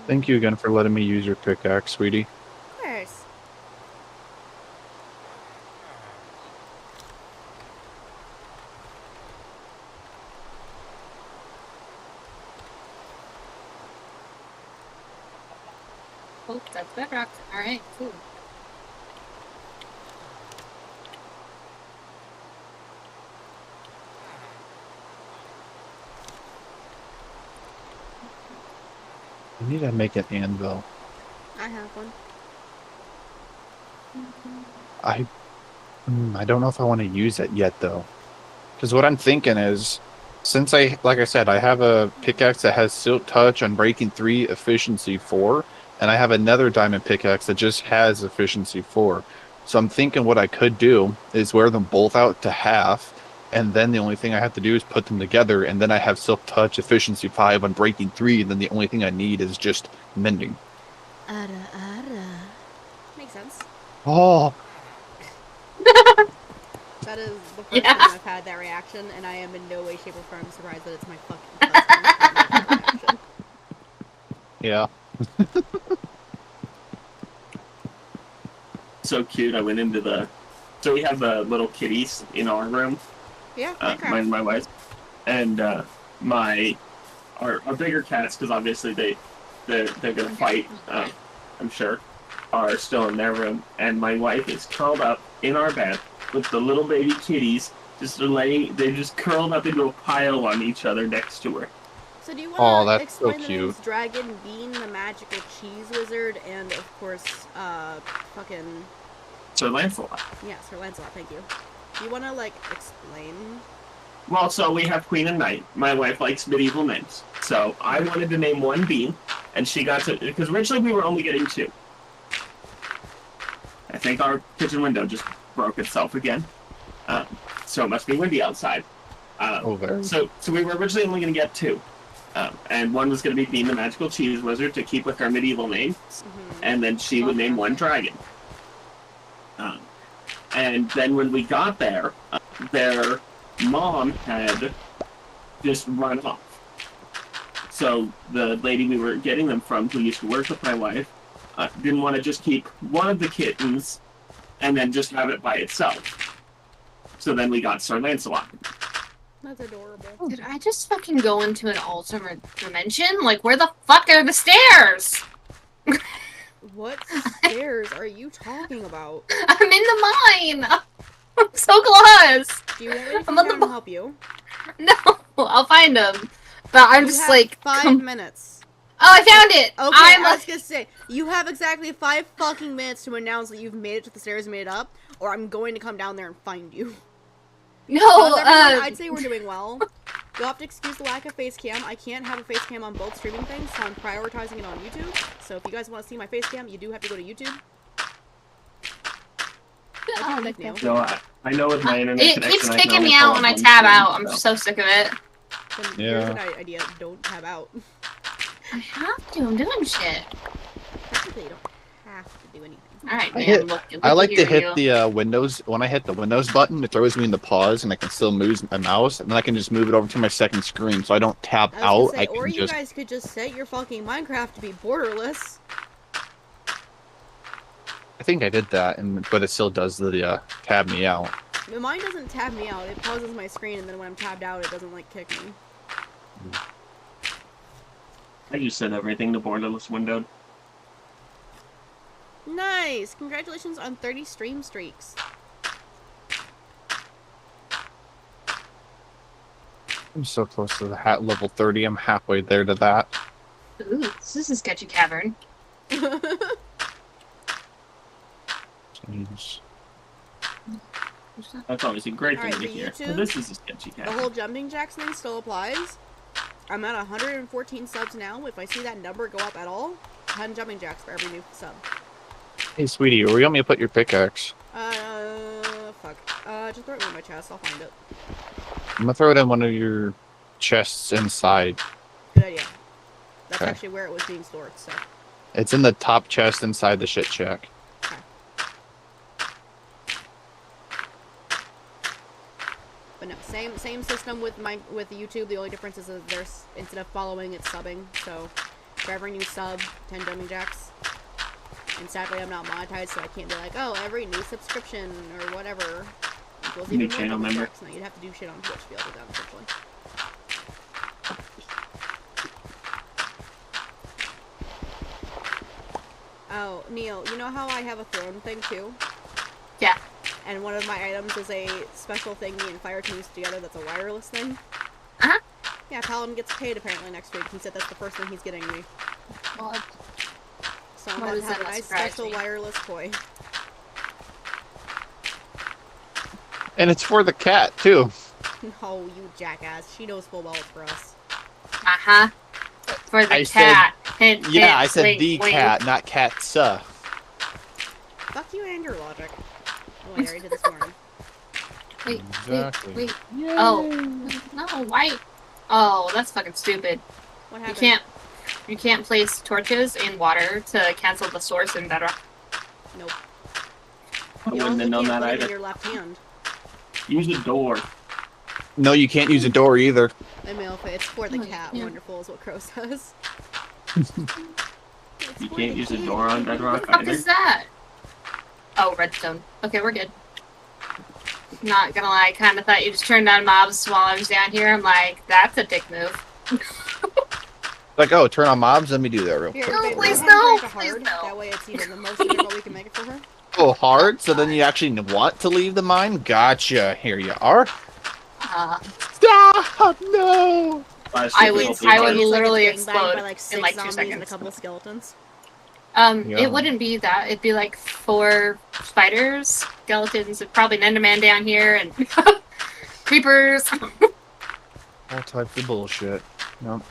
Thank you again for letting me use your pickaxe, sweetie. Of course. Oh, that's bedrock. Alright, cool. I need to make an anvil. I have one. I don't know if I want to use it yet, though. Because what I'm thinking is, since like I said, I have a pickaxe that has Silk Touch, Unbreaking 3, Efficiency 4, and I have another diamond pickaxe that just has Efficiency 4. So I'm thinking what I could do is wear them both out to half, and then the only thing I have to do is put them together, and then I have Silk Touch, Efficiency 5, Unbreaking 3, and then the only thing I need is just mending. Ara. Makes sense. Oh, That is the first Yeah. time I've had that reaction, and I am in no way, shape, or form surprised that it's my fucking husband that reaction. yeah. So cute. I went into the. So we have the little kitties in our room. Yeah, Mine Minecraft. and my wife, and our bigger cats, because obviously they're gonna fight. I'm sure, are still in their room, and my wife is curled up in our bed with the little baby kitties just laying. They're just curled up into a pile on each other next to her. So do you Oh, want to that's so explain the cute. names Dragon, Bean, the Magical Cheese Wizard, and of course, fucking... Sir Lancelot. Yeah, Sir Lancelot, thank you. Do you want to, like, explain? Well, so we have Queen and Knight. My wife likes medieval names, so I wanted to name one Bean, and she got to, because originally we were only getting two. I think our kitchen window just broke itself again, so it must be windy outside. Very. So we were originally only going to get two, and one was going to be Bean the Magical Cheese Wizard to keep with her medieval name, and then she would name one Dragon. And then when we got there, their mom had just run off. So the lady we were getting them from, who used to work with my wife, didn't want to just keep one of the kittens and then just have it by itself. So then we got Sir Lancelot. That's adorable. Did I just fucking go into an alternate dimension? Like, where the fuck are the stairs? What stairs are you talking about? I'm in the mine! I'm so close! Do you want me to I'm come on down the and help you? No, I'll find them. But I'm You just have like... 5 minutes. Oh, I found it! Okay, I'm I was gonna say, you have exactly 5 fucking minutes to announce that you've made it to the stairs and made it up, or I'm going to come down there and find you. No, I'd say we're doing well. You'll have to excuse the lack of face cam. I can't have a face cam on both streaming things, so I'm prioritizing it on YouTube. So if you guys want to see my face cam, you do have to go to YouTube. Oh, Nick Neil. So I know with my internet it connection, keeps I can kicking only me pull out up when I one tab screen, out. I'm so. so sick of it. Then Yeah. here's an idea. Don't tab out. I have to. I'm doing shit. Technically, you don't have to do anything. Alright, I man. hit- Look, I like to hear hit you. the Windows. When I hit the Windows button, it throws me in the pause, and I can still move my mouse, and then I can just move it over to my second screen, so I don't tap I was out. gonna say, I or can you just. guys could just set your fucking Minecraft to be borderless. I think I did that, but it still does the tab me out. But mine doesn't tab me out. It pauses my screen, and then when I'm tabbed out, it doesn't like kick me. I just set everything to borderless windowed. Nice! Congratulations on 30 stream streaks. I'm so close to the level 30. I'm halfway there to that. Ooh, this is a sketchy cavern. Jeez. That's always a great thing Alright, to so hear. YouTube, Well, this is a sketchy The cat. whole jumping jacks thing still applies. I'm at 114 subs now. If I see that number go up at all, 10 jumping jacks for every new sub. Hey, sweetie, where you want me to put your pickaxe? Fuck. Just throw it in my chest. I'll find it. I'm gonna throw it in one of your chests inside. Good idea. That's Okay. actually where it was being stored, so. It's in the top chest inside the shit shack. But no, same system with YouTube. The only difference is that there's, instead of following, it's subbing. So For every new sub, 10 jumping jacks. And sadly, I'm not monetized, so I can't be like, oh, every new subscription or whatever equals New even more channel jumping member. jacks. No, you'd have to do shit on Twitch to be able to do that, unfortunately. Oh, Neil, you know how I have a throne thing too? Yeah. And one of my items is a special thing me and Fire can use together that's a wireless thing? Uh-huh. Yeah, Paladin gets paid apparently next week. He said that's the first thing he's getting me. Well, So I'm Why about to does have that a not nice surprise special me? wireless toy. And it's for the cat too. No, you jackass. She knows full well it's for us. uh-huh. For the I said- cat. Hint, Yeah, hint, I said wink, the wink. cat, not catsa. Fuck you and your logic. Oh, I already did this morning. Wait, Exactly. wait. Oh. No, why? Oh, that's fucking stupid. What You happened? can't place torches in water to cancel the source in Bedrock. Nope. I You wouldn't also have known can't that put it in either. your left hand. Use a door. No, you can't use a door either. I mean, it's for the Oh, you cat. can't. Wonderful is what Crow says. You can't use a door on What Bedrock the fuck either. is that? Oh, redstone. Okay, we're good. Not gonna lie, I kinda thought you just turned on mobs while I was down here. I'm like, that's a dick move. Like, oh, turn on mobs. Let me do that real Here, quick. No, babe, please go ahead and no, break a please hard. no. That way it's even the most difficult we can make it for her. Oh, hard. So then you actually want to leave the mine. Gotcha. Here you are. Stop! No. I would It's literally like a gangbang explode by, like, in, 6 like, 2 zombies and a seconds. couple skeletons. Yeah. It wouldn't be that. It'd be like 4 spiders, skeletons, and probably an Enderman down here, and creepers. All types of bullshit. Nope.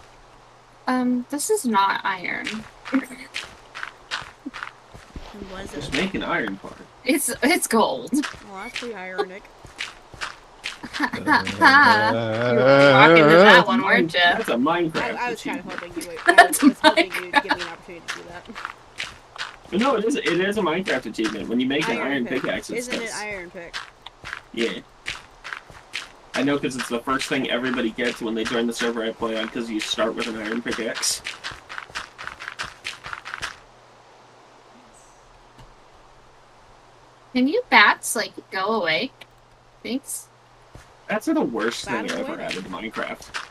This is not iron. And what is Just it? make an iron part. It's gold. Well, that's pretty ironic. You were rocking to that one, weren't you? That's a Minecraft I was kind of achievement. hoping you would. I was hoping you would give me an opportunity to do that. No, it is a Minecraft achievement when you make an iron pick. pickaxe. It Isn't it says- iron pick? Yeah. I know because it's the first thing everybody gets when they join the server I play on because you start with an iron pickaxe. Can you bats, like, go away? Thanks. That's the worst thing Battle I ever away. added to Minecraft.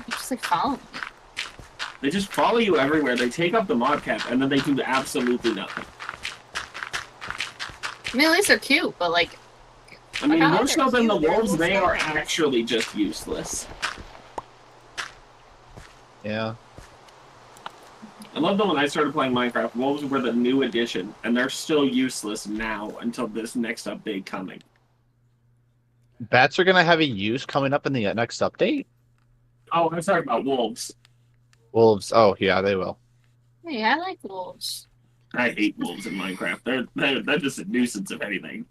Just, like, follow me. They just follow you everywhere, they take up the mod cap, and then they do absolutely nothing. I mean, at least they're cute, but, like, I mean, Wow, more they're so than the cute, they're wolves, little they are skeletons. actually just useless. Yeah. I love that when I started playing Minecraft, wolves were the new addition, and they're still useless now until this next update coming. Bats are gonna have a use coming up in the next update. Oh, I'm sorry about wolves. Wolves. Oh yeah, they will. hey, I like wolves. I hate wolves in Minecraft. They're just a nuisance if anything.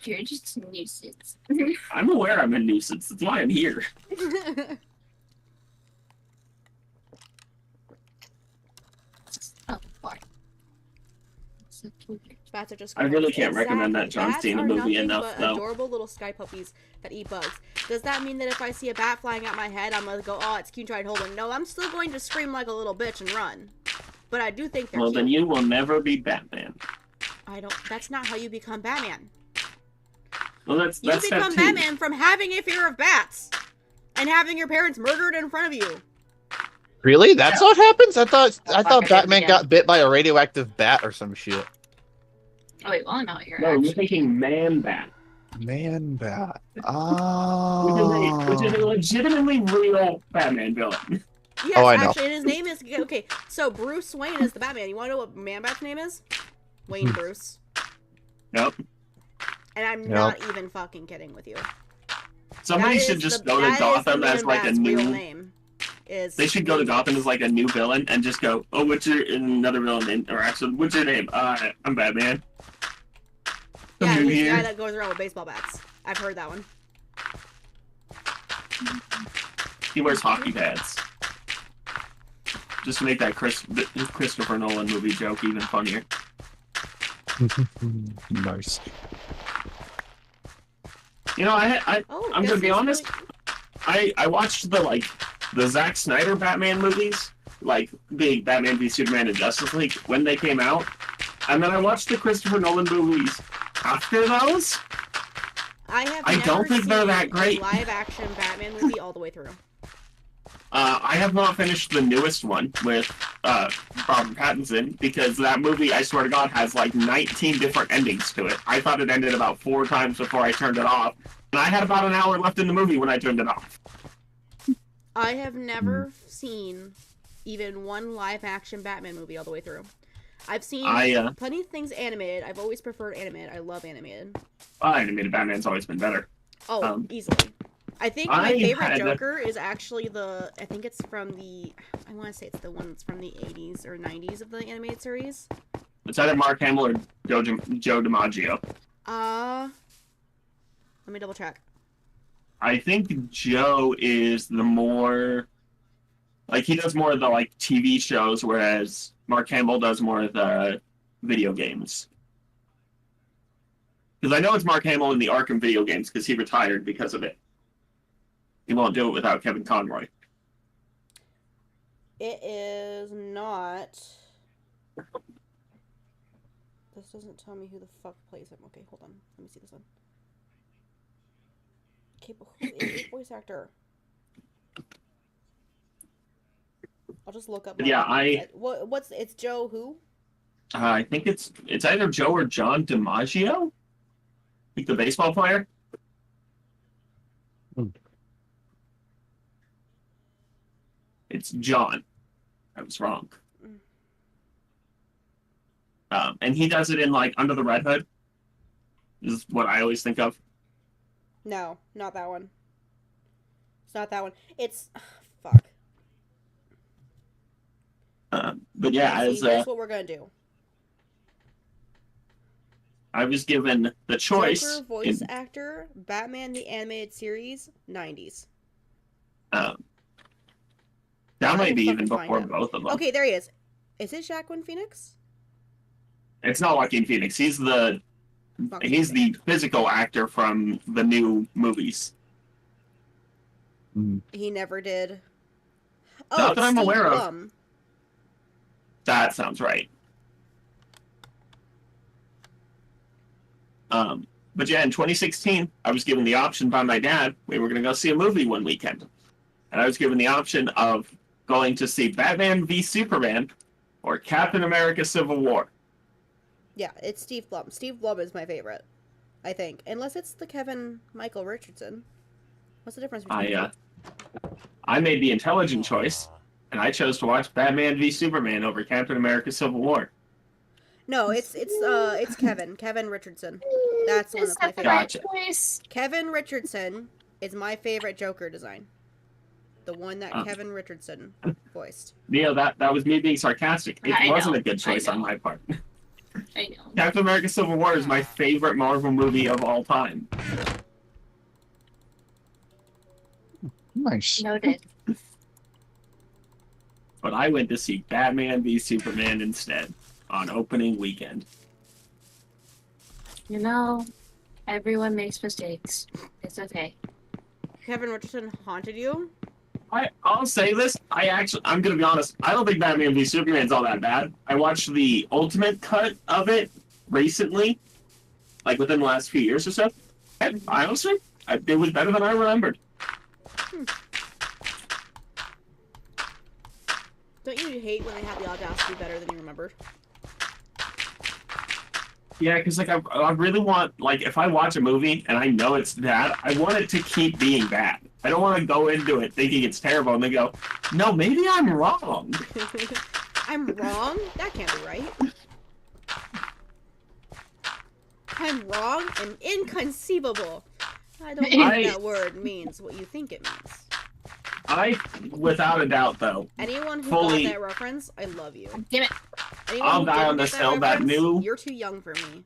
You're just a nuisance. I'm aware I'm a nuisance. That's why I'm here. Oh, fuck. So cute. Bats are just I really gross. can't recommend that John Bats Cena are movie nothing enough, but though. adorable little sky puppies that eat bugs. Does that mean that if I see a bat flying at my head, I'm gonna go, oh, it's cute, try and hold it? No, I'm still going to scream like a little bitch and run. But I do think they're Well, cute. then you will never be Batman. I don't. That's not how you become Batman. Well, that's You step become 2. Batman from having a fear of bats and having your parents murdered in front of you. Really? That's what happens? I thought fuck, I thought did it Batman again. got bit by a radioactive bat or some shit. Oh, wait, well, I'm out here. No, actually. you're thinking Man Bat, Man bat. which Oh. is a legitimately real Batman villain. Yes, Oh, I know. actually, and his name is okay. So Bruce Wayne is the Batman. You want to know what Man Bat's name is? Wayne Hmm. Bruce. Nope. And I'm Nope. not even fucking kidding with you. Somebody That should is just the- go to that is the Gotham Man as like a Bat's real new. name. They should go to Gotham as like a new villain and just go, oh, what's your another villain name? Or actually, what's your name? I'm Batman. Yeah, I'm new he's the guy here. that goes around with baseball bats. I've heard that one. He wears hockey pads. Just to make that Christopher Nolan movie joke even funnier. Nice. You know, Oh, I'm guess gonna be who's honest. really- I watched the like the Zack Snyder Batman movies, like being Batman v Superman and Justice League, when they came out, and then I watched the Christopher Nolan movies after those. I don't think they're that great. A live-action Batman movie all the way through. I have not finished the newest one with Robert Pattinson because that movie, I swear to God, has like 19 different endings to it. I thought it ended about 4 times before I turned it off, and I had about an hour left in the movie when I turned it off. I have never seen even one live-action Batman movie all the way through. I've seen plenty of things animated. I've always preferred animated. I love animated. Animated Batman's always been better. Oh, easily. I think my favorite Joker is actually I think it's from I want to say it's the one that's from the 80s or 90s of the animated series. It's either Mark Hamill or Joe DiMaggio. Let me double check. I think Joe is the more... Like, he does more of the, like, TV shows, whereas Mark Hamill does more of the video games. Because I know it's Mark Hamill in the Arkham video games, because he retired because of it. He won't do it without Kevin Conroy. It is not... This doesn't tell me who the fuck plays him. Okay, hold on. Let me see this one. Okay, but who is the voice actor? I'll just look up. Yeah, it's Joe who? I think it's either Joe or John DiMaggio? Like the baseball player? It's John. I was wrong. And he does it in, like, Under the Red Hood. This is what I always think of. No, not that one. It's not that one. It's... fuck. But yeah, here's what we're gonna do. I was given the choice. Joker voice actor, Batman the Animated Series, 90s. That might be even before both of them. Okay, there he is. Is it Joaquin Phoenix? It's not Joaquin Phoenix. He's the physical actor from the new movies. He never did. Oh, not that I'm aware Blum. of. That sounds right. But yeah, in 2016, I was given the option by my dad. We were going to go see a movie one weekend. And I was given the option of going to see Batman v Superman or Captain America Civil War. Yeah, it's Steve Blum. Steve Blum is my favorite, I think. Unless it's the Kevin Michael Richardson. What's the difference between I made the intelligent choice, and I chose to watch Batman v Superman over Captain America Civil War. No, it's Kevin Richardson. That's one Is of my that the favorites. right choice? Kevin Richardson is my favorite Joker design. The one that Kevin Richardson voiced. Neil, that was me being sarcastic. It wasn't a good choice on my part. I know. Captain America Civil War is my favorite Marvel movie of all time. Nice. Noted. But I went to see Batman v Superman instead on opening weekend. You know, everyone makes mistakes. It's okay. Kevin Richardson haunted you? I'll say this. I'm gonna be honest. I don't think Batman v Superman's all that bad. I watched the ultimate cut of it recently, like within the last few years or so. And honestly, it was better than I remembered. Don't you hate when they have the audacity to be better than you remembered? Yeah, because like I really want, like, if I watch a movie and I know it's bad, I want it to keep being bad. I don't want to go into it thinking it's terrible and then go, no, maybe I'm wrong. I'm wrong? That can't be right. I'm wrong and inconceivable. I don't think that word means what you think it means. Without a doubt, though. Anyone who got that reference, I love you. Damn it. I'll die on this hill. You're too young for me.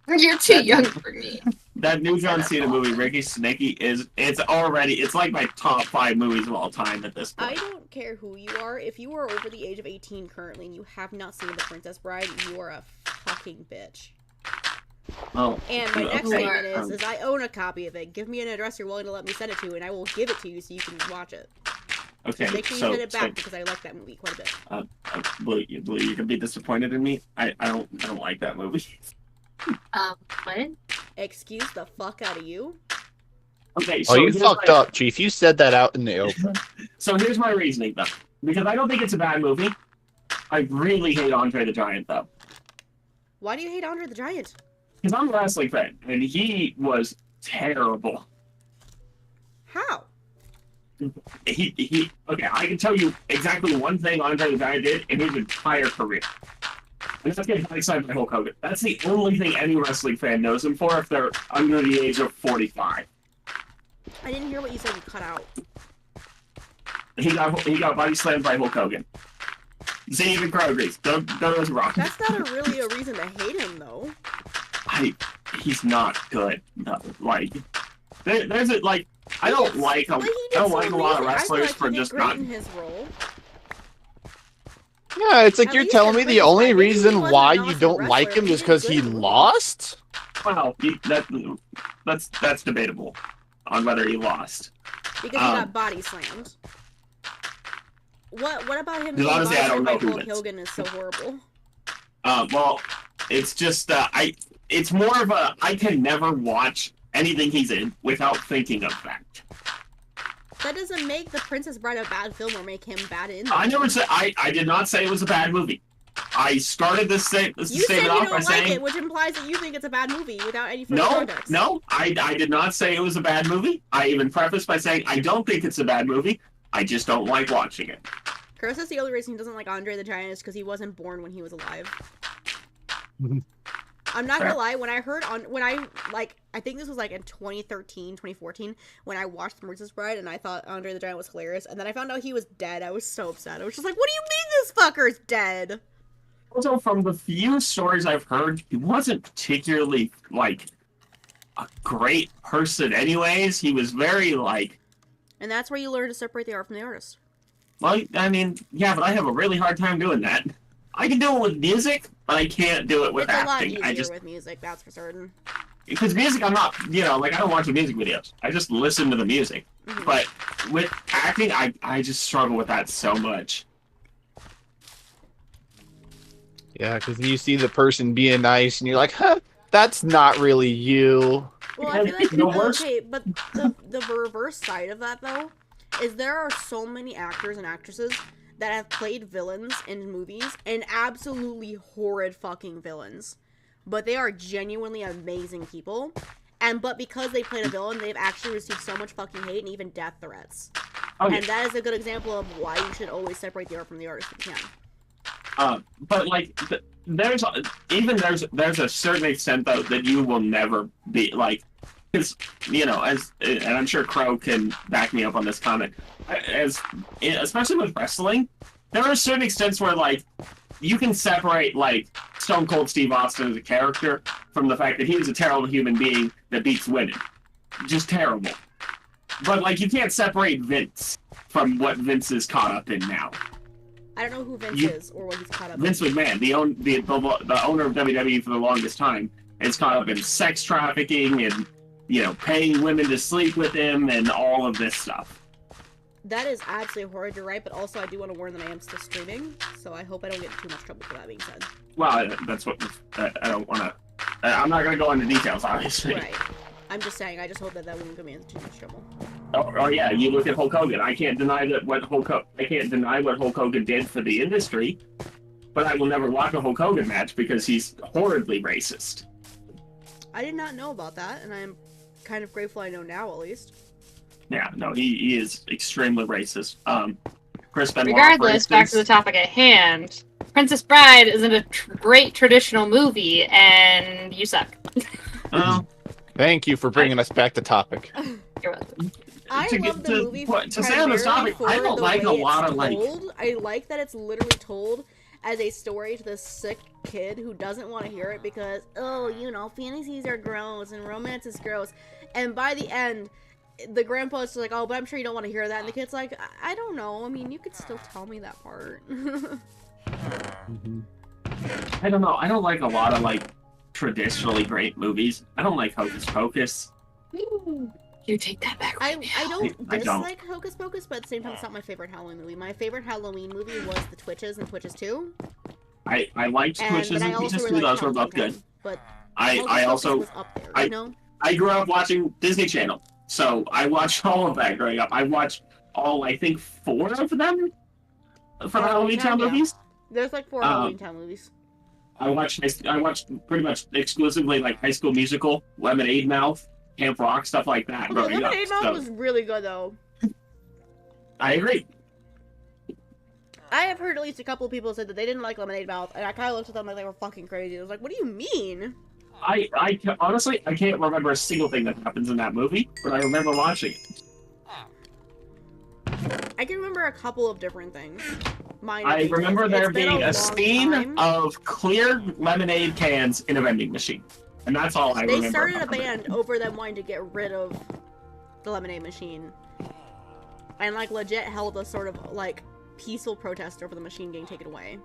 You're too young for me. That new John Cena movie, Ricky Snicky, it's like my top 5 movies of all time at this point. I don't care who you are. If you are over the age of 18 currently and you have not seen The Princess Bride, you are a fucking bitch. Oh. And my next statement is I own a copy of it. Give me an address you're willing to let me send it to, and I will give it to you so you can watch it. Okay, make sure you hit it back because I like that movie quite a bit. Blue, you can be disappointed in me. I don't like that movie. What? Excuse the fuck out of you. Okay, so oh, you fucked up, Chief. You said that out in the open. So here's my reasoning, though. Because I don't think it's a bad movie. I really hate Andre the Giant, though. Why do you hate Andre the Giant? Because I'm a wrestling fan, and he was terrible. How? Okay, I can tell you exactly one thing Andre the Giant did in his entire career. And that's getting excited by Hulk Hogan. That's the only thing any wrestling fan knows him for if they're under the age of 45. I didn't hear what you said. You cut out. He got body slammed by Hulk Hogan. See, even Crow agrees. Don't was wrong. That's not really a reason to hate him, though. He's not good. No, like, there's a like. I don't like a lot of wrestlers for just not. In his role. Yeah, it's like At you're least telling me in the Prince only Fight, maybe he reason wasn't why an you awesome don't wrestler, like him but he is did because good he in the movie. lost? Well, that's debatable on whether he lost. Because he got body slammed. What about him being Honestly, I don't know by who Hulk wins. Hogan is so horrible? Well, it's just it's more of a I can never watch anything he's in without thinking of that. That doesn't make The Princess Bride a bad film or make him bad in it. I never said I did not say it was a bad movie. I started this You said you statement off don't by like saying it, which implies that you think it's a bad movie without any further context. no, I did not say it was a bad movie. I even prefaced by saying I don't think it's a bad movie. I just don't like watching it. Chris says the only reason he doesn't like Andre the Giant is because he wasn't born when he was alive. I'm not gonna lie, when I think this was like in 2013, 2014, when I watched The Princess Bride and I thought Andre the Giant was hilarious, and then I found out he was dead, I was so upset. I was just like, what do you mean this fucker's dead? Also, from the few stories I've heard, he wasn't particularly, like, a great person anyways. He was very, like... And that's where you learn to separate the art from the artist. Well, I mean, yeah, but I have a really hard time doing that. I can do it with music, but I can't do it with It's acting. a lot easier with music, that's for certain. Because music, I'm not, I don't watch the music videos. I just listen to the music. Mm-hmm. But with acting, I just struggle with that so much. Yeah, because you see the person being nice and you're like, huh, that's not really you. Well, I feel like, The worst- okay, but the reverse side of that, though, is there are so many actors and actresses that have played villains in movies, and absolutely horrid fucking villains. But they are genuinely amazing people, but because they played a villain, they've actually received so much fucking hate and even death threats. Oh, yeah. And that is a good example of why you should always separate the art from the artist if you can. But like, there's a certain extent though that you will never be like, because and I'm sure Crow can back me up on this comment. Especially with wrestling, there are certain extents where like you can separate like Stone Cold Steve Austin as a character from the fact that he is a terrible human being that beats women, just terrible. But like you can't separate Vince from what Vince is caught up in now. I don't know who Vince is or what he's caught up in. Vince McMahon, the owner of WWE for the longest time, is caught up in sex trafficking and, paying women to sleep with him and all of this stuff. That is absolutely horrid, you're right, but also I do want to warn that I am still streaming, so I hope I don't get in too much trouble for that being said. Well, that's what I don't want to... I'm not going to go into details, obviously. Right. I'm just saying, I just hope that won't get me into too much trouble. Oh yeah, you look at Hulk Hogan. I can't deny what Hulk Hogan did for the industry, but I will never watch a Hulk Hogan match because he's horribly racist. I did not know about that, and I'm kind of grateful I know now, at least. Yeah, no, he is extremely racist. Chris Benoit, Regardless, back to the topic at hand. Princess Bride isn't a great traditional movie, and you suck. Thank you for bringing us back to topic. You're welcome. I love the movie to stay on this topic, I don't like a lot of like. I like that it's literally told as a story to this sick kid who doesn't want to hear it because, fantasies are gross and romance is gross. And by the end, the grandpa's like, oh, but I'm sure you don't want to hear that. And the kid's like, I don't know. I mean, you could still tell me that part. I don't know. I don't like a lot of like traditionally great movies. I don't like Hocus Pocus. You take that back. I Right don't I don't. dislike Hocus Pocus, but at the same time, it's not my favorite Halloween movie. My favorite Halloween movie was The Twitches and Twitches 2. I liked Twitches But I and also Twitches really too. liked Those were both Halloween good. Town. But I Hocus Pocus also was up there, you know? I grew up watching Disney Channel, so I watched all of that growing up. I watched all, I think, 4 of them for the Halloween Town yeah. movies. There's like 4 Halloween Town movies. I watched pretty much exclusively like High School Musical, Lemonade Mouth, Camp Rock, stuff like that. Okay, growing up. Lemonade Mouth So, was really good, though. I agree. I have heard at least a couple of people say that they didn't like Lemonade Mouth, and I kind of looked at them like they were fucking crazy. I was like, what do you mean? Honestly, I can't remember a single thing that happens in that movie, but I remember watching it. I can remember a couple of different things. I remember there being a scene of clear lemonade cans in a vending machine. And that's all I remember. They started a band over them wanting to get rid of the lemonade machine. And, like, legit held a sort of, like, peaceful protest over the machine getting taken away.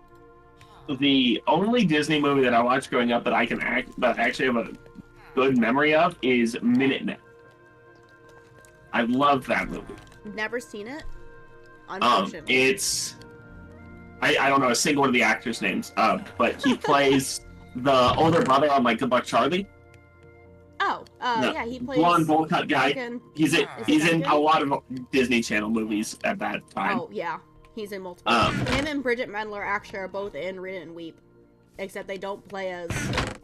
The only Disney movie that I watched growing up that I actually have a good memory of is Minutemen. I love that movie. Never seen it. Unfortunately. It's... I don't know a single one of the actors' names, but he plays the older brother on, like, Good Luck Charlie. Oh, No. yeah, he plays... Blonde, bowl-cut guy. fucking- He's in Duncan? a lot of Disney Channel movies at that time. Oh, yeah. He's in multiple. Him and Bridget Mendler actually are both in Read It and Weep. Except they don't play as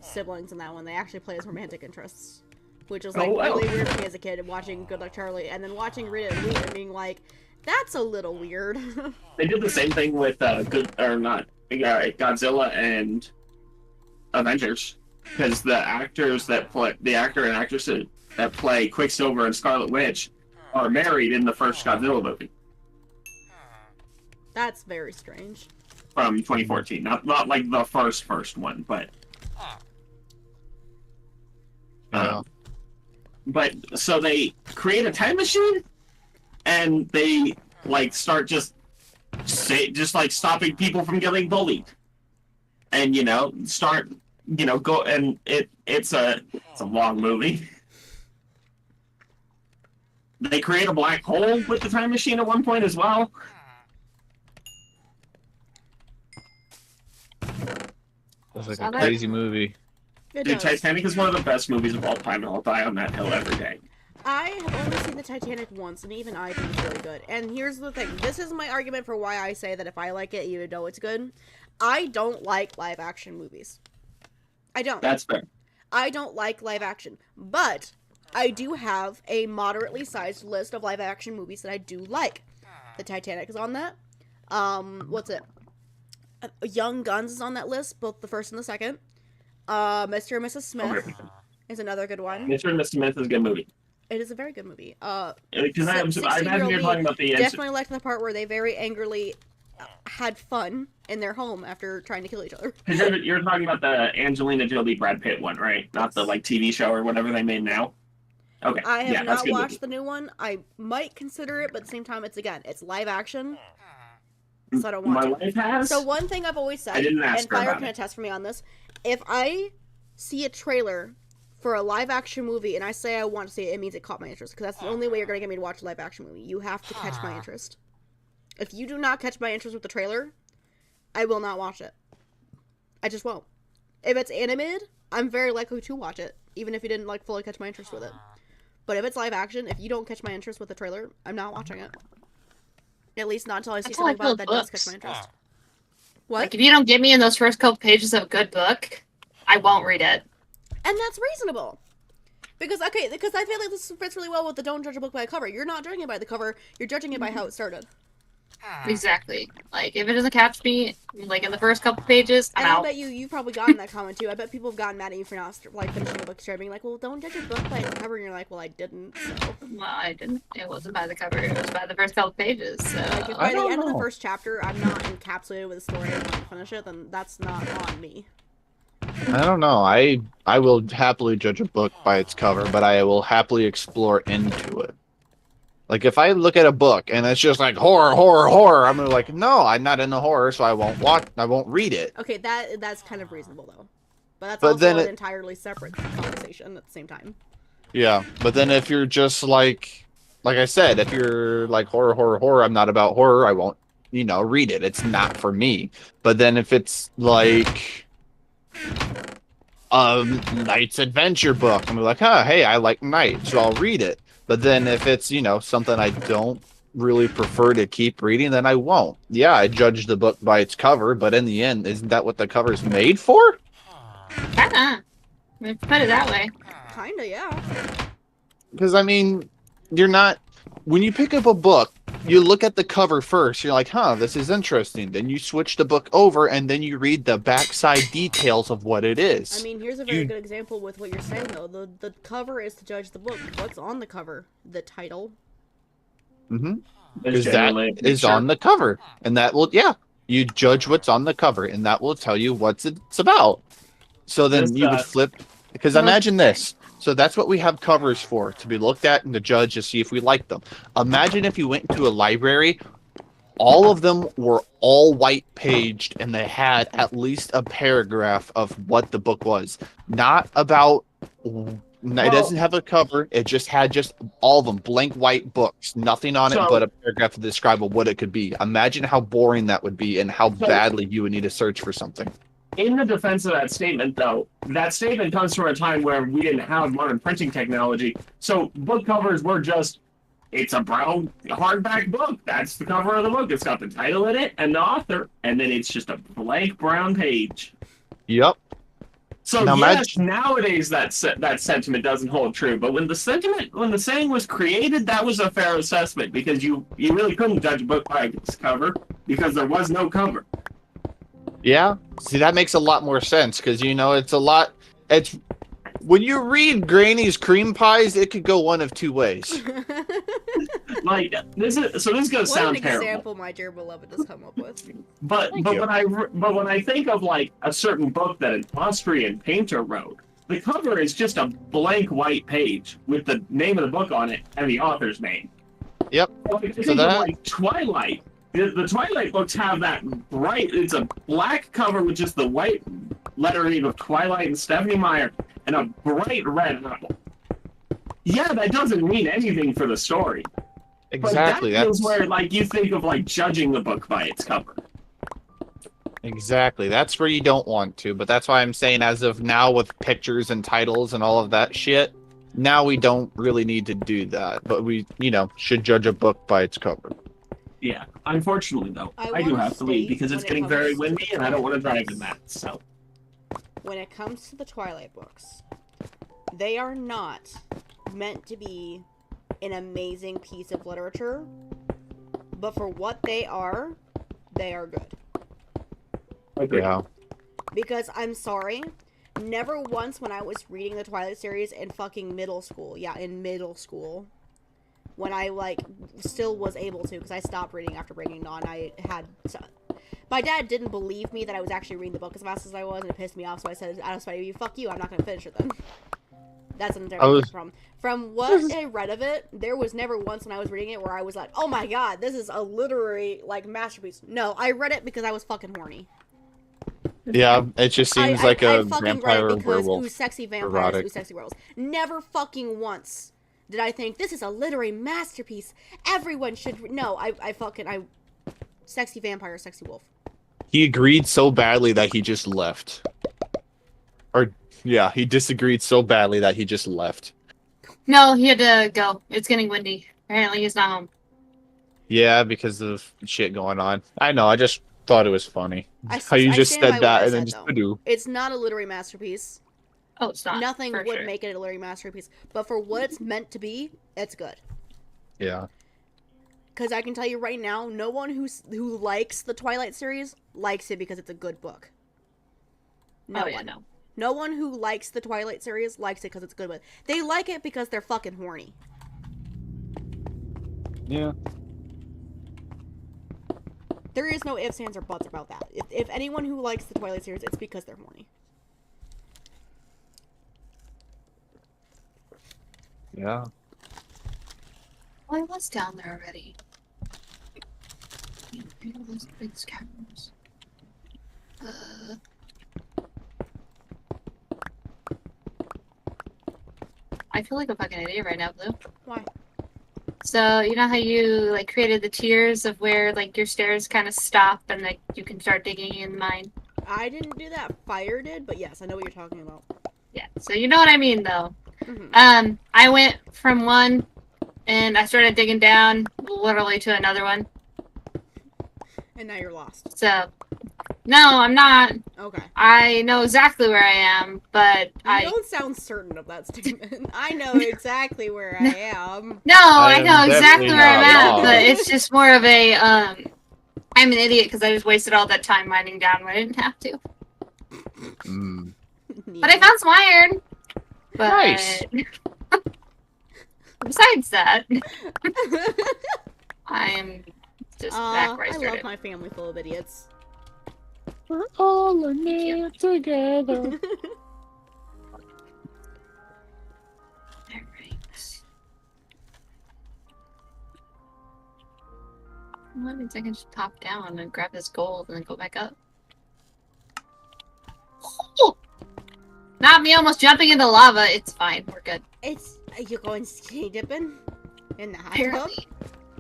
siblings in that one. They actually play as romantic interests. Which was, like, really weird for me as a kid, watching Good Luck Charlie, and then watching Read It and Weep and being like, that's a little weird. They did the same thing with Godzilla and Avengers, because the actor and actress that play Quicksilver and Scarlet Witch are married in the first Godzilla movie That's very strange. from 2014. Not like the first one, but but so they create a time machine and they like start just like stopping people from getting bullied, and go, and it's a long movie. They create a black hole with the time machine at one point as well. It's like a crazy movie. It Dude, does. Titanic is one of the best movies of all time, and I'll die on that hill every day. I have only seen the Titanic once, and even I think it's really good. And here's the thing. This is my argument for why I say that if I like it, you know it's good. I don't like live-action movies. I don't. That's fair. I don't like live-action. But I do have a moderately sized list of live-action movies that I do like. The Titanic is on that. What's it? Young Guns is on that list, both the first and the second. Mr. and Mrs. Smith is another good one. Mr. and Mrs. Smith is a good movie. It is a very good movie. Because I imagine you're talking about the definitely liked the part where they very angrily had fun in their home after trying to kill each other. You're talking about the Angelina Jolie Brad Pitt one, right? Not the like TV show or whatever they made now. Okay. I have yeah, that's not good watched movie. the new one. I might consider it, but at the same time, it's live action. So I don't want My to. wife has. So one thing I've always said, I didn't ask and her Fire about can it. attest for me on this, if I see a trailer for a live action movie and I say I want to see it, it means it caught my interest. Because that's the only way you're going to get me to watch a live action movie. You have to catch my interest. If you do not catch my interest with the trailer, I will not watch it. I just won't. If it's animated, I'm very likely to watch it, even if you didn't like fully catch my interest with it. But if it's live action, if you don't catch my interest with the trailer, I'm not watching it. At least not until I see That's something how I about it feel that with does catch my books. interest. What? Like, if you don't get me in those first couple pages of a good book, I won't read it. And that's reasonable. Because I feel like this fits really well with the don't judge a book by a cover. You're not judging it by the cover, you're judging it by how it started. Exactly. Like, if it doesn't catch me, like, in the first couple pages, I'm And I out. bet you've probably gotten that comment too. I bet people have gotten mad at you for not, like, finishing a book straight, being like, well, don't judge a book by its cover, and you're like, well, I didn't, so. Well, I didn't. It wasn't by the cover. It was by the first couple pages, so... Like, if by the end of the first chapter, I'm not encapsulated with the story and want to finish it, then that's not on me. I don't know. I will happily judge a book by its cover, but I will happily explore into it. Like, if I look at a book and it's just like horror, horror, horror, I'm gonna like, no, I'm not into horror, so I won't read it. Okay, that's kind of reasonable, though. But that's But also then an it- entirely separate conversation at the same time. Yeah, but then if you're just like I said, if you're like horror, horror, horror, I'm not about horror. I won't, read it. It's not for me. But then if it's like Knight's adventure book, I'm like, hey, I like Knight, so I'll read it. But then if it's something I don't really prefer to keep reading, then I won't. Yeah, I judge the book by its cover, but in the end, isn't that what the cover's made for? Kinda. Let's put it that way. Kinda, yeah. Because I mean, you're not when you pick up a book, you look at the cover first. You're like, this is interesting. Then you switch the book over, and then you read the backside details of what it is. I mean, here's a very good example with what you're saying, though. The cover is to judge the book. What's on the cover? The title. Mm-hmm. Because that is on the cover, and that will, you judge what's on the cover, and that will tell you what it's about. So then you would flip, because imagine this. So that's what we have covers for, to be looked at and to judge to see if we like them. Imagine if you went into a library, all of them were all white paged, and they had at least a paragraph of what the book was. Not about, it doesn't have a cover, it just had all of them, blank white books, nothing on it but a paragraph to describe what it could be. Imagine how boring that would be and how badly you would need to search for something. In the defense of that statement, though, that statement comes from a time where we didn't have modern printing technology. So book covers were just, it's a brown hardback book. That's the cover of the book. It's got the title in it and the author, and then it's just a blank brown page. Yep. So now, nowadays that sentiment doesn't hold true. But when the saying was created, that was a fair assessment, because you really couldn't judge a book by its cover because there was no cover. Yeah, see, that makes a lot more sense, because it's when you read Granny's cream pies, it could go one of two ways. Like this is going to sound terrible. What an example my dear beloved has come up with. But when I think of like a certain book that an Austrian painter wrote, the cover is just a blank white page with the name of the book on it and the author's name. Yep. So if you think of like Twilight. The Twilight books have that bright, it's a black cover with just the white lettering of Twilight and Stephenie Meyer and a bright red apple. Yeah, that doesn't mean anything for the story. Exactly. But that's where like you think of like judging the book by its cover. Exactly. That's where you don't want to, but that's why I'm saying as of now with pictures and titles and all of that shit, now we don't really need to do that, but we, should judge a book by its cover. Yeah, unfortunately, though, I do have to leave because it's getting very windy and I don't want to drive in that, so. When it comes to the Twilight books, they are not meant to be an amazing piece of literature, but for what they are good. Okay. Yeah. Because, I'm sorry, never once when I was reading the Twilight series in fucking middle school, when I, still was able to, because I stopped reading after Breaking Dawn. My dad didn't believe me that I was actually reading the book as fast as I was, and it pissed me off, so I said, out of spite of you, fuck you, I'm not going to finish it then. That's an entirely different problem. From what I read of it, there was never once when I was reading it where I was like, oh my god, this is a literary, masterpiece. No, I read it because I was fucking horny. Yeah, it just seems like a vampire because, werewolf. Ooh, sexy vampires, ooh, sexy werewolves. Never fucking once did I think, this is a literary masterpiece. Everyone should... No, sexy vampire, sexy wolf. He agreed so badly that he just left. He disagreed so badly that he just left. No, he had to go. It's getting windy. Apparently he's not home. Yeah, because of shit going on. I know, I just thought it was funny. How you just said that and then just do. It's not a literary masterpiece. Oh, it's not. Nothing would make it a literary masterpiece. But for what it's meant to be, it's good. Yeah. Because I can tell you right now, no one who likes the Twilight series likes it because it's a good book. No one who likes the Twilight series likes it because it's a good book. They like it because they're fucking horny. Yeah. There is no ifs, ands, or buts about that. If anyone who likes the Twilight series, it's because they're horny. Yeah. Well, I was down there already. Those big scarecrows. I feel like a fucking idiot right now, Blue. Why? So you know how you like created the tiers of where like your stairs kind of stop and like you can start digging in the mine. I didn't do that. Fire did, but yes, I know what you're talking about. Yeah. So you know what I mean, though. Hmm. I went from one, and I started digging down, literally to another one. And now you're lost. So, no, I'm not. Okay. I know exactly where I am, but You don't sound certain of that statement. I know exactly where I am. No, I I am know exactly definitely where I'm not at, lost. but it's just more of a, I'm an idiot because I just wasted all that time mining down when I didn't have to. Mm. But I found some iron. But Nice. besides that, I am just back where I I love started. my family full of idiots. We're all in it together. Alright. Well, that means I can just pop down and grab this gold and then go back up. Oh! Not me almost jumping into lava. It's fine. We're good. You're going skinny dipping in the hot Apparently.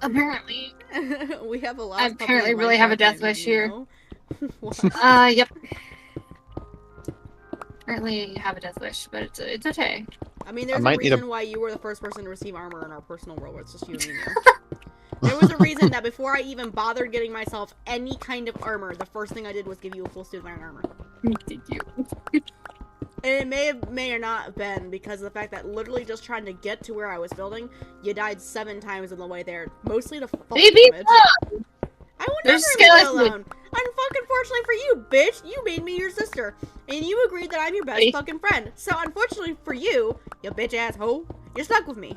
Apparently. tub? We have a lot. I apparently really have a death wish here. What? Yep. Apparently you have a death wish, but it's okay. I mean, there's a might need a- reason why you were the first person to receive armor in our personal world. Where it's just you and me now. There was a reason that before I even bothered getting myself any kind of armor, the first thing I did was give you a full suit of iron armor. Did you? And it may or not have been because of the fact that literally just trying to get to where I was building, you died 7 times on the way there, mostly to fall Baby, damage. look! I would There's never leave you skeletons. alone. Unfucking fortunately for you, bitch, you made me your sister, and you agreed that I'm your best Hey. fucking friend. So unfortunately for you, you bitch ass hoe, you're stuck with me.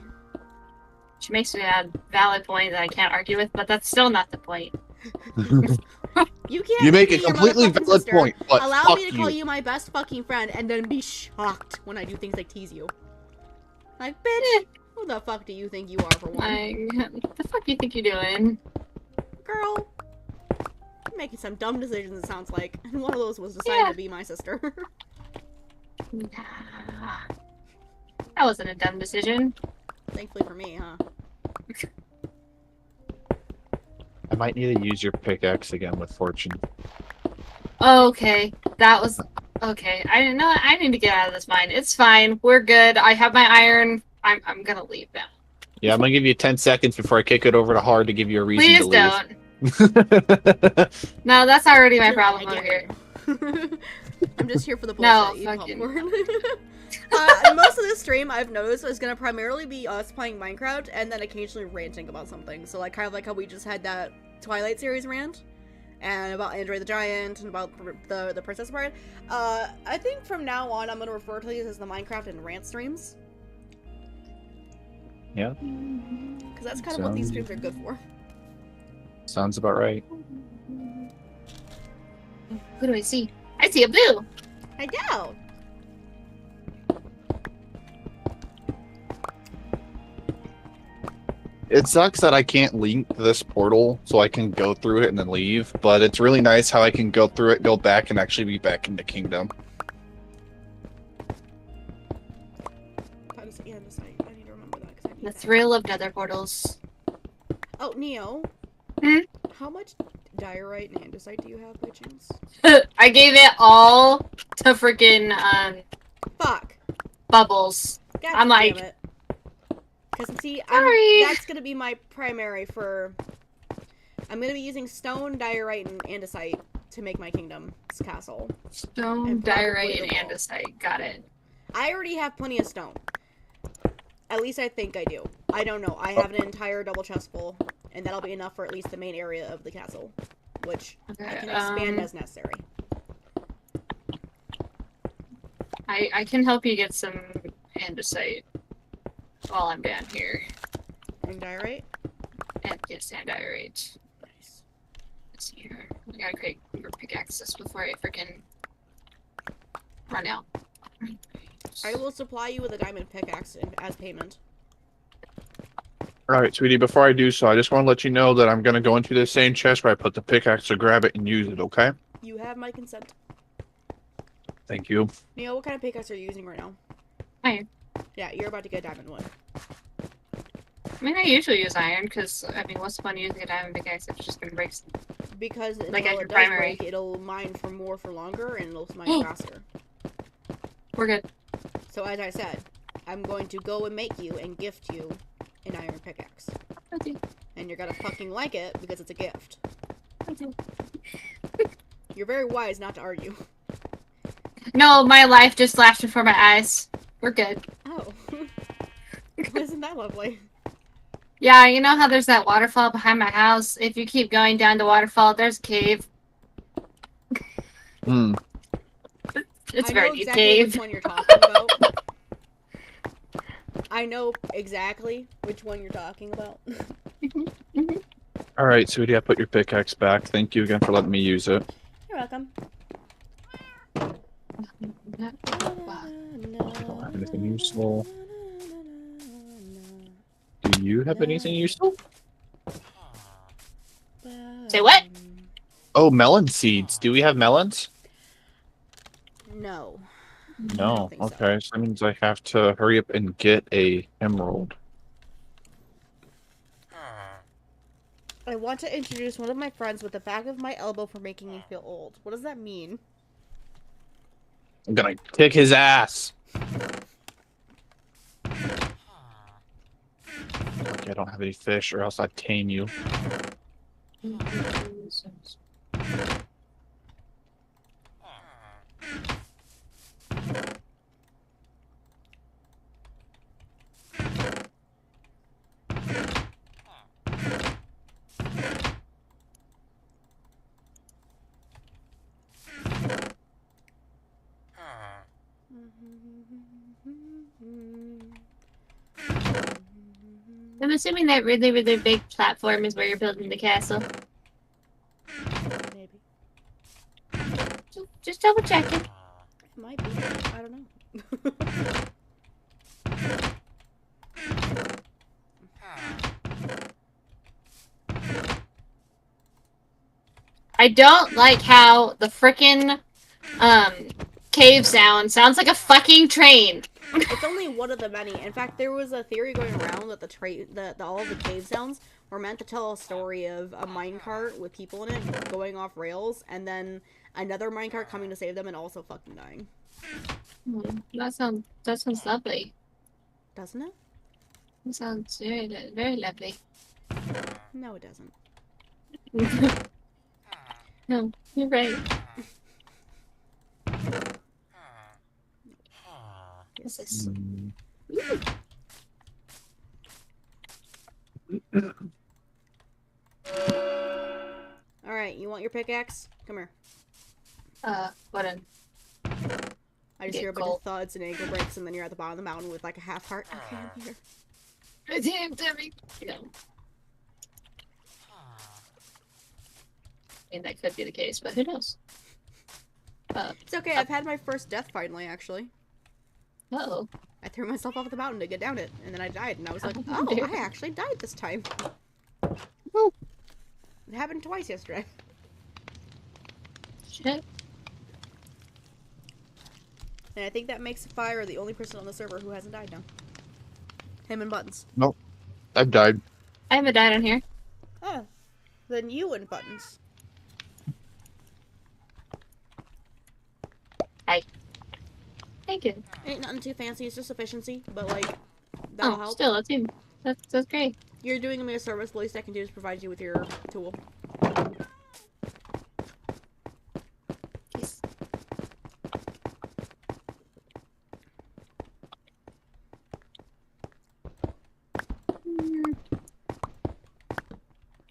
She makes me a valid point that I can't argue with, but that's still not the point. You can't. You make me a your completely motherfucking valid sister, point, but allow fuck me to call you my best fucking friend, and then be shocked when I do things like tease you. Like, bitch, who the fuck do you think you are for one? Like, what the fuck do you think you're doing? Girl, you're making some dumb decisions, it sounds like. And one of those was deciding Yeah. to be my sister. Nah. That wasn't a dumb decision. Thankfully for me, huh? I might need to use your pickaxe again with fortune. Okay, that was okay. I didn't know. I need to get out of this mine. It's fine. We're good. I have my iron. I'm gonna leave now. Yeah, I'm gonna give you 10 seconds before I kick it over to hard to give you a reason Please to leave. don't. No, that's already my Sure, problem I over get here. it. I'm just here for the No, bullshit. Eat fucking- popcorn. Most of this stream, I've noticed, is gonna primarily be us playing Minecraft and then occasionally ranting about something. So, like, kind of like how we just had that Twilight series rant, and about Andre the Giant, and about the Princess Bride. I think from now on, I'm gonna refer to these as the Minecraft and rant streams. Yeah. Because that's kind of what these streams are good for. Sounds about right. What do I see? I see a blue. I do. It sucks that I can't link this portal so I can go through it and then leave, but it's really nice how I can go through it, go back, and actually be back in the kingdom. I need to remember that. 'Cause I need The that. thrill of nether portals. Oh, Neo. Hmm? How much diorite and andesite do you have by chance? I gave it all to freaking Fuck. bubbles. God I'm like- damn it. Because see, Sorry. that's gonna be my primary for. I'm gonna be using stone, diorite, and andesite to make my kingdom's castle. Stone, And probably diorite, the and wall. andesite. Got it. I already have plenty of stone. At least I think I do. I don't know. I have an entire double chest full, and that'll be enough for at least the main area of the castle, which I Okay, can expand as necessary. I can help you get some andesite while I'm down here. And diorite. And yes, and diorite. Nice. Let's see here. I gotta create more pickaxes before I freaking run out. I will supply you with a diamond pickaxe as payment. Alright, sweetie, before I do so, I just want to let you know that I'm going to go into the same chest where I put the pickaxe to grab it and use it, okay? You have my consent. Thank you. Neo, what kind of pickaxe are you using right now? Iron. Yeah, you're about to get diamond 1. I mean, I usually use iron because, I mean, what's the fun using a diamond pickaxe if it's just gonna break? Because Like, until at your it does primary. break, it'll mine for longer, and it'll mine faster. We're good. So as I said, I'm going to go and make you and gift you an iron pickaxe. Okay. And you're gonna fucking like it because it's a gift. Okay. You're very wise not to argue. No, my life just flashed before my eyes. We're good. Oh. Isn't that lovely? Yeah, you know how there's that waterfall behind my house? If you keep going down the waterfall, there's a cave. Hmm. It's a I know very deep exactly cave. which one you're talking about. I know exactly which one you're talking about. All right, sweetie, I put your pickaxe back. Thank you again for letting me use it. You're welcome. I don't have anything useful. Do you have anything useful? Say what? Oh, melon seeds. Do we have melons? No. No. think so. Okay, so that means I have to hurry up and get a emerald. I want to introduce one of my friends with the back of my elbow for making me feel old. What does that mean? I'm gonna kick his ass. Okay, I don't have any fish, or else I'd tame you. I'm assuming that really, really big platform is where you're building the castle. Maybe. Just double checking. It might be. I don't know. I don't like how the frickin' cave sounds like a fucking train. It's only one of the many. In fact, there was a theory going around that that all of the cave sounds were meant to tell a story of a minecart with people in it going off rails, and then another minecart coming to save them and also fucking dying. That sounds lovely. Doesn't it? That sounds very, very lovely. No, it doesn't. No, you're right. This is... Alright, you want your pickaxe? Come here. What an... I just Get hear a bunch coal. of thuds and ankle breaks, and then you're at the bottom of the mountain with like a half heart. Okay, I'm here. Damn, Debbie. No. I mean, that could be the case, but who knows? It's okay, I've had my first death finally, actually. Uh-oh. I threw myself off the mountain to get down it, and then I died, and I was like, Oh, oh, dear. I actually died this time. Oh. It happened twice yesterday. Shit. And I think that makes Fire the only person on the server who hasn't died now. Him and Buttons. Nope. I've died. I haven't died on here. Oh. Then you and Buttons. Thank you. Ain't nothing too fancy, it's just efficiency, but like, that'll Oh, help. still, that's great. You're doing me a service, the least I can do is provide you with your tool. Yes.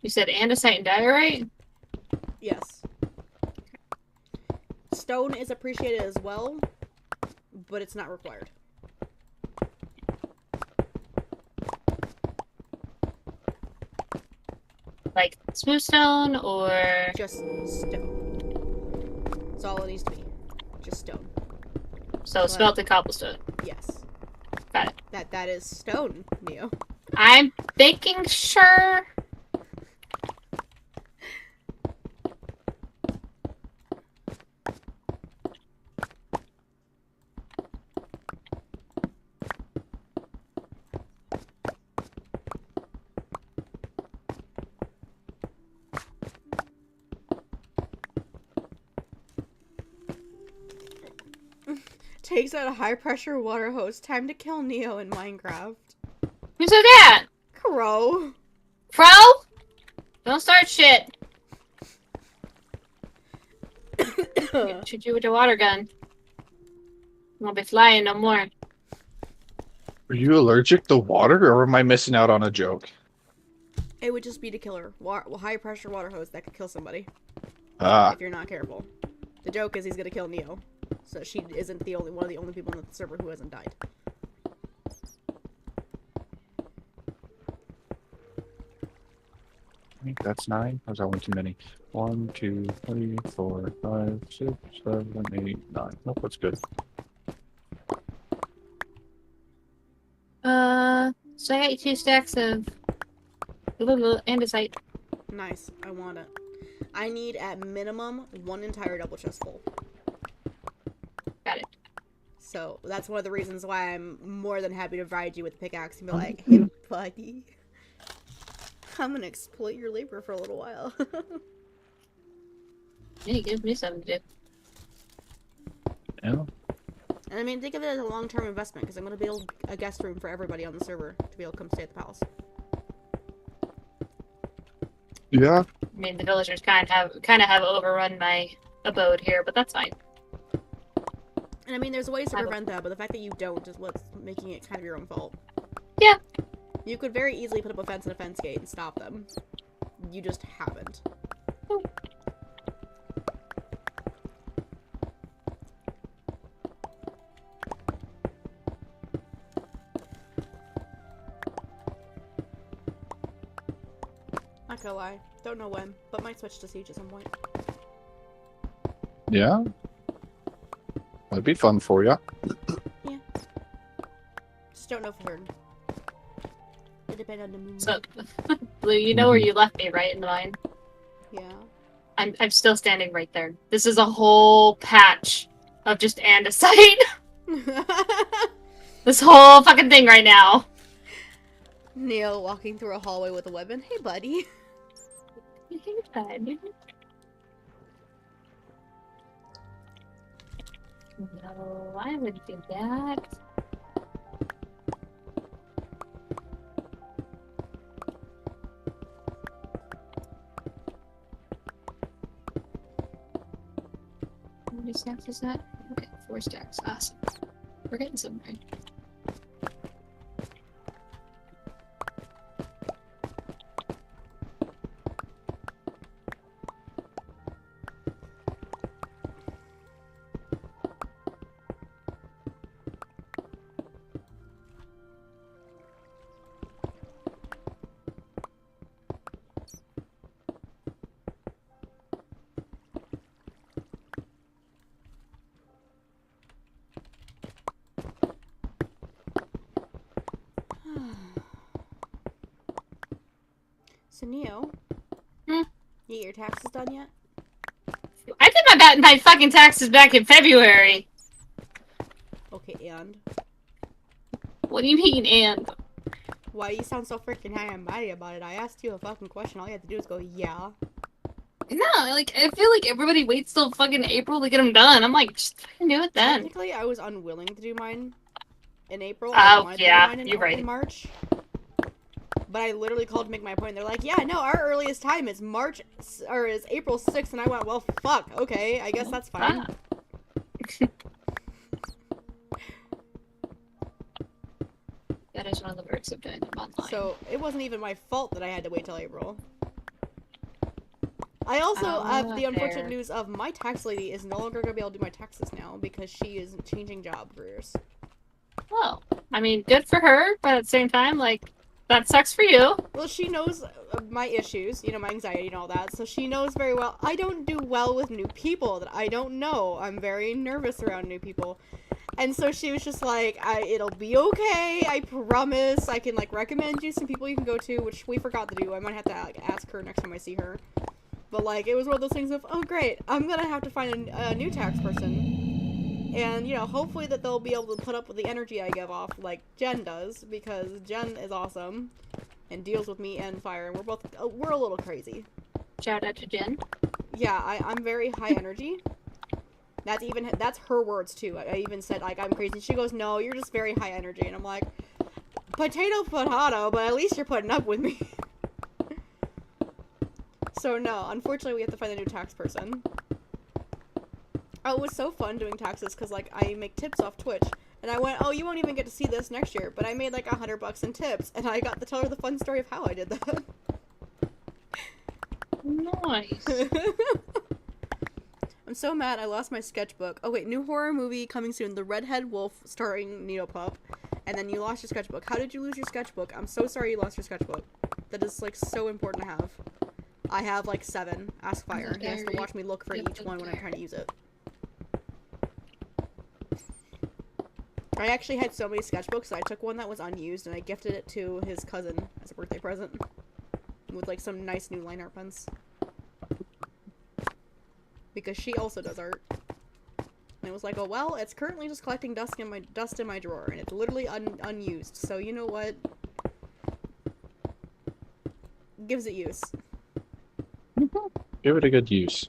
You said andesite and diorite? Yes. Stone is appreciated as well, but it's not required. Like smooth stone or... Just stone. That's all it needs to be. Just stone. So smelted cobblestone. Yes. Got it. That is stone, Neo. I'm thinking sure. Takes out a high-pressure water hose. Time to kill Neo in Minecraft. Who said that? Crow. Crow? Don't start shit. Shoot you with a water gun. Won't be flying no more. Are you allergic to water, or am I missing out on a joke? It would just be to kill her. High-pressure water hose that could kill somebody. Ah, If you're not careful. The joke is he's gonna kill Neo. So she isn't the only one of the only people on the server who hasn't died. I think that's 9. Or is that one too many? 1, 2, 3, 4, 5, 6, 7, 8, 9. Nope, that's good. So I got you 2 stacks of andesite. Nice. I want it. I need at minimum 1 entire double chest full. Got it. So that's one of the reasons why I'm more than happy to provide you with the pickaxe and be like, hey buddy, I'm gonna exploit your labor for a little while. Yeah, it gives me something to do. Yeah. And I mean, think of it as a long-term investment, because I'm gonna build a guest room for everybody on the server to be able to come stay at the palace. Yeah. I mean, the villagers kind of have overrun my abode here, but that's fine. And I mean, there's ways to prevent that, but the fact that you don't is what's making it kind of your own fault. Yeah. You could very easily put up a fence and a fence gate and stop them. You just haven't. Oh. Not gonna lie. Don't know when, but might switch to Siege at some point. Yeah. That'd be fun for you. Yeah. Just don't know for certain. It depends on the moon. So, Blue, you know where you left me, right, in the mine? Yeah. I'm still standing right there. This is a whole patch of just andesite. This whole fucking thing right now. Neil walking through a hallway with a weapon. Hey, buddy. No, I wouldn't do that. How many stacks is that? Okay, 4 stacks. Awesome. We're getting somewhere. So, Neo, Hmm? you get your taxes done yet? I did my fucking taxes back in February. Okay, and? What do you mean, and? Why you sound so freaking high and mighty about it? I asked you a fucking question. All you have to do is go, yeah. No, like, I feel like everybody waits till fucking April to get them done. I'm like, just fucking do it then. Technically, I was unwilling to do mine in April. Oh, I wanted to do yeah, mine you're right. in March. But I literally called to make my point. They're like, yeah, no, our earliest time is is April 6th. And I went, well, fuck. Okay, I guess that's fine. Ah. That is one of the perks of doing them online. So it wasn't even my fault that I had to wait till April. I also have the unfortunate fair. news of my tax lady is no longer going to be able to do my taxes now because she is changing job careers. Well, I mean, good for her, but at the same time, like, that sucks for you. Well, she knows my issues, you know, my anxiety and all that, so she knows very well I don't do well with new people that I don't know. I'm very nervous around new people. And so she was just like, it'll be okay, I promise. I can, like, recommend you some people you can go to, which we forgot to do. I might have to, like, ask her next time I see her. But, like, it was one of those things of, oh, great, I'm gonna have to find a new tax person. And, you know, hopefully that they'll be able to put up with the energy I give off, like Jen does, because Jen is awesome and deals with me and Fire, and we're a little crazy. Shout out to Jen. Yeah, I'm very high energy. That's her words too. I even said like I'm crazy. She goes, no, you're just very high energy, and I'm like, potato, but at least you're putting up with me. So no, unfortunately, we have to find a new tax person. Oh, it was so fun doing taxes because like I make tips off Twitch, and I went, oh, you won't even get to see this next year, but I made like $100 in tips, and I got to tell her the fun story of how I did that. Nice. I'm so mad I lost my sketchbook. Oh wait, new horror movie coming soon. The Redhead Wolf starring Neopop. And then you lost your sketchbook. How did you lose your sketchbook? I'm so sorry you lost your sketchbook. That is like so important to have. I have like 7. Ask Fire. He has to watch me look for each one when I'm trying to use it. I actually had so many sketchbooks, I took one that was unused and I gifted it to his cousin as a birthday present. With like some nice new line art pens. Because she also does art. And it was like, oh well, it's currently just collecting dust in my drawer, and it's literally unused. So you know what? Gives it use. Give it a good use.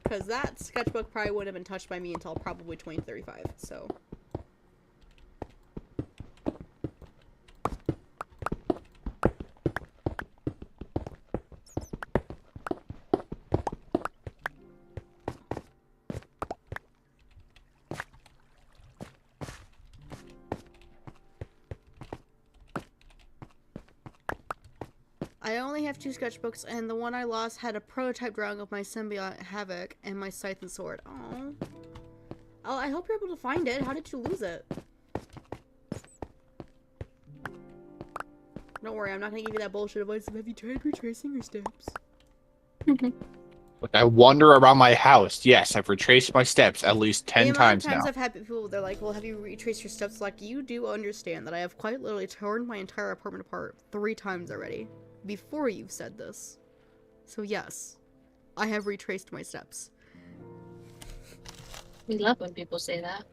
Because that sketchbook probably wouldn't have been touched by me until probably 2035. So. I only have 2 sketchbooks, and the one I lost had a prototype drawing of my symbiote Havoc and my scythe and sword. Oh, I hope you're able to find it. How did you lose it? Don't worry, I'm not gonna give you that bullshit advice of have you tried retracing your steps? Look, I wander around my house. Yes, I've retraced my steps at least 10 times now. I've had people, they're like, well, have you retraced your steps? Like, you do understand that I have quite literally torn my entire apartment apart 3 times already. Before you've said this. So yes, I have retraced my steps. We love when people say that.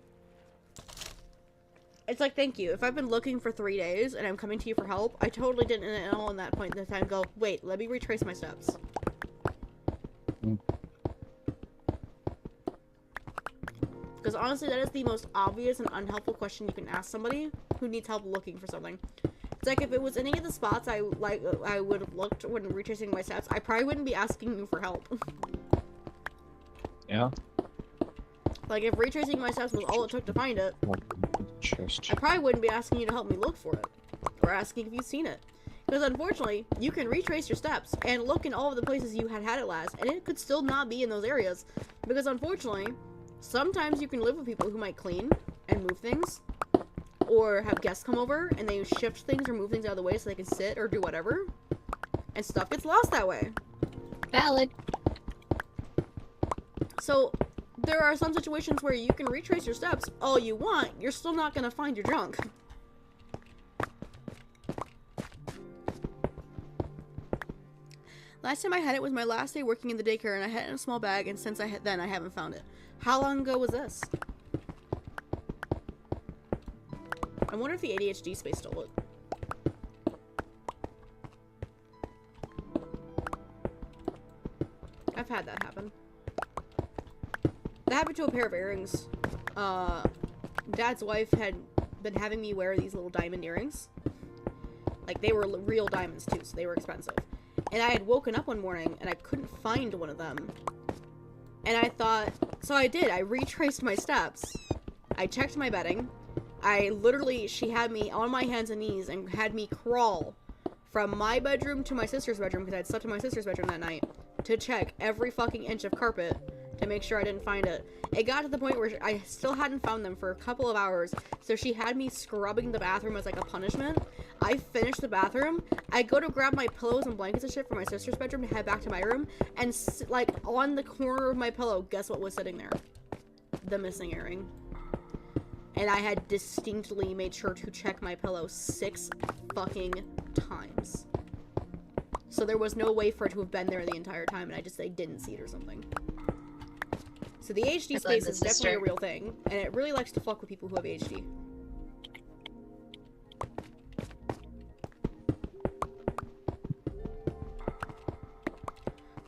It's like, thank you. If I've been looking for 3 days and I'm coming to you for help, I totally didn't at all in that point in the time go, wait, let me retrace my steps. Because honestly, that is the most obvious and unhelpful question you can ask somebody who needs help looking for something. It's like if it was any of the spots I would have looked when retracing my steps, I probably wouldn't be asking you for help. Yeah. Like if retracing my steps was all it took to find it, Just. I probably wouldn't be asking you to help me look for it. Or asking if you've seen it. Because unfortunately, you can retrace your steps and look in all of the places you had it last, and it could still not be in those areas. Because unfortunately, sometimes you can live with people who might clean and move things. Or have guests come over and they shift things or move things out of the way so they can sit or do whatever. And stuff gets lost that way. Valid. So, there are some situations where you can retrace your steps all you want, you're still not gonna find your junk. Last time I had it was my last day working in the daycare and I had it in a small bag, and since then I haven't found it. How long ago was this? I wonder if the ADHD space stole it. I've had that happen. That happened to a pair of earrings. Dad's wife had been having me wear these little diamond earrings. Like, they were real diamonds, too, so they were expensive. And I had woken up one morning, and I couldn't find one of them. And I thought... So I did. I retraced my steps. I checked my bedding. She had me on my hands and knees and had me crawl from my bedroom to my sister's bedroom, because I'd slept in my sister's bedroom that night, to check every fucking inch of carpet to make sure I didn't find it. It got to the point where I still hadn't found them for a couple of hours, so she had me scrubbing the bathroom as like a punishment. I finished the bathroom, I go to grab my pillows and blankets and shit from my sister's bedroom to head back to my room, and like on the corner of my pillow, guess what was sitting there? The missing earring. And I had distinctly made sure to check my pillow 6 fucking times. So there was no way for it to have been there the entire time, and I didn't see it or something. So the ADHD space is definitely a real thing, and it really likes to fuck with people who have ADHD.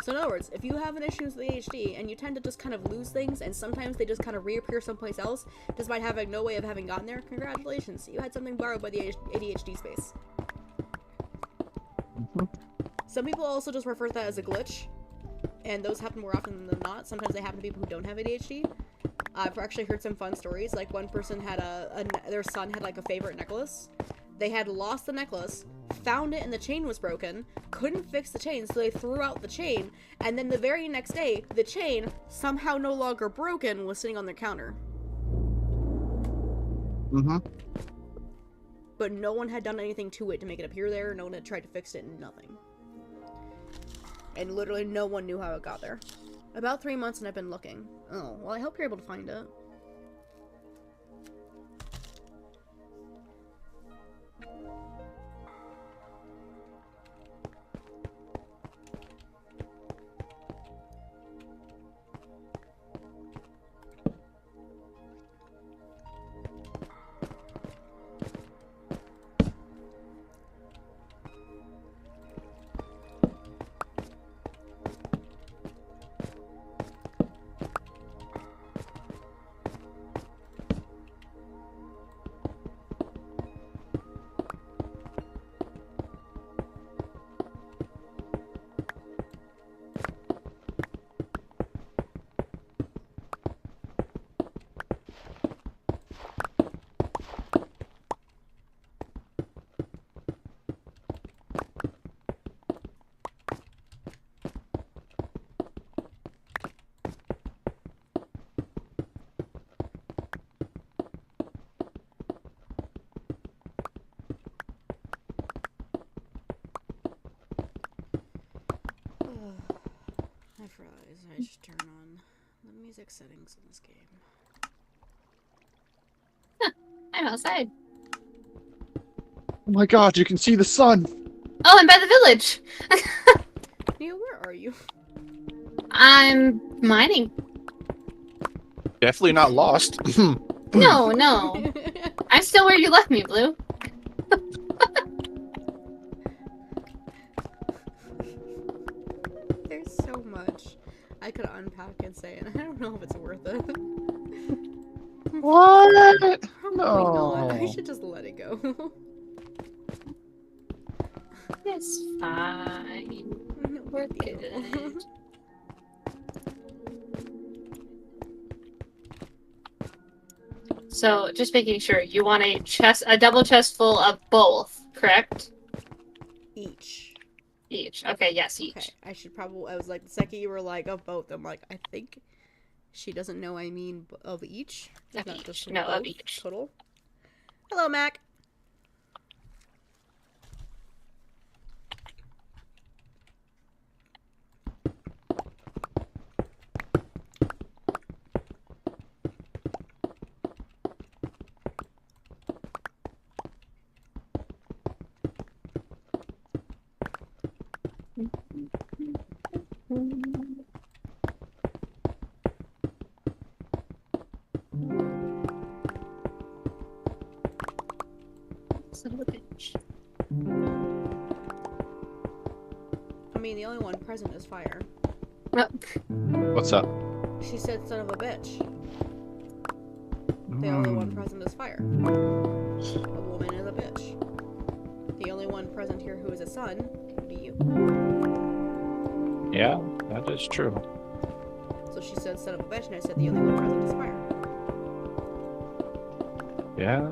So in other words, if you have an issue with ADHD and you tend to just kind of lose things, and sometimes they just kind of reappear someplace else, despite having no way of having gotten there, congratulations, you had something borrowed by the ADHD space. Some people also just refer to that as a glitch, and those happen more often than not. Sometimes they happen to people who don't have ADHD. I've actually heard some fun stories, like one person had their son had like a favorite necklace. They had lost the necklace, found it and the chain was broken, couldn't fix the chain, so they threw out the chain, and then the very next day, the chain, somehow no longer broken, was sitting on their counter. Mm-hmm. But no one had done anything to it to make it appear there, no one had tried to fix it, nothing. And literally no one knew how it got there. About 3 months and I've been looking. Oh, well I hope you're able to find it. I realized I should turn on the music settings in this game. I'm outside. Oh my god, you can see the sun! Oh, I'm by the village! Neil, where are you? I'm mining. Definitely not lost. No, no. I'm still where you left me, Blue. There's so much I could unpack and say, and I don't know if it's worth it. What? Probably No. not. I should just let it go. It's fine. No We're big deal. good. So, just making sure, you want a double chest full of both, correct? Each. Each. Okay, yes, each. Okay, I was like, the second you were like, of both, I'm like, I think she doesn't know I mean of each. Of Not each. just No, both, of each. Total. Hello, Mac. Son of a bitch. I mean, the only one present is fire. Oh, What's up? She said son of a bitch. The only one present is fire. A woman is a bitch. The only one present here who is a son would be you. Yeah, that is true. So she said son of a bitch, and I said the only one present is fire. Yeah.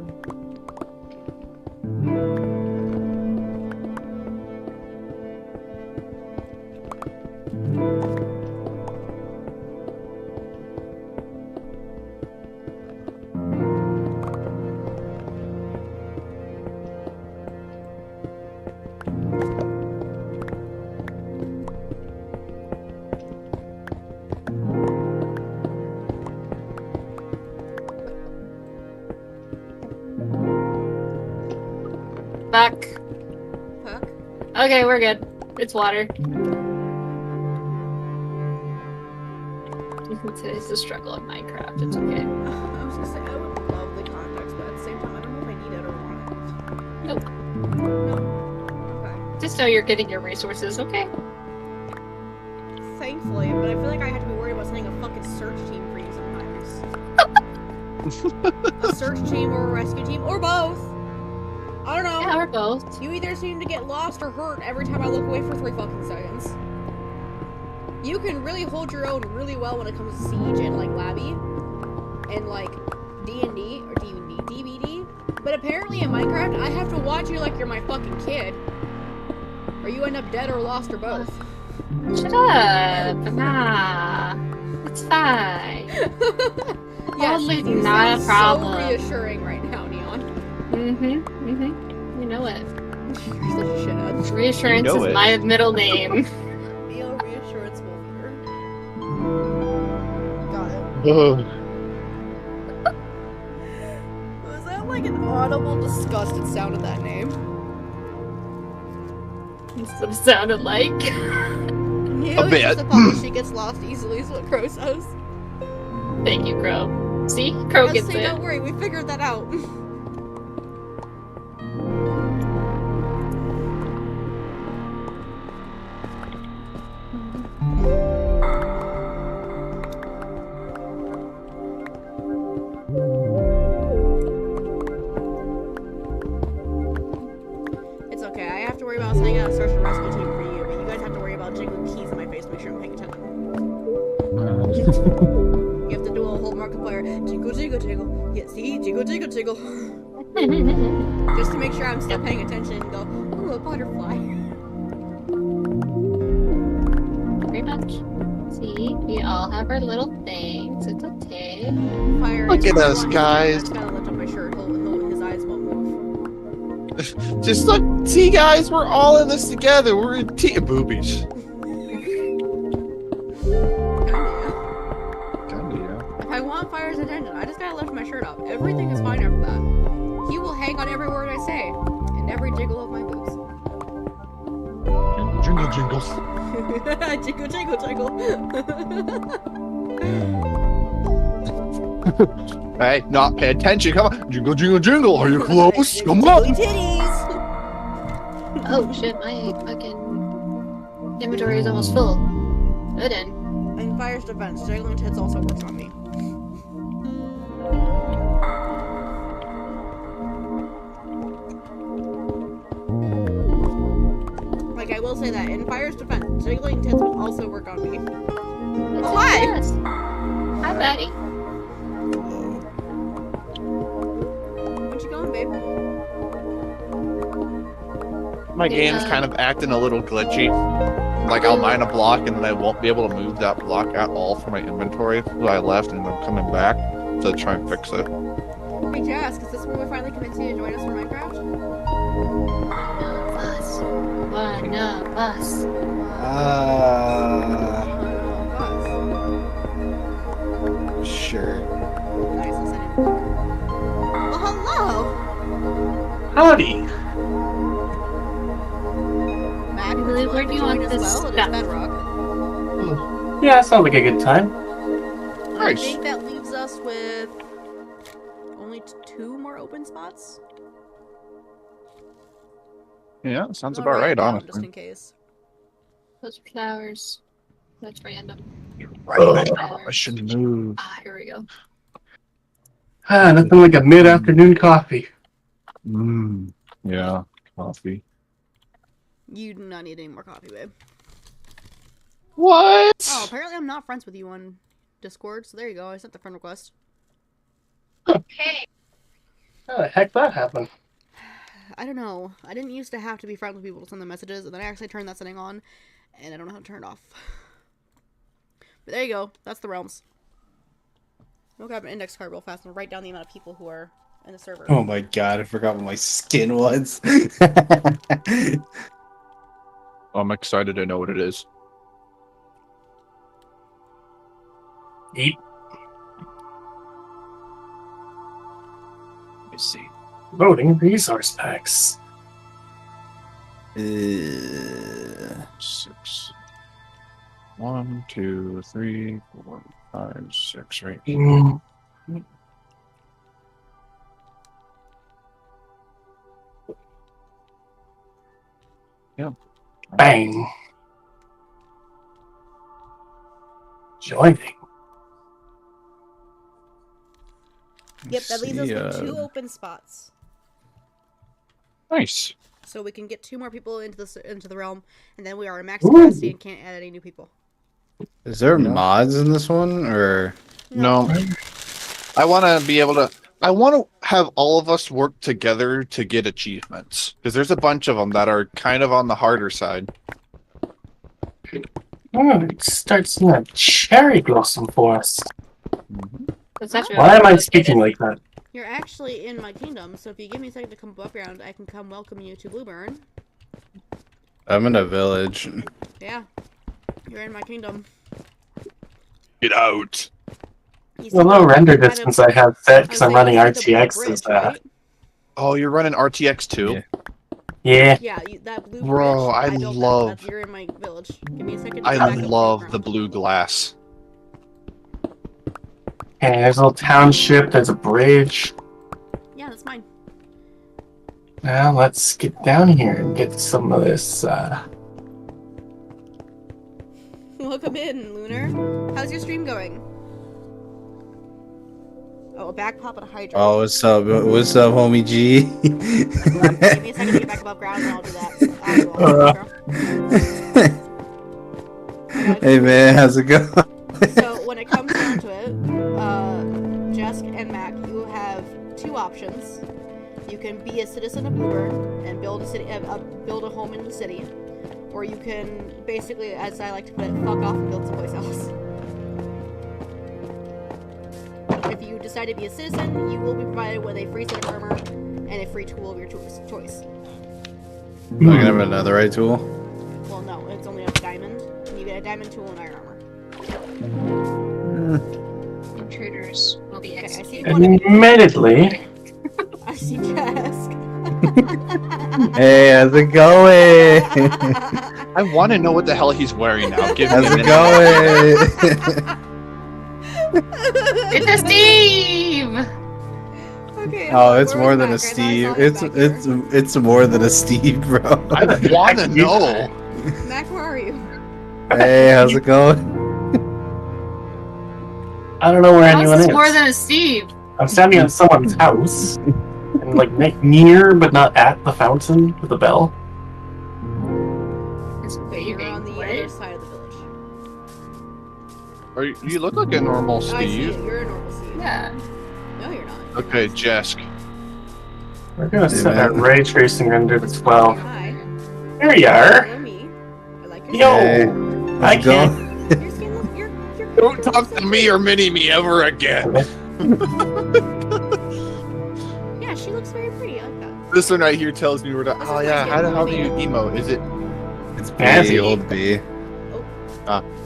fuck. Fuck. Okay, we're good. It's water. Today's the struggle of Minecraft. It's okay. I was gonna say, I would love the context, but at the same time, I don't know if I need it or want it. Nope. No. Okay. Just know you're getting your resources, okay? thankfully, but I feel like I have to be worried about sending a fucking search team for you sometimes. A search team or a rescue team, or both. I don't know. Yeah, or both. You either seem to get lost or hurt every time I look away for 3 fucking seconds. You can really hold your own really well when it comes to Siege and like Labby and like D&D or D&D, DBD. But apparently in Minecraft, I have to watch you like you're my fucking kid, or you end up dead or lost or both. Shut up. Nah. It's fine. Yes, Probably you not a sound problem. so reassuring right now, Neon. You know it. You're such a shithead. Reassurance You know is it. my middle name. Neo Reassurance Wolf here. Got it. Was that like an audible, disgusted sound of that name? That's what it sounded like. Neo A is bit. just a puppy. She gets lost easily, is what Crow says. Thank you, Crow. See? Crow gets Say, it. don't worry, we figured that out. It's okay, I have to worry about sending out a search and rescue team for you, but you guys have to worry about jiggling keys in my face to make sure I'm paying attention. You have to do a whole Markiplier jiggle jiggle jiggle. Yeah, see? Jiggle jiggle jiggle. Just to make sure I'm still paying attention and go, ooh, a butterfly. Very much. See? We all have our little things. It's okay. Fire Look is at us, one guys. That's gotta lift up my shirt. His eyes won't move. Just look, see, guys, we're all in this together. We're in boobies. Kinda, yeah. If I want Fire's attention, I just gotta lift my shirt up. Everything is fine after that. He will hang on every word I say, and every jiggle of my boobs. Jingle, jingle. Jiggle, jiggle, jiggle. Hey, not pay attention. Come on. Jingle, jingle, jingle. Are you close? Come Jiggly on. titties. Oh shit, my fucking inventory is almost full. Good in. In Fire's defense, jiggling tits also works on me. Like, I will say that, in Fire's defense, jiggling tits would also work on me. Oh, hi. yes. Hi, Betty. What you going, babe? My game's Yeah. kind of acting a little glitchy. Like, I'll mine a block and then I won't be able to move that block at all from my inventory. So I left and I'm coming back to try and fix it. Hey, Jask, is this where we finally convince you to join us for Minecraft? One of us. Sure. Nice, I said it. Well, hello! Howdy. Mac, Really, where do you want join us this well? It is stuff? Bedrock. Yeah, sounds like a good time. I Nice. think that leaves us with only 2 more open spots. Yeah, sounds I'll about write it right, down Just honestly. in case. Those flowers. That's random. Right, I should move. Ah, here we go. Ah, nothing like a mid-afternoon coffee. Yeah, coffee. You do not need any more coffee, babe. What? Oh, apparently I'm not friends with you on Discord, so there you go. I sent the friend request. Okay. How the heck that happened? I don't know. I didn't used to have to be friends with people to send them messages, and then I actually turned that setting on, and I don't know how to turn it off. But there you go. That's the realms. I'll grab an index card real fast and write down the amount of people who are in the server. Oh my god, I forgot what my skin was. I'm excited to know what it is. Eat. Let me see. Voting resource packs. 6. 1, 2, 3, 4, 5, 6, right? Mm, Yeah. Bang. Joining. Yep, that leaves us See, with 2 open spots. Nice. So we can get 2 more people into the realm, and then we are at max Ooh. capacity and can't add any new people. Is there Yeah. mods in this one, or No. I want to be able to. I want to have all of us work together to get achievements because there's a bunch of them that are kind of on the harder side. Oh, it starts in a cherry blossom forest. That's actually Why am I speaking like that? You're actually in my kingdom, so if you give me a second to come above ground, I can come welcome you to Blueburn. I'm in a village? Yeah, you're in my kingdom. Get out. You The see low render kind of- distance I have set because I'm running you see the blue RTX bridge, is right? Oh, you're running RTX too? Yeah. yeah. Yeah, that blue Bro, bridge. I built that. love- You're in my village. Give me a second. To I go back up love above the ground. blue glass. Okay, there's a little township, there's a bridge. Yeah, that's mine. Now let's get down here and get some of this Welcome in, Lunar. How's your stream going? Oh, a back pop and a hydro. Oh, what's up? What's up, homie G? Give me a second to get back above ground and I'll do that. I will. Hey man, how's it going? So when it comes down to it, Jesk and Mac, you have 2 options. You can be a citizen of Blueburn and build a city, build a home in the city, or you can basically, as I like to put it, fuck off and build someplace else. If you decide to be a citizen, you will be provided with a free set of armor and a free tool of your choice. I can have another right tool. Well, no, it's only a diamond, and you get a diamond tool and iron armor. Intruders will be Okay, I see executed. one of you. Admittedly, I see Jesk. Hey, how's it going? I want to know what the hell he's wearing now. Give me How's a it minute. going? It's a Steve! Okay, Oh, it's where more was than a Mac? I thought I Steve. saw him back here. It's more than a Steve, bro. I want to know. Mac, where are you? Hey, how's it going? I don't know where How's anyone this is. more than a Steve? I'm standing at someone's house, and like near but not at the fountain with the bell. It's Okay, you're on the waving. other side of the village. You look like a normal Oh, I see you. Steve. You're a normal Steve. Yeah. No, you're not. Okay, Jesk. We're gonna Hey, set our man. ray tracing render to 12. Hi. There you are. Follow me. I like your Yo, Hey, I how's it can't. going? skin. Your skin look. Your Don't talk to me or Mini Me ever again. Yeah, she looks very pretty. I like that. This one right here tells me where to. This Oh is yeah, my how do skin. you emote? Is it? It's Fancy. B, old B.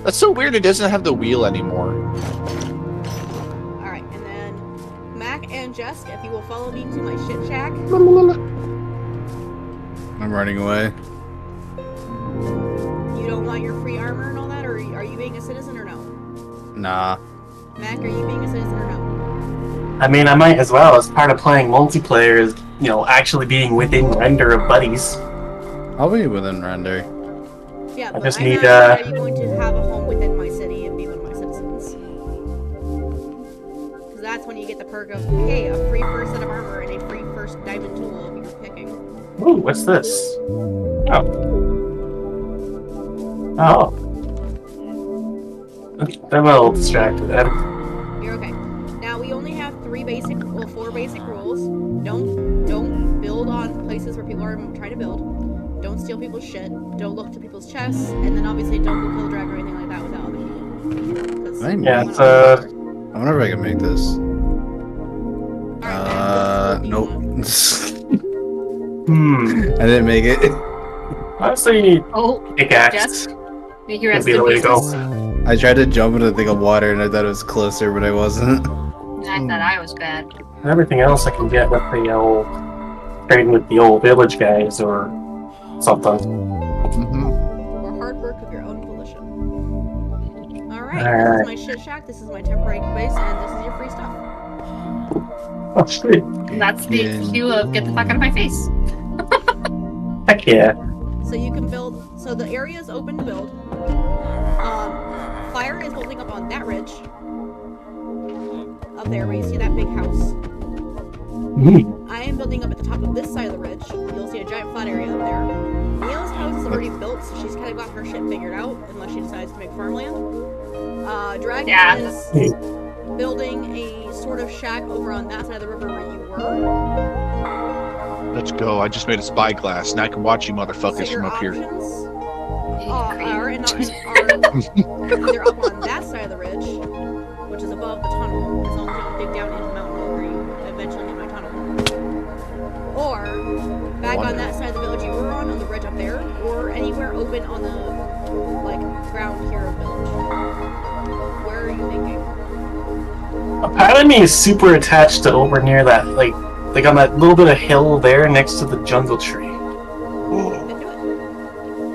That's so weird. It doesn't have the wheel anymore. All right, and then Mac and Jesk, if you will follow me to my shit shack. I'm running away. You don't want your free armor and all that, or are you being a citizen or no? Nah. Mac, are you being a citizen or no? I mean, I might as well, as part of playing multiplayer, is, actually being within render of buddies. I'll be within render. Yeah, I but just I need, meant, are you going to have a home within my city and be one of my citizens? Because that's when you get the perk of, hey, a free first set of armor and a free first diamond tool if you're picking. Ooh, what's this? Oh. Oh. I'm a little distracted. You're okay. Now we only have 4 basic rules. Don't build on places where people are trying to build. Don't steal people's shit. Don't look to people's chests, and then obviously don't go kill a dragon or anything like that without other people. 'Cause I Yeah, why it's, not? I wonder if I can make this. Alright, man, Nope. I I didn't make it. Honestly, Oh, pickaxe Jesk? Make your would rest be the in way to pieces. go. I tried to jump into a thing of water and I thought it was closer, but I wasn't. I thought I was bad. Everything else I can get with the old trading with the old village guys or something. Mm-hmm. or hard work of your own volition. Alright, Alright. this is my shit shack, this is my temporary base, and this is your free stuff. Oh, sweet. And that's the Yeah. cue of get the fuck out of my face. Heck yeah. So you can build, so the area is open to build. Fire is building up on that ridge. Up there, where you see that big house. I am building up at the top of this side of the ridge. You'll see a giant flat area up there. Neil's house is already built, so she's kind of got her shit figured out, unless she decides to make farmland. Dragon is building a sort of shack over on that side of the river where you were. Let's go. I just made a spyglass. Now I can watch you motherfuckers So from up here. are either up on that side of the ridge, which is above the tunnel, as long as you don't dig down into the mountain where you eventually hit my tunnel. Or back on that side of the village you were on the ridge up there, or anywhere open on the ground here of village. Where are you thinking? A part of me is super attached to over near that, like on that little bit of hill there next to the jungle tree. Then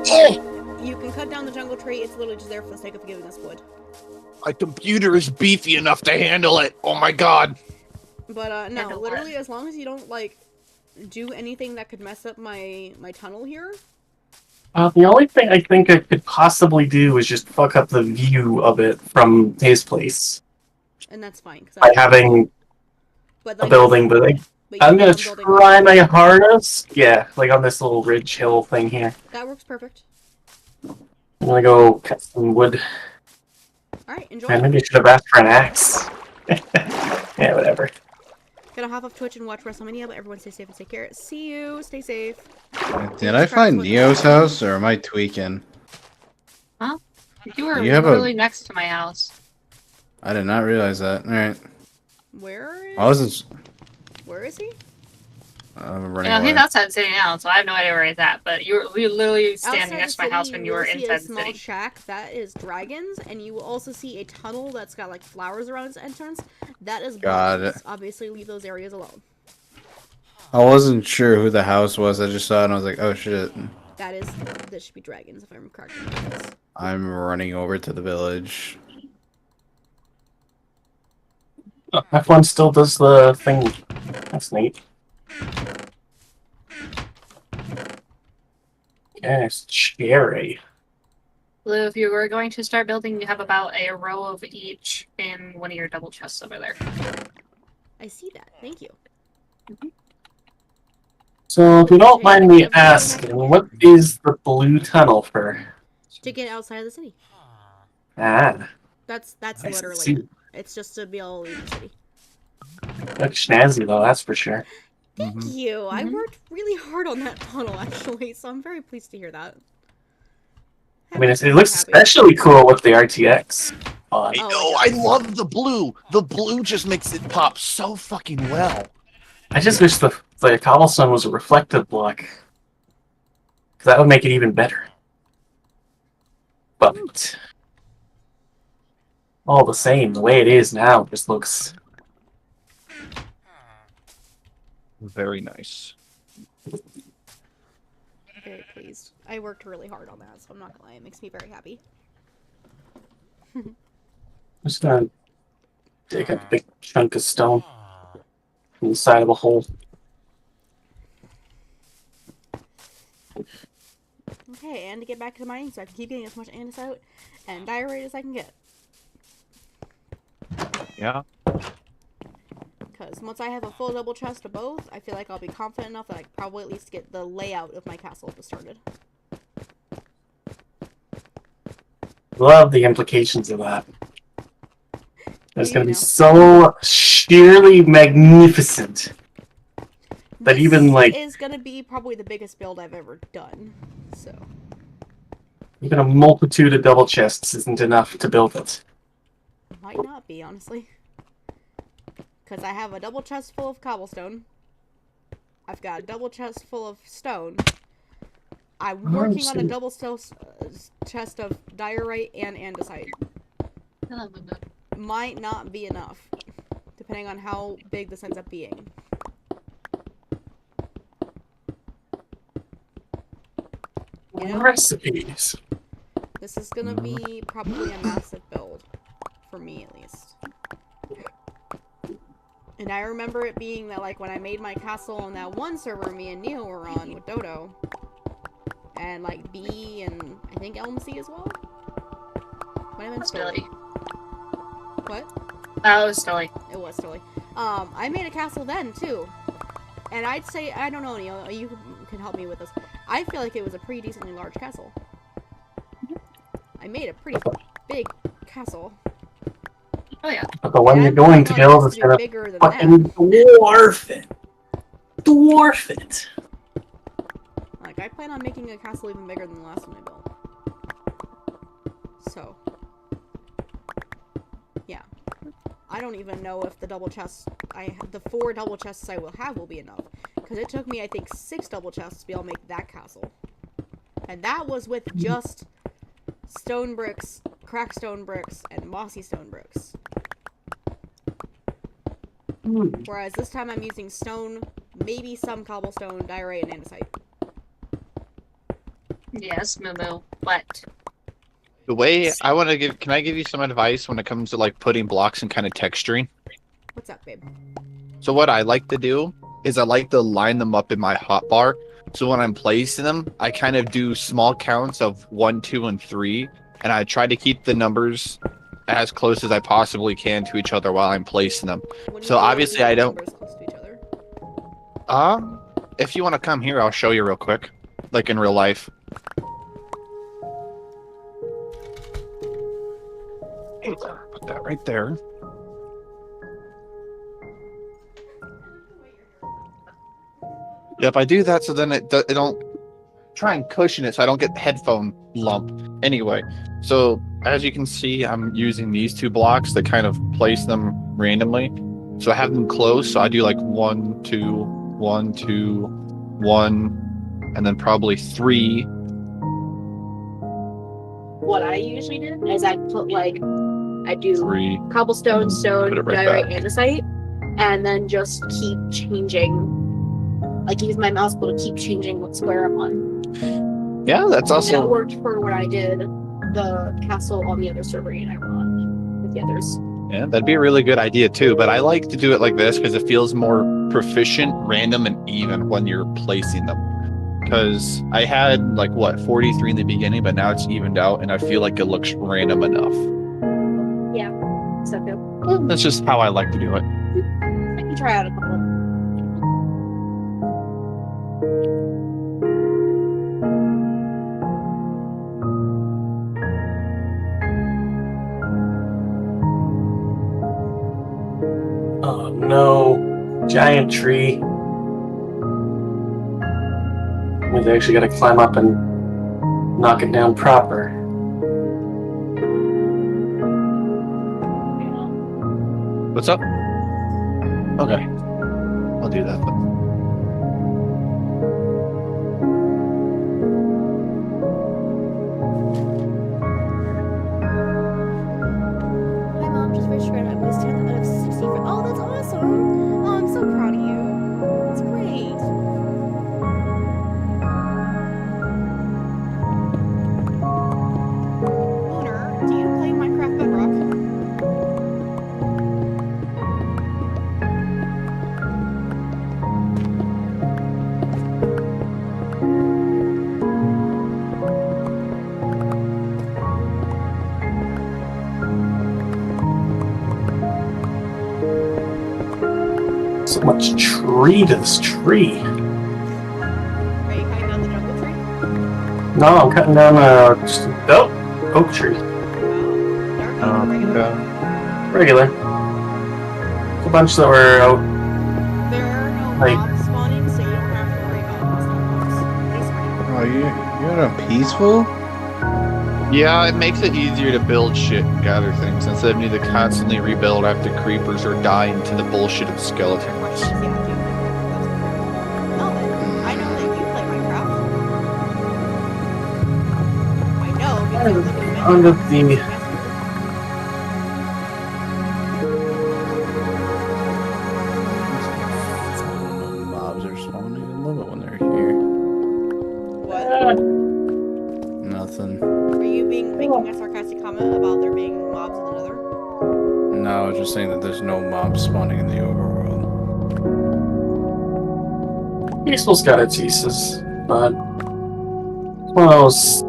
do it. You can cut down the jungle tree, it's literally just there for the sake of giving us wood. My computer is beefy enough to handle it. Oh my god. But no, literally as long as you don't do anything that could mess up my tunnel here. The only thing I think I could possibly do is just fuck up the view of it from his place. And that's fine. By having a building, but I'm gonna try my hardest. Yeah, on this little ridge hill thing here. That works perfect. I'm gonna go cut some wood. Alright, enjoy. Man, maybe I should have asked for an axe. Yeah, whatever. Gonna hop off Twitch and watch WrestleMania, but everyone stay safe and take care. See you, stay safe. Did I find Neo's house, or am I tweaking? Huh? You were literally next to my house. I did not realize that. Alright. Where is he? I'm running away. He's outside the city now, so I have no idea where he's at. But we were literally standing Outside next to the my house city, when you were will see inside a the small city. shack that is dragons, and you will also see a tunnel that's got flowers around its entrance. That is bodies. Obviously, leave those areas alone. I wasn't sure who the house was. I just saw it and I was like, oh shit. This should be dragons, if I'm correct. I'm running over to the village. F1 still does the thing. That's neat. Yes, cherry. Lou, if you were going to start building, you have about a row of each in one of your double chests over there. I see that. Thank you. So, if you don't mind me asking, what is the blue tunnel for? To get outside of the city. Ah. That's I literally see. it. It's just to be able to leave the city. Looks snazzy though, that's for sure. Thank you. I worked really hard on that tunnel, actually, so I'm very pleased to hear that. I mean, it looks especially cool with the RTX on. I love the blue. The blue just makes it pop so fucking well. I just wish the cobblestone was a reflective block. Because that would make it even better. But all the same, the way it is now just looks very nice. Very pleased. I worked really hard on that, so I'm not gonna lie. It makes me very happy. just gonna take a big chunk of stone from the side of a hole. Okay, and to get back to the mining, so I can keep getting as much andesite and diorite as I can get. Yeah. Because once I have a full double chest of both, I feel like I'll be confident enough that I can probably at least get the layout of my castle started. Love the implications of that. It's going to be so sheerly magnificent that even This is going to be probably the biggest build I've ever done. So even a multitude of double chests isn't enough to build it. Might not be, honestly. Because I have a double chest full of cobblestone. I've got a double chest full of stone. I'm working on a double chest of diorite and andesite. Might not be enough, depending on how big this ends up being. You know, recipes. This is gonna be probably a massive build, for me at least. And I remember it being that, like, when I made my castle on that one server me and Neil were on with Dodo, and like B and I think Elm C as well. Might have been Stilly. What? Oh, it was Stilly. It was Stilly. I made a castle then too, and I'd say I don't know, Neil. You can help me with this. I feel like it was a pretty decently large castle. I made a pretty big castle. Oh yeah. But the one you're going to build is gonna bigger than fucking dwarf it. Dwarf it. Like, I plan on making a castle even bigger than the last one I built. So, yeah. I don't even know if the double chests, the 4 double chests I will have will be enough. Because it took me, I think, 6 double chests to be able to make that castle. And that was with just stone bricks, cracked stone bricks, and mossy stone bricks. Whereas this time I'm using stone, maybe some cobblestone, diorite, and andesite. Yes, Moo, but The way I want to give, can I give you some advice when it comes to like putting blocks and kind of texturing? What's up, babe? So what I like to do is I like to line them up in my hotbar. So when I'm placing them, I kind of do small counts of 1, 2, and 3, and I try to keep the numbers as close as I possibly can to each other while I'm placing them. So obviously I don't. Close to each other? If you want to come here, I'll show you real quick, like in real life. Put that right there. If I do that, so then it don't try and cushion it so I don't get headphone lump. Anyway, so as you can see, I'm using these 2 blocks to kind of place them randomly. So I have them close. So I do like 1, 2, 1, 2, 1, and then probably 3. what I usually do is I put like I do 3. cobblestone, stone, Put it right diorite, back. andesite, and then just keep changing. Like use my mouse wheel to keep changing what square I'm on. Yeah, that's And it also. worked for when I did the castle on the other server and I were on with the others. Yeah, that'd be a really good idea too. But I like to do it like this because it feels more proficient, random, and even when you're placing them. Because I had like what 43 in the beginning, but now it's evened out, and I feel like it looks random enough. Yeah, so good. Well, that's just how I like to do it. I can try out a couple. Oh no, giant tree. We've actually got to climb up and knock it down proper. What's up? Okay, I'll do that. Hi, Mom. Just registered at my 10th out of 60. Oh, that's awesome. Oh, I'm so proud of you. That's great. Lunar, do you play Minecraft Bedrock? So much tree to this tree. Are you cutting down the jungle tree? No, I'm cutting down just oak tree. Wow. Dark regular. Regular. A bunch that were out. There are no Like- mobs spawning, so you don't have to worry about constant mobs. They spawn. Oh, you're on peaceful? Yeah, it makes it easier to build shit and gather things instead of needing to constantly rebuild after creepers or dying to the bullshit of skeletons. Questions, yeah, do you play Minecraft? Melvin, I know that you play Minecraft. I know because look at Under the Mobs are spawning. I love it when they're here. What? Nothing. Are you making a sarcastic comment about there being mobs in the nether? No, I was just saying that there's no mobs spawning in the overworld. Peaceful's got its uses, but it's one of those.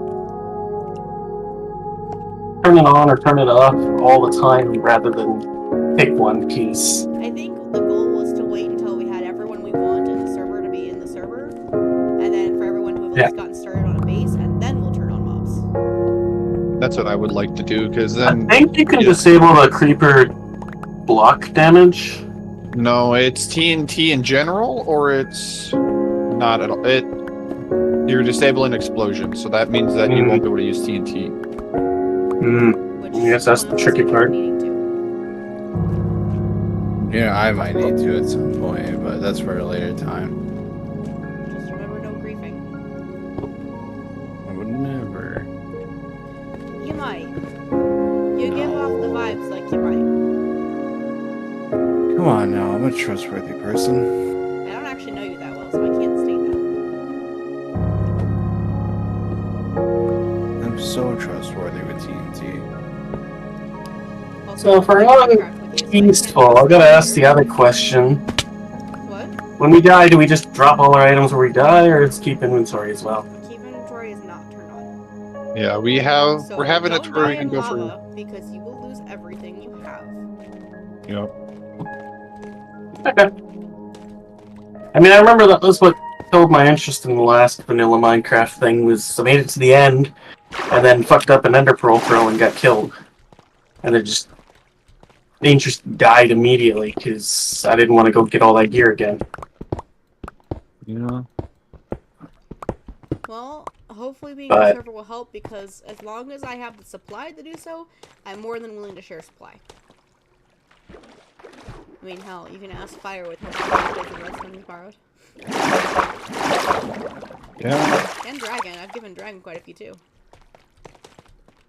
turn it on or turn it off all the time rather than pick one piece. I think the goal was to wait until we had everyone we want in the server to be in the server, and then for everyone who has gotten started on a base, and then we'll turn on mobs. That's what I would like to do, because I then... think you can disable the creeper block damage. No, it's TNT in general, or it's not at all. You're disabling explosions, so that means that you won't be able to use TNT. Which I guess that's the tricky part. needing to. Yeah, I might need to at some point, but that's for a later time. Just remember no griefing. I would never. You might. You give off the vibes like you might. Come on now, I'm a trustworthy person. I don't actually know you that well, so I can't state that. I'm so trustworthy with TNT. Also, So if we're not peaceful, I've got to ask the other question. What? When we die, do we just drop all our items where we die, or just keep inventory as well? Keep inventory is not turned on. Yeah, we're having a don't tour die we can in go for. lava, because you will lose everything you have. Yep. Okay. I mean, I remember that was what killed my interest in the last vanilla Minecraft thing, was I made it to the end, and then fucked up an ender pearl throw and got killed. And it just... the interest died immediately, because I didn't want to go get all that gear again. Yeah. Well, hopefully being a server will help, because as long as I have the supply to do so, I'm more than willing to share supply. I mean, hell, you can ask Fire with how many redstone he's borrowed. Yeah. And Dragon. I've given Dragon quite a few too.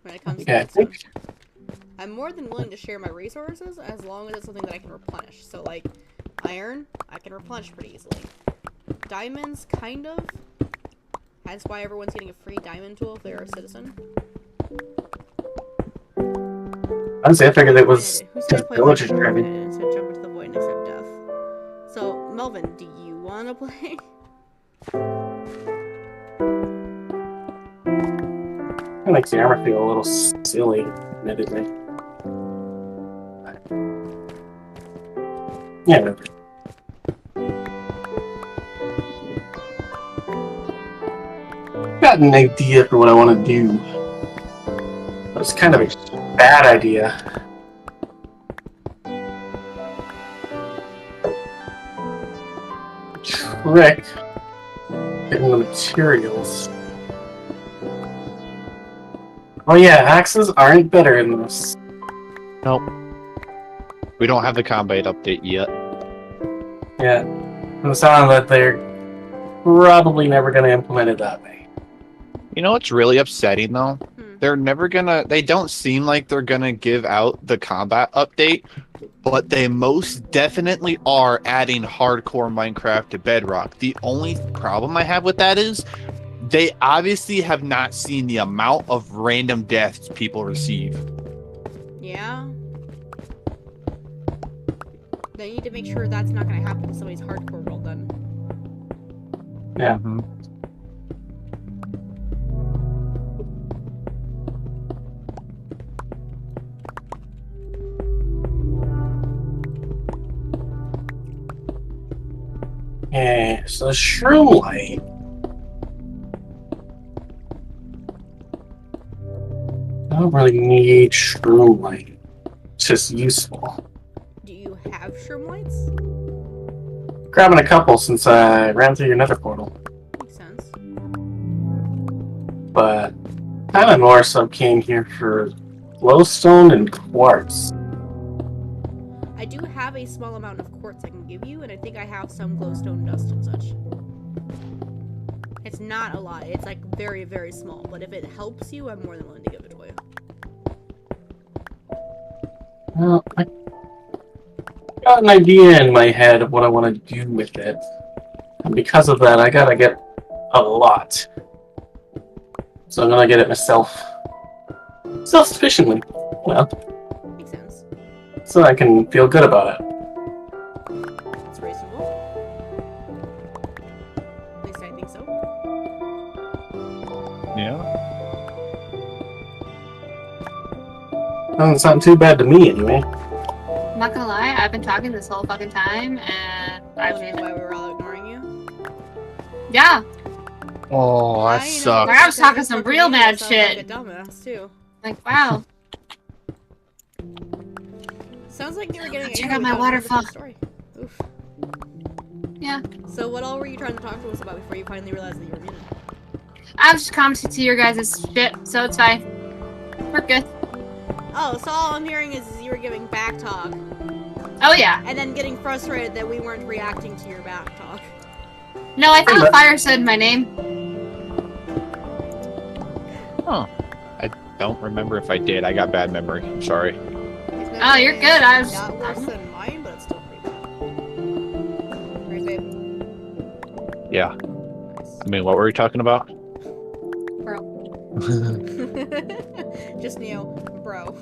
When it comes to Yeah, I redstone. think... I'm more than willing to share my resources as long as it's something that I can replenish. So, like, iron, I can replenish pretty easily. Diamonds, kind of. That's why everyone's getting a free diamond tool if they're a citizen. Honestly, I figured it was Who said just play villager Minecraft driven. and said jump into the void and accept death? So, Melvin, do you want to play? It makes the armor feel a little silly, admittedly. Yeah, whatever. Got an idea for what I want to do. But it's kind of a bad idea. Trick. Getting the materials. Oh yeah, axes aren't better in this. Nope. We don't have the combat update yet. Yeah. From the sound that they're probably never going to implement it that way. You know what's really upsetting though? They're never gonna. They don't seem like they're gonna give out the combat update, but they most definitely are adding hardcore Minecraft to Bedrock. The only problem I have with that is they obviously have not seen the amount of random deaths people receive. Yeah. They need to make sure that's not going to happen in somebody's hardcore world then. Yeah. Mm-hmm. Yeah, so the shroom light. I don't really need shroom light. It's just useful. Do you have shroom lights? Grabbing a couple since I ran through your nether portal. Makes sense. But kind of more so came here for glowstone and quartz. I do have a small amount of quartz I can give you, and I think I have some glowstone dust and such. It's not a lot. It's like very, very small. But if it helps you, I'm more than willing to give it to you. Well, I got an idea in my head of what I want to do with it. And because of that, I gotta get a lot. So I'm gonna get it myself. Self-sufficiently. Well, Makes sense. so I can feel good about it. That's reasonable. At least I think so. Yeah. Doesn't sound too bad to me, anyway. I'm not gonna lie, I've been talking this whole fucking time, and Wondering why we were all ignoring you. yeah, Oh, that Now you know sucks. Like, I was because talking you some fucking real made mad us sound shit. Like a dumbass too. like wow. Sounds like you were getting Check angry out my without knowing the waterfall. full story. Oof. Yeah. So what all were you trying to talk to us about before you finally realized that you were muted? I was just commenting to your guys' shit, so it's fine. We're good. Oh, so all I'm hearing is you were giving back talk, Oh yeah. and then getting frustrated that we weren't reacting to your back talk. No, I thought Fire said my name. Huh. I don't remember if I did. I got bad memory. I'm sorry. Oh, you're good. I was. Not worse than mine, but it's still pretty bad. Right, babe? Yeah. Nice. I mean, what were we talking about? Just Neo, bro.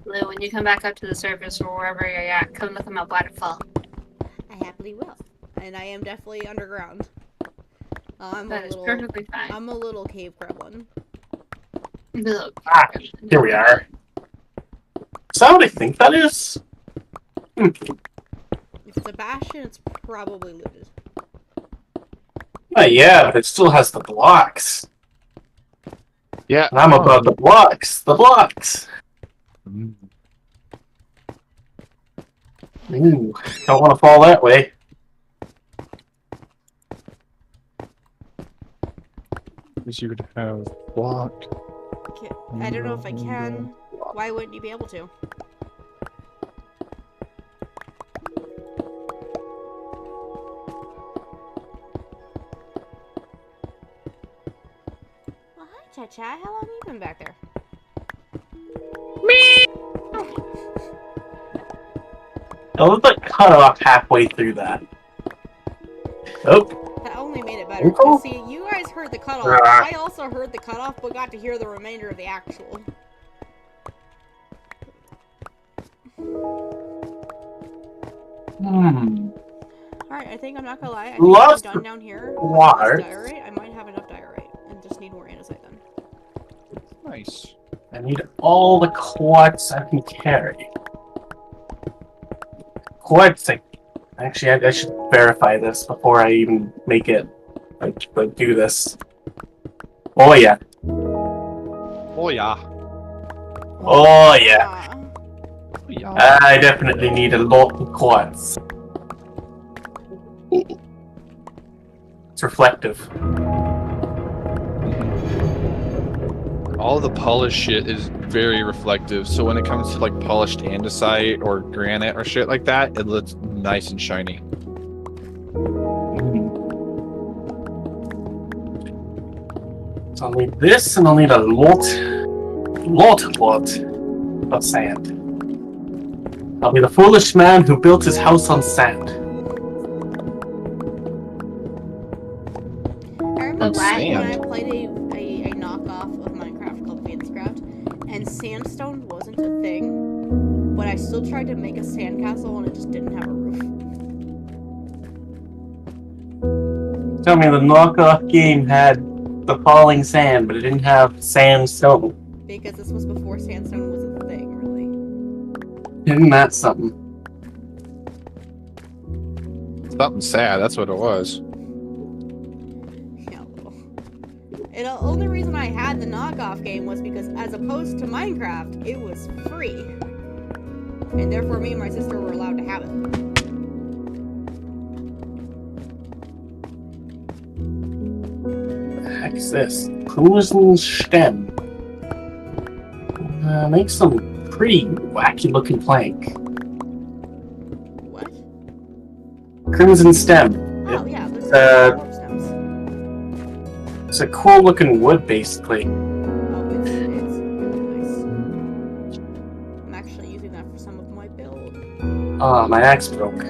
Lou, when you come back up to the surface or wherever you're at, come look at my waterfall. I happily will, and I am definitely underground. That is perfectly fine. I'm a little cave gremlin. Look. Ah, here we are. Is that what I think that is? If it's a bastion, it's probably looted. Oh, yeah, but it still has the blocks. Yeah. And I'm above the blocks. The blocks. Mm. Ooh, don't want to fall that way. Because you could have block. Okay, I don't know if I can. Why wouldn't you be able to? Well, hi, Cha-Cha. How long have you been back there? It was like cut off halfway through that. Oh, That only made it better. Okay. 'Cause see, you guys heard the cutoff. Ah. I also heard the cutoff, but got to hear the remainder of the actual. Alright, I think I'm not gonna lie. I think Lots I'm done down here. with water. this diorite. I might have enough diorite and just need more andesite then. Nice. I need all the quartz I can carry. Quartz. Actually, I should verify this before I even make it. Like do this. Oh yeah. Oh, yeah. Oh yeah. Ah. Oh, yeah. I definitely need a lot of quartz. It's reflective. All the polished shit is very reflective, so when it comes to like polished andesite or granite or shit like that, it looks nice and shiny. So I'll need this, and I'll need a lot of sand. I'll be the foolish man who built his house on sand. I remember Sand. when I played a knockoff of Minecraft called Phoenixcraft, and sandstone wasn't a thing, but I still tried to make a sandcastle and it just didn't have a roof. Tell me the knockoff game had the falling sand, but it didn't have sandstone. Because this was before sandstone was a thing, really. Isn't that something? Something sad, that's what it was. Yeah, a little. And the only reason I had the knockoff game was because, as opposed to Minecraft, it was free. And therefore, me and my sister were allowed to have it. What the heck is this? Cruisen stem. Make some pretty wacky looking plank. What? Crimson stem. Oh, yeah, there's orb stems. It's a cool looking wood, basically. Oh, it's really nice. I'm actually using that for some of my build. Ah, my axe broke.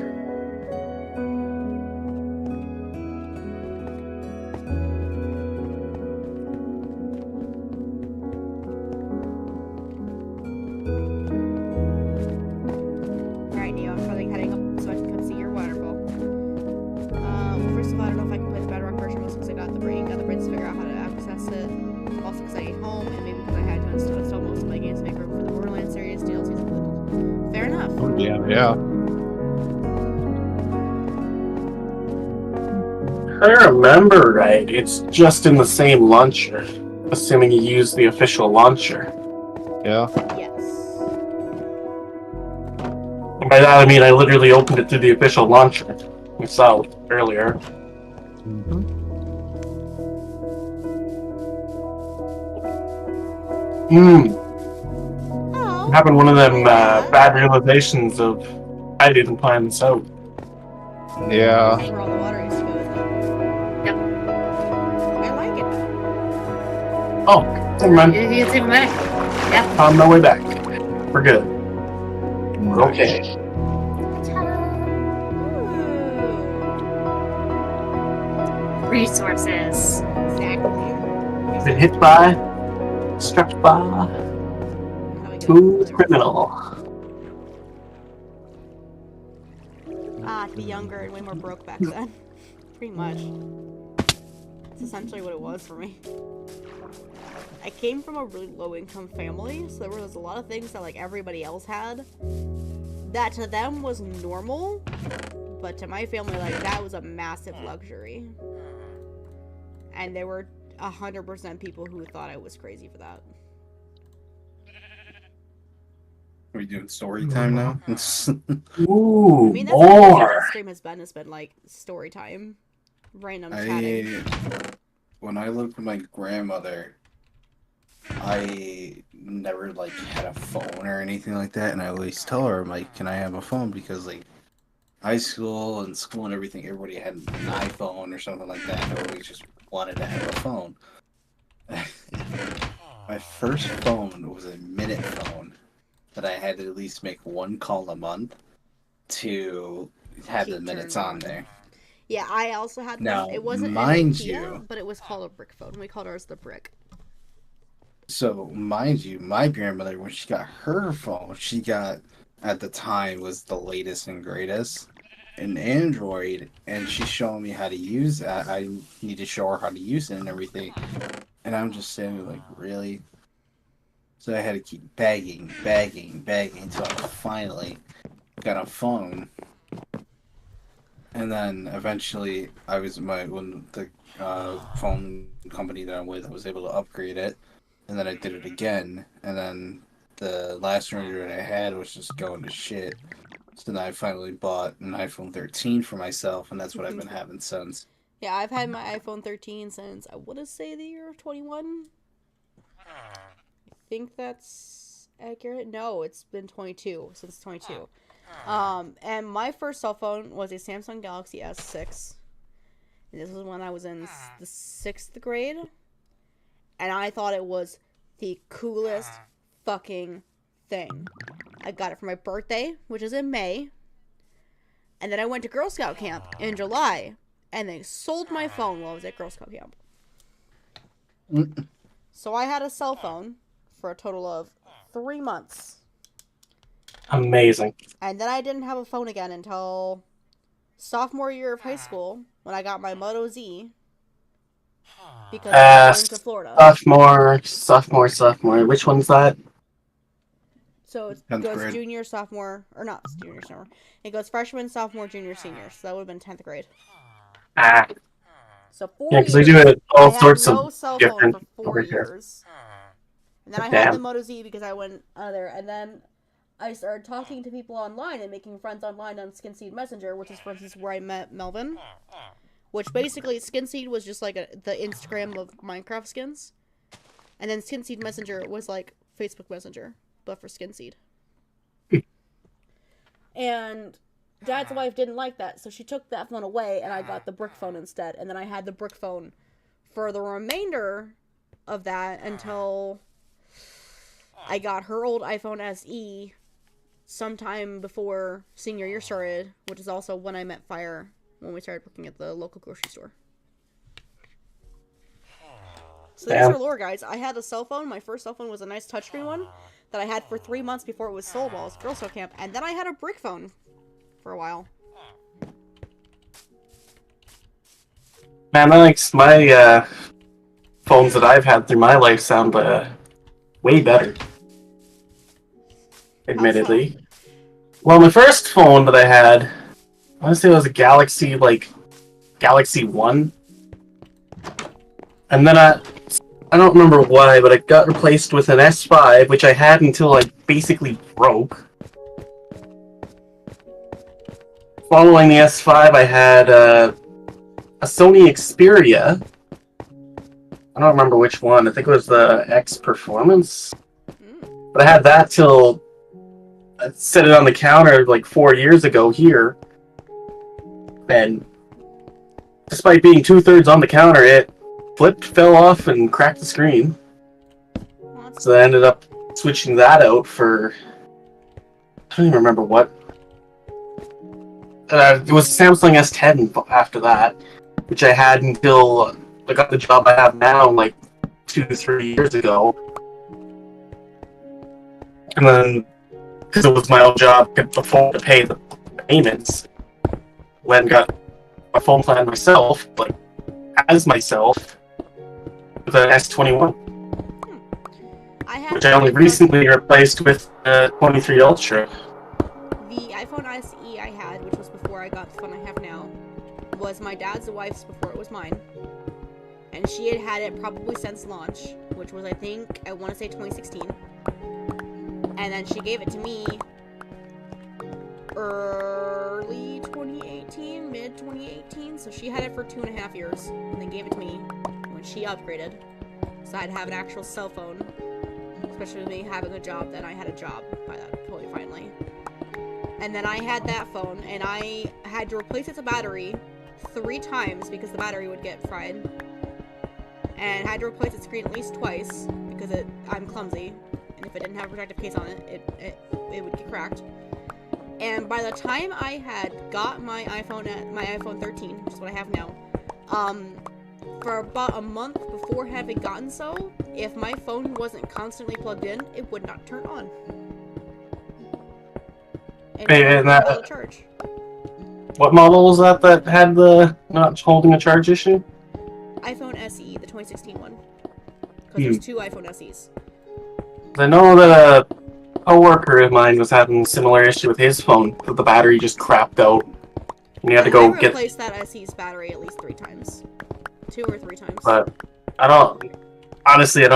Alright, Neo, I'm probably heading up so I can come see your waterfall. Well, first of all, I don't know if I can play the Bedrock version Yeah. If I remember right, it's just in the same launcher, assuming you use the official launcher. Yeah. Yes. And by that I mean I literally opened it through the official launcher myself earlier. I'm Oh. having one of them bad realizations of I didn't plan this out. Yeah. That's where all the water used to go, isn't it? Yep. I like it. Oh, never mind. It's even better. Yeah. On my way back. We're good. We're okay. Resources. Exactly. Been hit by, struck by, How we get smooth it? criminal. To be younger and way more broke back then. Pretty much. That's essentially what it was for me. I came from a really low income family, so there was a lot of things that like everybody else had that to them was normal, but to my family, like that was a massive luxury. And there were 100% people who thought I was crazy for that. Are we doing story time now? Ooh, I mean, that's what more. this stream has been like story time, random chatting. When I lived with my grandmother, I never like had a phone or anything like that, and I always tell her, I'm like, can I have a phone? Because like high school and school and everything, everybody had an iPhone or something like that. I always just wanted to have a phone. My first phone was a minute phone that I had to at least make one call a month to have the Keep minutes turned on on. there. Yeah, I also had Now, one. It wasn't mind an Nokia, you- but it was called a brick phone. We called ours the brick. So, mind you, my grandmother, when she got her phone, she got, at the time, was the latest and greatest, an Android, and she's showing me how to use that. I need to show her how to use it and everything. And I'm just sitting there like, really? So I had to keep begging until I finally got a phone. And then eventually, when the phone company that I'm with, I was able to upgrade it. And then I did it again. And then the last Android I had was just going to shit. So then I finally bought an iPhone 13 for myself, and that's what I've been having since. Yeah, I've had my iPhone 13 since I want to say the year of 21. I think that's accurate. No, it's been 22 since 22. And my first cell phone was a Samsung Galaxy S6. And this was when I was in the 6th grade. And I thought it was the coolest fucking thing. I got it for my birthday, which is in May. And then I went to Girl Scout camp in July. And they sold my phone while I was at Girl Scout camp. So I had a cell phone for a total of 3 months. Amazing. And then I didn't have a phone again until sophomore year of high school when I got my Moto Z. Because I was going to Florida. Sophomore. Which one's that? So it 10th goes grade. junior, sophomore, or not junior, sophomore. It goes freshman, sophomore, junior, senior. So that would have been 10th grade. Ah, So 4 yeah, because we years. do it all I sorts had no of cell phone different for 4 over here. years. And then I Damn. had the Moto Z because I went there. And then I started talking to people online and making friends online on Skinseed Messenger, which is, for instance, where I met Melvin. Which basically, Skinseed was just like the Instagram of Minecraft skins. And then Skinseed Messenger was like Facebook Messenger, but for Skinseed. And Dad's wife didn't like that, so she took that phone away, and I got the brick phone instead. And then I had the brick phone for the remainder of that until I got her old iPhone SE sometime before senior year started, which is also when I met Fire, when we started working at the local grocery store. So there's Damn. her lore, guys. I had a cell phone. My first cell phone was a nice touchscreen one that I had for 3 months before it was sold while I was at Girl Scout camp. And then I had a brick phone for a while. Man, my phones that I've had through my life sound way better. Admittedly. Well, my first phone that I had, I want to say it was a Galaxy, Galaxy 1. And then I don't remember why, but it got replaced with an S5, which I had until I basically broke. Following the S5, I had a Sony Xperia. I don't remember which one. I think it was the X Performance. But I had that till I set it on the counter like 4 years ago here. And despite being 2/3 on the counter, it flipped, fell off, and cracked the screen. So I ended up switching that out for... I don't even remember what. It was a Samsung S10 after that, which I had until I got the job I have now like 2 to 3 years ago. And then, because it was my own job, I could afford to pay the payments. Went and got a phone plan myself, like, as myself, with an S21. Which I only recently replaced with a 23 Ultra. The iPhone SE I had, which was before I got the phone I have now, was my dad's wife's before it was mine. And she had had it probably since launch, which was, I want to say 2016. And then she gave it to me early 2018, mid 2018. So she had it for 2.5 years, and then gave it to me when she upgraded. So I'd have an actual cell phone, especially me having a job. Then I had a job by that point finally. And then I had that phone, and I had to replace its battery 3 times because the battery would get fried. And I had to replace its screen at least twice because I'm clumsy. And if it didn't have a protective case on it, it would get cracked. And by the time I had got my iPhone 13, which is what I have now, for about a month before having gotten so, if my phone wasn't constantly plugged in, it would not turn on. And it would charge. What model was that had the not holding a charge issue? iPhone SE, the 2016 one. Because there's 2 iPhone SEs. I know that a coworker of mine was having a similar issue with his phone, that the battery just crapped out. And you had to go I replaced that SE's battery at least 3 times. 2 or 3 times. But I don't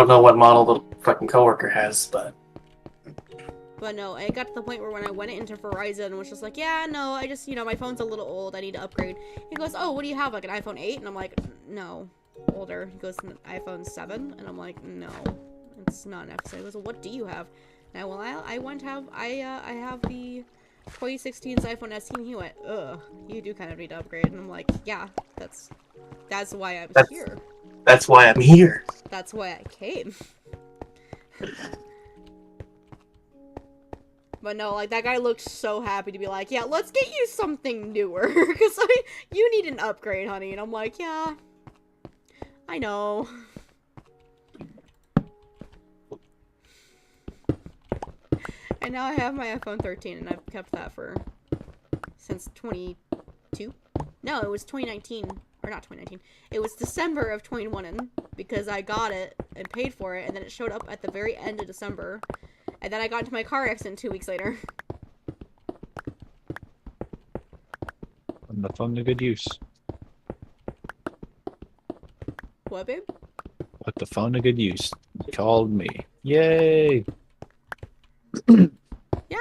know what model the fucking coworker has, but... But no, it got to the point where when I went into Verizon and was just like, yeah, no, I just, my phone's a little old, I need to upgrade. He goes, oh, what do you have, like an iPhone 8? And I'm like, no, older. He goes, an iPhone 7? And I'm like, no, it's not necessary. He goes, well, what do you have? And I have the 2016's iPhone SE, and he went, ugh, you do kind of need to upgrade. And I'm like, yeah, that's why I'm here. That's why I'm here. That's why I came. But no, like, that guy looked so happy to be like, yeah, let's get you something newer, because you need an upgrade, honey. And I'm like, yeah, I know. And now I have my iPhone 13, and I've kept that since 22? No, it was 2019, or not 2019. It was December of 2021, because I got it and paid for it, and then it showed up at the very end of December. And then I got into my car accident 2 weeks later. And the phone to good use. What, babe? Put the phone to good use. You called me. Yay! Yeah.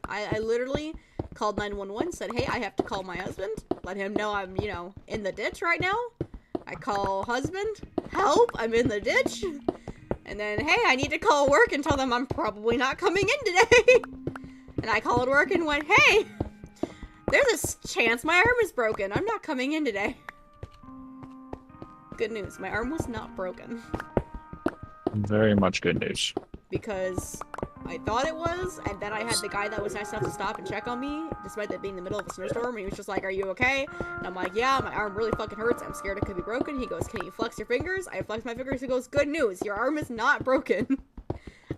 I literally called 911, said, hey, I have to call my husband. Let him know I'm, in the ditch right now. I call husband. Help! I'm in the ditch. And then, hey, I need to call work and tell them I'm probably not coming in today. And I called work and went, hey, there's a chance my arm is broken. I'm not coming in today. Good news, my arm was not broken. Very much good news. Because I thought it was, and then I had the guy that was nice enough to stop and check on me, despite that being the middle of a snowstorm, and he was just like, are you okay? And I'm like, yeah, my arm really fucking hurts, I'm scared it could be broken. He goes, can you flex your fingers? I flex my fingers, he goes, good news, your arm is not broken.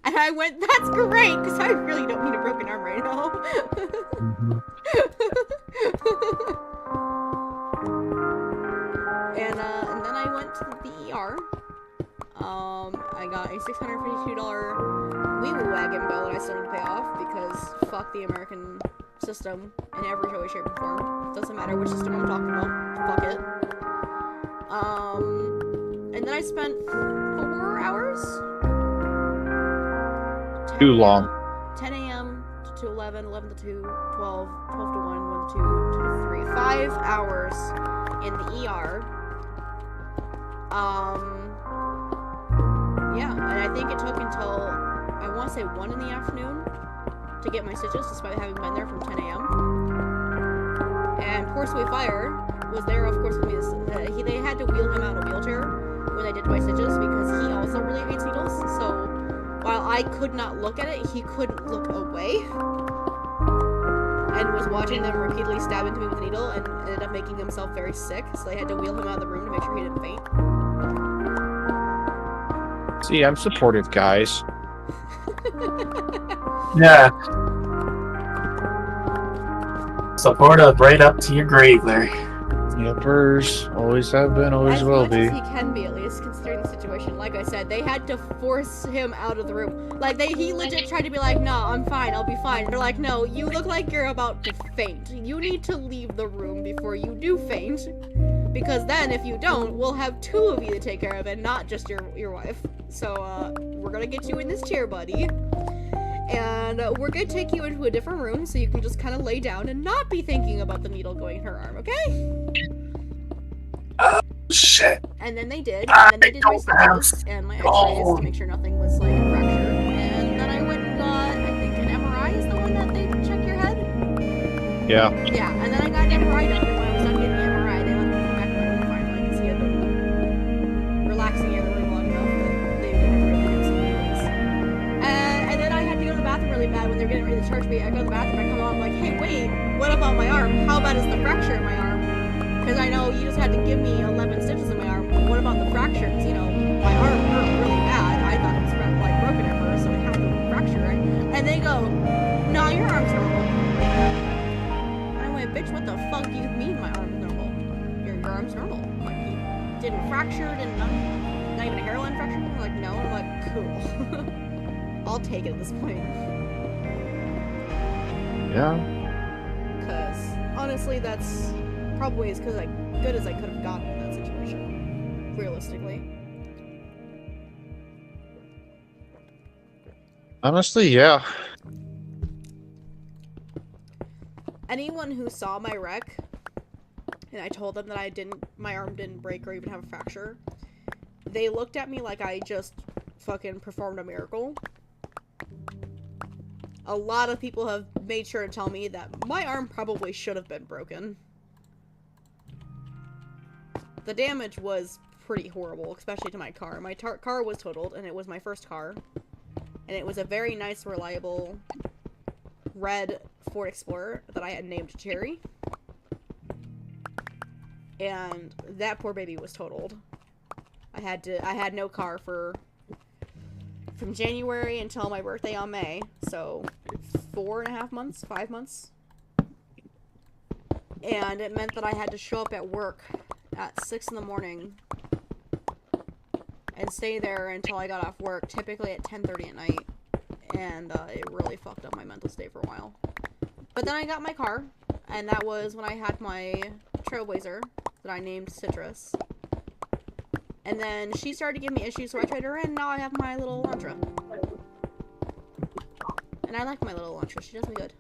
And I went, that's great, because I really don't need a broken arm right now. And then I went to the ER, I got a $652 Wee Wagon bill that I still need to pay off because fuck the American system in every way, shape, or form. Doesn't matter which system I'm talking about. Fuck it. And then I spent 4 hours. Too long. 10 a.m. to 11, 11 to 2, 12, 12 to 1, 1 to 2, 2 to 3. 5 hours in the ER. Yeah, and I think it took until, I want to say 1 in the afternoon to get my stitches, despite having been there from 10 a.m. And poor Sweet Fire was there, of course, with me. They had to wheel him out in a wheelchair when they did my stitches because he also really hates needles. So while I could not look at it, he couldn't look away. And was watching them repeatedly stab into me with a needle and ended up making himself very sick. So they had to wheel him out of the room to make sure he didn't faint. See, I'm supportive, guys. Yeah. Supportive right up to your grave there. Yippers. Always have been, always will be. As much as he can be, at least, considering the situation. Like I said, they had to force him out of the room. Like, he legit tried to be like, nah, I'm fine, I'll be fine. They're like, no, you look like you're about to faint. You need to leave the room before you do faint. Because then, if you don't, we'll have 2 of you to take care of it, not just your wife. So, we're gonna get you in this chair, buddy. And we're gonna take you into a different room so you can just kind of lay down and not be thinking about the needle going in her arm, okay? Oh, shit. And then they did, and then they did my stitches and my x-rays to make sure nothing was, like, fractured. And then I went and got, I think an MRI is the one that they check your head? Yeah. Yeah, and then I got an MRI done, and when I was done getting the MRI, they let me come back to my room finally, because he had been relaxing in the room long enough that they didn't really give some needles. And then I had to go to the bathroom really bad when they were getting ready to charge me. I go to the bathroom, I come out, I'm like, hey, wait, what about my arm? How bad is the fracture in my arm? Because I know you just had to give me 11 stitches in my arm. What about the fracture? Because, you know, my arm hurt really bad. I thought it was, like, broken at first, so it had to fracture, right? And they go, no, your arm's normal. And I went, bitch, what the fuck do you mean my arm's normal? Your arm's normal. Like, you didn't fracture, not even a hairline fracture? I'm like, no. I'm like, cool. I'll take it at this point. Yeah. Because, honestly, that's probably as good as I could have gotten in that situation, realistically. Honestly, yeah. Anyone who saw my wreck, and I told them that my arm didn't break or even have a fracture, they looked at me like I just fucking performed a miracle. A lot of people have made sure to tell me that my arm probably should have been broken. The damage was pretty horrible, especially to my car. My car was totaled, and it was my first car. And it was a very nice, reliable red Ford Explorer that I had named Cherry. And that poor baby was totaled. I had no car from January until my birthday on May, so 4.5 months, 5 months. And it meant that I had to show up at work at 6 in the morning and stay there until I got off work, typically at 10:30 at night, and it really fucked up my mental state for a while. But then I got my car, and that was when I had my Trailblazer that I named Citrus. And then she started to give me issues, so I traded her in, and now I have my little Elantra. And I like my little Elantra, she does me good.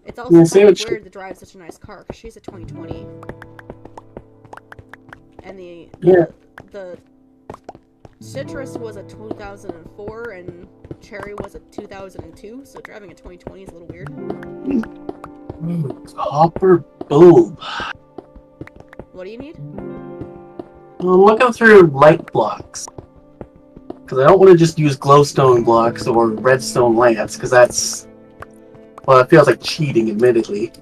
It's also kind of weird to drive such a nice car, because she's a 2020. And the Citrus was a 2004, and Cherry was a 2002, so driving a 2020 is a little weird. Copper bulb. What do you need? I'm looking through light blocks. Because I don't want to just use glowstone blocks or redstone lamps, because that's... well, it feels like cheating, admittedly.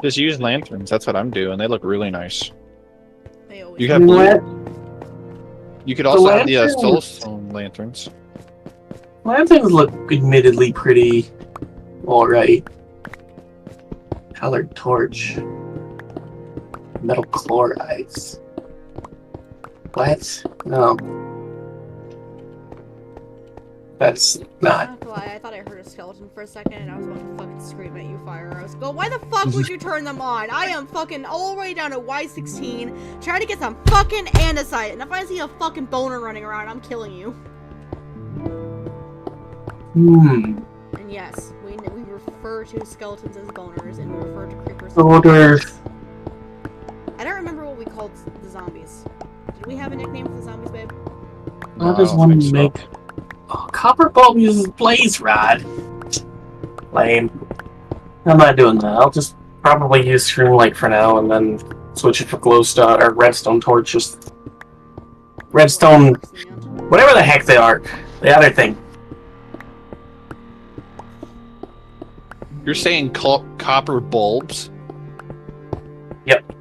Just use lanterns. That's what I'm doing. They look really nice. They always You have blue. You could also have the soulstone lanterns. Lanterns look admittedly pretty alright. Colored torch. Metal chlorides. What? No. That's I'm not. not gonna lie, I thought I heard a skeleton for a second and I was about to fucking scream at you, Fire. I was go, why the fuck would you turn them on? I am fucking all the way down to Y16 trying to get some fucking andesite, and if I see a fucking boner running around, I'm killing you. Hmm. And yes, we refer to skeletons as boners and we refer to creepers as Boners. boners. I don't remember what we called the zombies. Did we have a nickname for the zombies, babe? How I does don't one think so. make? Oh, Copper Bulb uses Blaze Rod. Lame. I'm not doing that. I'll just probably use Shroomlight for now and then switch it for Glowstone or Redstone torches. Redstone, whatever the heck they are. The other thing. You're saying copper bulbs? Yep.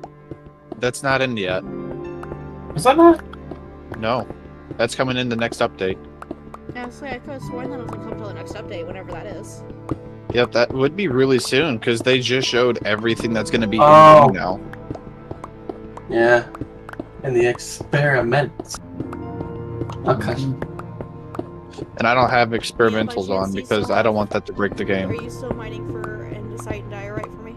That's not in yet. Is that not? No. That's coming in the next update. Honestly, I could have sworn that it was gonna come till the next update, whenever that is. Yep, that would be really soon, because they just showed everything that's going to be Oh. in now. Yeah. In the experiments. Okay. And I don't have Yeah, experimentals by chance, on, do you because still I don't have- want that to break the Are game. you still mining for andesite and diorite for me?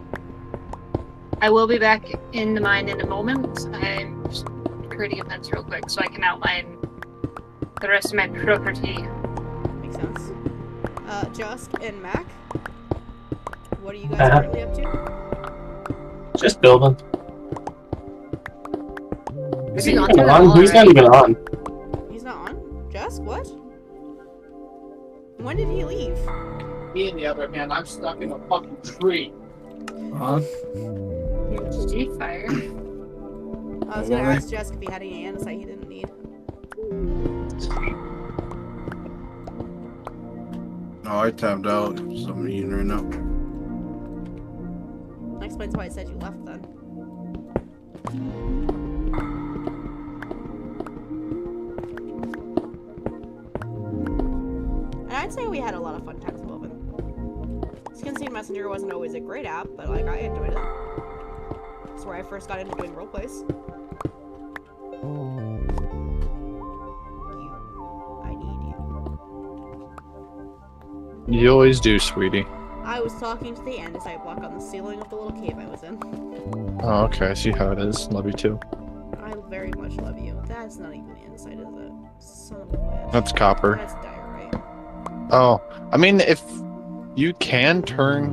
I will be back in the mine in a moment. I'm just creating a fence real quick so I can outline the rest of my property. Makes sense. Jusk and Mac, what are you guys Uh-huh. currently up to? Just building. Is Is he he on even to that on? wall He's not already? even on. He's not on? Jusk, what? When did he leave? Me, on the other hand, I'm stuck in a fucking tree. Huh? GG fire. I was gonna Why? ask Jusk if he had any andesite he didn't need. Oh, I tapped out. So I'm eating right now. That explains why I said you left then. And I'd say we had a lot of fun times with Woven. Skin Messenger wasn't always a great app, but like I enjoyed it. That's where I first got into doing roleplays. I need you. You always do, sweetie. I was talking to the andesite block on the ceiling of the little cave I was in. Oh, okay. I see how it is. Love you too. I very much love you. That's not even andesite, is it? Son of a bitch. That's copper. That's diorite. Oh, I mean, if you can turn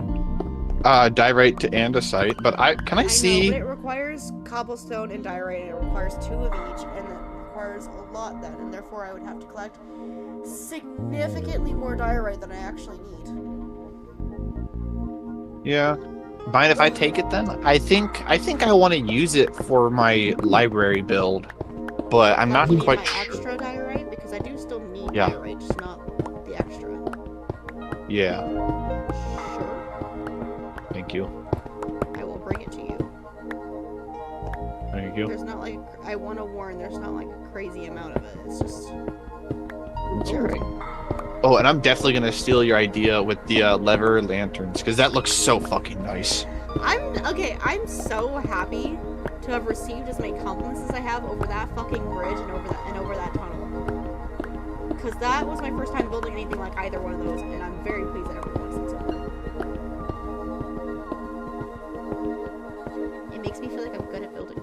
diorite to andesite, but can I know, see? but it requires cobblestone and diorite, and it requires 2 of each, and it requires a lot then, and therefore I would have to collect significantly more diorite than I actually need. Yeah. Mind if I take it then? I think I want to use it for my library build, but I'm not You need quite my sure. extra diorite, because I do still need Yeah. diorite, just not the extra. Yeah. Sure, Thank you. I will bring it to you. Thank you. There's not like, I want to warn, there's not like a crazy amount of it. It's just. It's alright. Oh, and I'm definitely gonna steal your idea with the lever lanterns, because that looks so fucking nice. I'm so happy to have received as many compliments as I have over that fucking bridge and over that tunnel. Because that was my first time building anything like either one of those, and I'm very pleased that everyone likes it so far. It makes me feel like I'm good at building.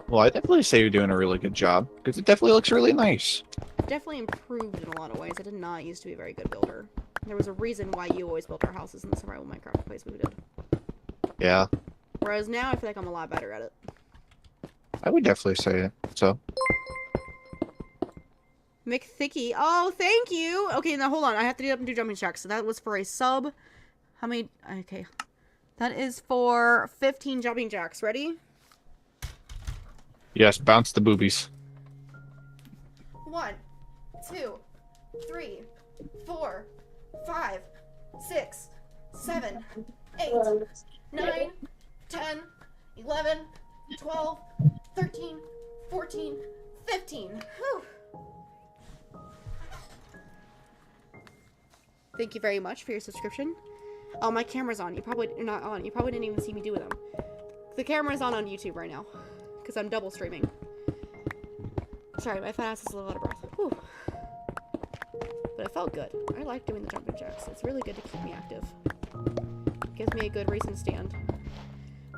Well, I definitely say you're doing a really good job, because it definitely looks really nice. I've definitely improved in a lot of ways. I did not used to be a very good builder. There was a reason why you always built our houses in the survival Minecraft place we did. Yeah, Whereas now I feel like I'm a lot better at it. I would definitely say it. So, McThicky. Oh, thank you. Okay, now hold on. I have to do up and do jumping jacks. So that was for a sub. How many? Okay. That is for 15 jumping jacks. Ready? yes, bounce the boobies. 1, 2, 3, 4, 5, 6, 7, 8, 9, 10, 11, 12, 13, 14, 15. Whew. Thank you very much for your subscription. Oh, my camera's on. You're not on. You probably didn't even see me do them. The camera's on YouTube right now. Because I'm double streaming. Sorry, my fat ass is a little out of breath. Whew. But it felt good. I like doing the jumping jacks. It's really good to keep me active. Gives me a good reason to stand.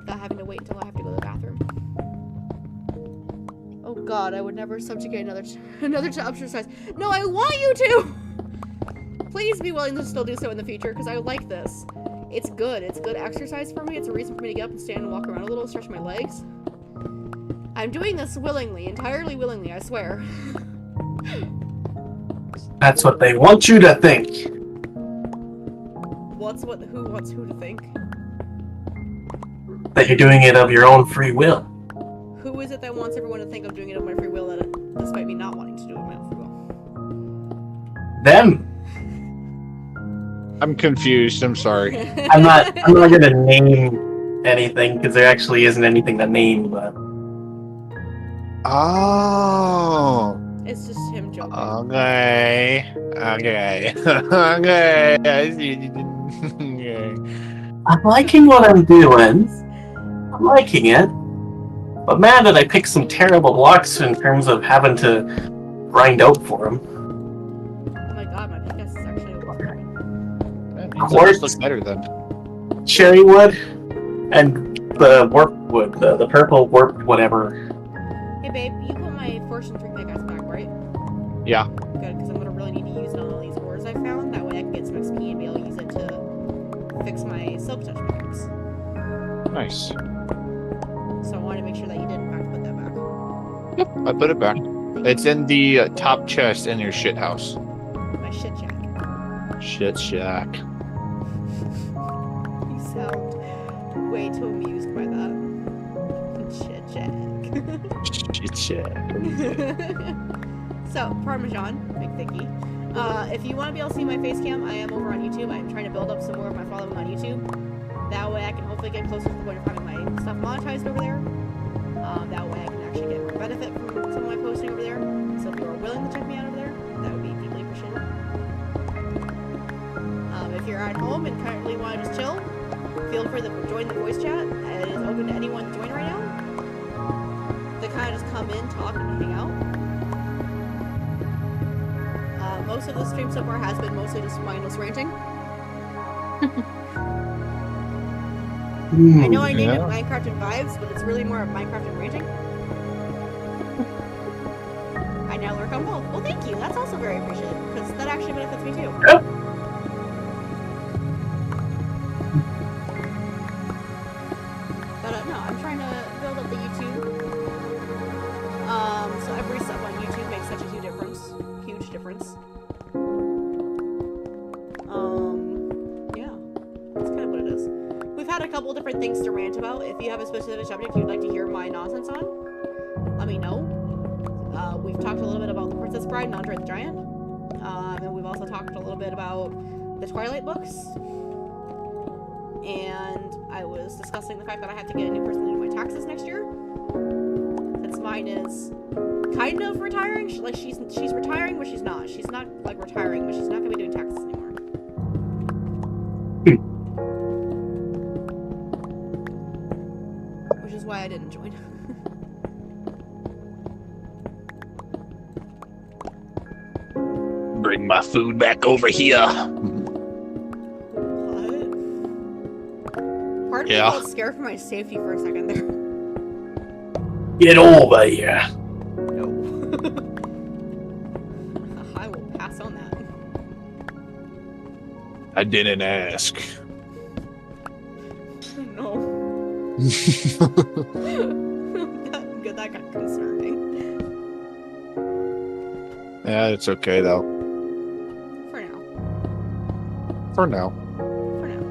Without having to wait until I have to go to the bathroom. Oh god, I would never subjugate another to exercise. No, I want you to! Please be willing to still do so in the future, because I like this. It's good. It's good exercise for me. It's a reason for me to get up and stand and walk around a little, stretch my legs. I'm doing this willingly, entirely willingly, I swear. That's what they want you to think. Who wants who to think? That you're doing it of your own free will. Who is it that wants everyone to think I'm doing it of my free will, despite me not wanting to do it of my own free will? Them. I'm confused. I'm sorry. I'm not gonna name anything because there actually isn't anything to name, but Oh. It's just him joking. Okay. Okay. Okay. I see. Okay. I'm liking what I'm doing. I'm liking it. But man, did I pick some terrible blocks in terms of having to grind out for them. Oh my god, my pickaxe is actually working. Quartz. Looks better then. Cherry wood and the warp wood, the purple warped whatever. Hey babe, you put my Fortune 3 pickaxe back, right? Yeah. Good, because I'm gonna really need to use it on all these ores I found. That way I can get some XP and be able to use it to fix my silk touch pickaxe. Nice. So I wanted to make sure that you did in fact put that back. Yep. I put it back. It's in the top chest in your shit house. My shit shack. Shit shack. You sound way too amused by that. Shit shack. Shit shack. So, Parmesan, big thicky. If you want to be able to see my face cam, I am over on YouTube. I'm trying to build up some more of my following on YouTube. That way I can hopefully get closer to the point of having my stuff monetized over there. That way I can actually get more benefit from some of my posting over there. So if you are willing to check me out over there, that would be deeply appreciated. If you're at home and currently want to just chill, feel free to join the voice chat. It is open to anyone to join right now. They kind of just come in, talk, and hang out. Most of the stream so far has been mostly just mindless ranting. I know I named it Minecraft and Vibes, but it's really more of Minecraft and ranting. I now lurk on both. Well, thank you. That's also very appreciated, because that actually benefits me too. Yep. But no, I'm trying to build up the YouTube. So every sub on YouTube makes such a huge difference. Huge difference. Yeah. That's kind of what it is. We've had a couple different things to rant about. If you have a specific subject you'd like to hear my nonsense on, let me know. We've talked a little bit about The Princess Bride and Andre the Giant. And we've also talked a little bit about the Twilight books. And I was discussing the fact that I have to get a new person to do my taxes next year. Since mine is kind of retiring. Like, she's retiring, but she's not. She's not, like, retiring, but she's not going to be doing taxes anymore. Which is why I didn't join. Bring my food back over here. What? Part of me felt scared for my safety for a second there. Get over here. No. I will pass on that. I didn't ask. No. that got concerning. Yeah, it's okay though. For now. For now. For now.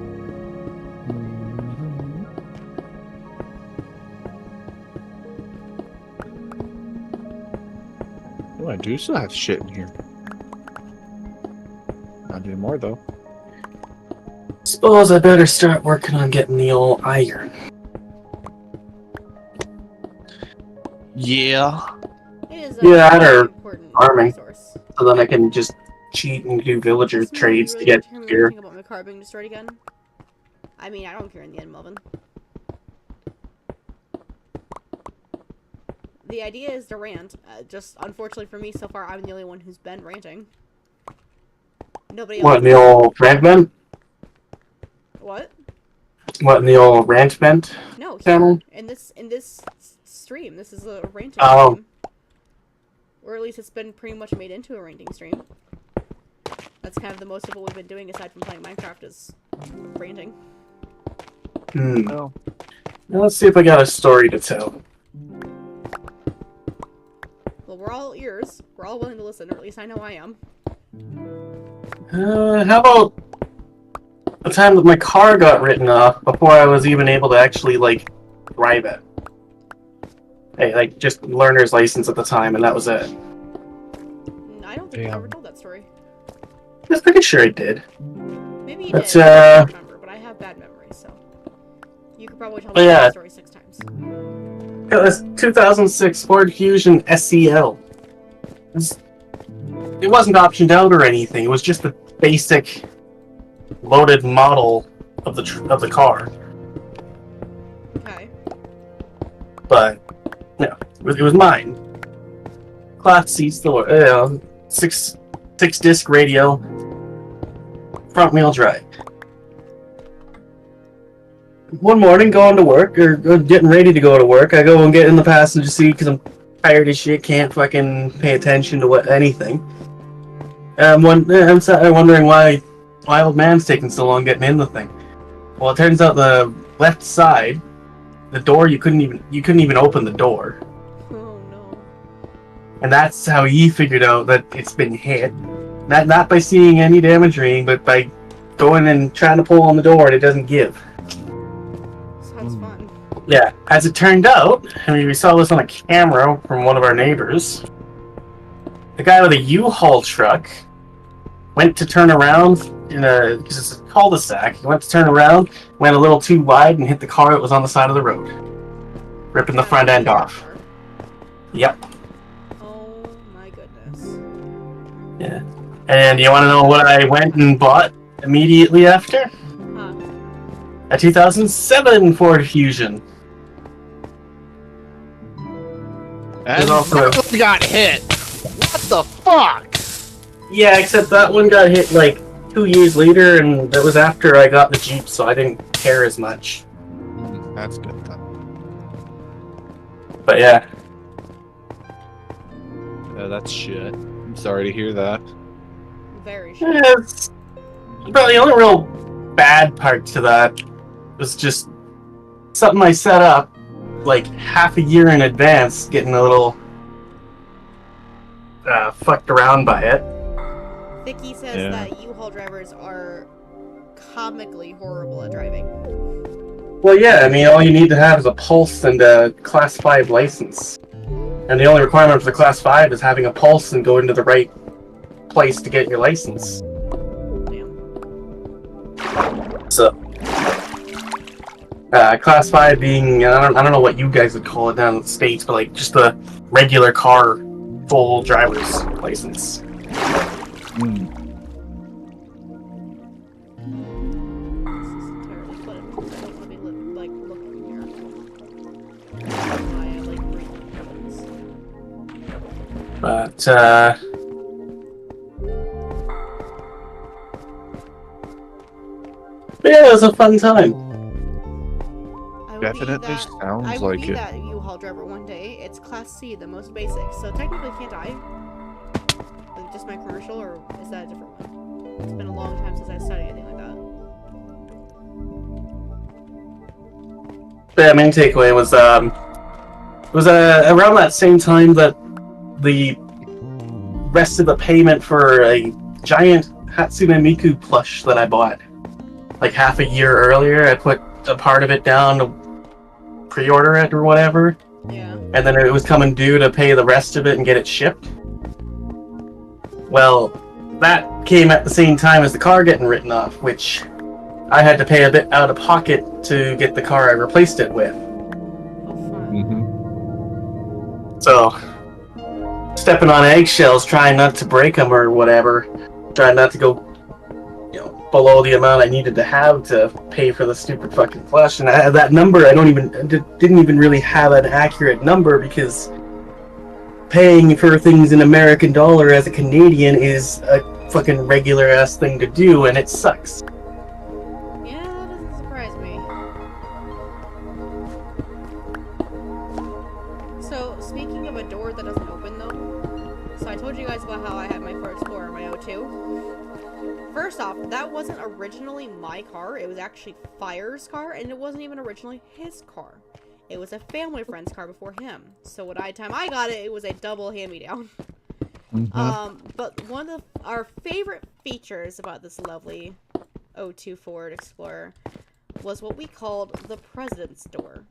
Oh, I do still have shit in here. Not anymore though. Suppose I better start working on getting the old iron. Yeah. It is Yeah, a that very or important farming. resource. So then I can just cheat and do villager This movie trades to really get determined gear. everything about my car being destroyed again. I mean, I don't care in the end, Melvin. The idea is to rant. Just unfortunately for me, so far, I'm the only one who's been ranting. Nobody else. What, in the old rant vent? What? What, in the old rant vent? No, Channel? here, in this stream. This is a ranting Oh. stream. Or at least it's been pretty much made into a ranting stream. That's kind of the most of what we've been doing aside from playing Minecraft is ranting. Oh. Now let's see if I got a story to tell. Well, we're all ears. We're all willing to listen, or at least I know I am. How about the time that my car got written off before I was even able to actually, like, drive it? Hey, like, just learner's license at the time, and that was it. I don't think I Damn. ever told that story. I was pretty sure I did. Maybe you That's, did. I don't remember, but I have bad memory, so you could probably tell me yeah. that story 6 times. It was 2006 Ford Fusion SEL. It wasn't optioned out or anything. It was just the basic loaded model of the car. Okay. But no, it was mine. Class C store, six disc radio, front wheel drive. One morning, going to work or getting ready to go to work, I go and get in the passenger seat because I'm tired as shit, can't fucking pay attention to anything. I'm wondering why old man's taking so long getting in the thing. Well, it turns out the left side, the door you couldn't even open the door, Oh no. and that's how he figured out that it's been hit. Not by seeing any damage or anything, but by going and trying to pull on the door and it doesn't give. Sounds fun. Yeah, as it turned out, I mean, we saw this on a camera from one of our neighbors. The guy with a U-Haul truck went to turn around because it's a cul-de-sac. He went to turn around, went a little too wide, and hit the car that was on the side of the road, ripping the front end off. Yep. Oh my goodness. Yeah. And you want to know what I went and bought immediately after? Huh. A 2007 Ford Fusion. And also- that one got hit. What the fuck? Yeah, except that one got hit like 2 years later, and that was after I got the Jeep, so I didn't care as much. That's good then. But yeah, That's shit. I'm sorry to hear that. Very sure. it's probably the only real bad part to that was just something I set up like half a year in advance, getting a little fucked around by it. Vicky says Yeah. that U-Haul drivers are comically horrible at driving. Well, yeah, I mean, all you need to have is a Pulse and a Class 5 license. And the only requirement for the Class 5 is having a Pulse and going to the right place to get your license. Damn. So, Class 5 being, I don't know what you guys would call it down in the States, but like just the regular car full driver's license. Hmm. This is terribly fun. Let me like looking here. I like reading comments. But, yeah, it was a fun time. I will Definitely be sounds I will like be it. that U-Haul driver one day. It's Class C, the most basic, so technically can't I? Like just my commercial, or is that a different one? It's been a long time since I studied anything like that. But yeah, main takeaway was, around that same time that the rest of the payment for a giant Hatsune Miku plush that I bought, like half a year earlier, I put a part of it down to pre-order it or whatever, Yeah. and then it was coming due to pay the rest of it and get it shipped. Well, that came at the same time as the car getting written off, which I had to pay a bit out of pocket to get the car I replaced it with. Oh, fun. Mm-hmm. So, stepping on eggshells, trying not to break them or whatever, trying not to go, below the amount I needed to have to pay for the stupid fucking flush. And that number, didn't even really have an accurate number because paying for things in American dollar as a Canadian is a fucking regular ass thing to do, and it sucks. Yeah, that doesn't surprise me. So, speaking of a door that doesn't open though, so I told you guys about how I had my Ford Explorer, my O2. First off, that wasn't originally my car, it was actually Fire's car, and it wasn't even originally his car. It was a family friend's car before him. So when time I got it, it was a double hand-me-down. But one of our favorite features about this lovely O2 Ford Explorer was what we called the President's Door.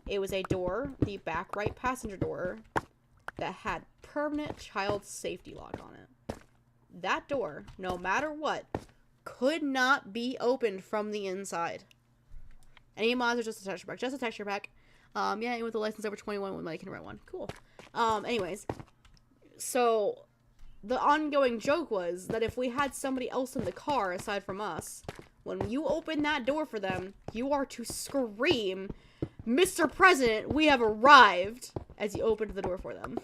It was a door, the back right passenger door, that had permanent child safety lock on it. That door, no matter what, could not be opened from the inside. Any mods or just a texture pack? Just a texture pack. Yeah, and with a license over 21 when I can rent one. Cool. Anyways. So, the ongoing joke was that if we had somebody else in the car aside from us, when you open that door for them, you are to scream, "Mr. President, we have arrived," as you opened the door for them.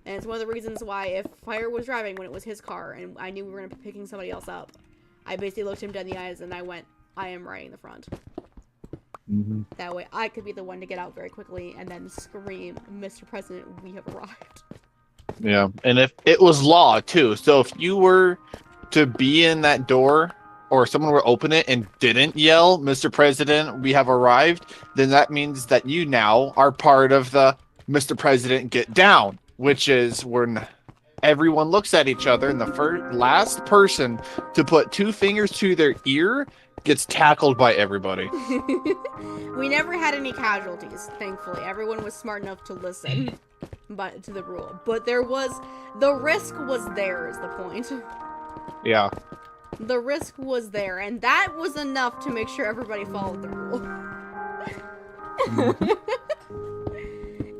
And it's one of the reasons why if Fire was driving when it was his car and I knew we were going to be picking somebody else up, I basically looked him dead in the eyes and I went, "I am riding the front." That way I could be the one to get out very quickly and then scream, "Mr. President, we have arrived." Yeah, and if it was law too, so if you were to be in that door or someone were to open it and didn't yell, "Mr. President, we have arrived," then that means that you now are part of the "Mr. President, get down," which is when everyone looks at each other and the last person to put two fingers to their ear gets tackled by everybody. We never had any casualties, thankfully. Everyone was smart enough to listen to the rule. But the risk was there is the point. Yeah. The risk was there, and that was enough to make sure everybody followed the rule.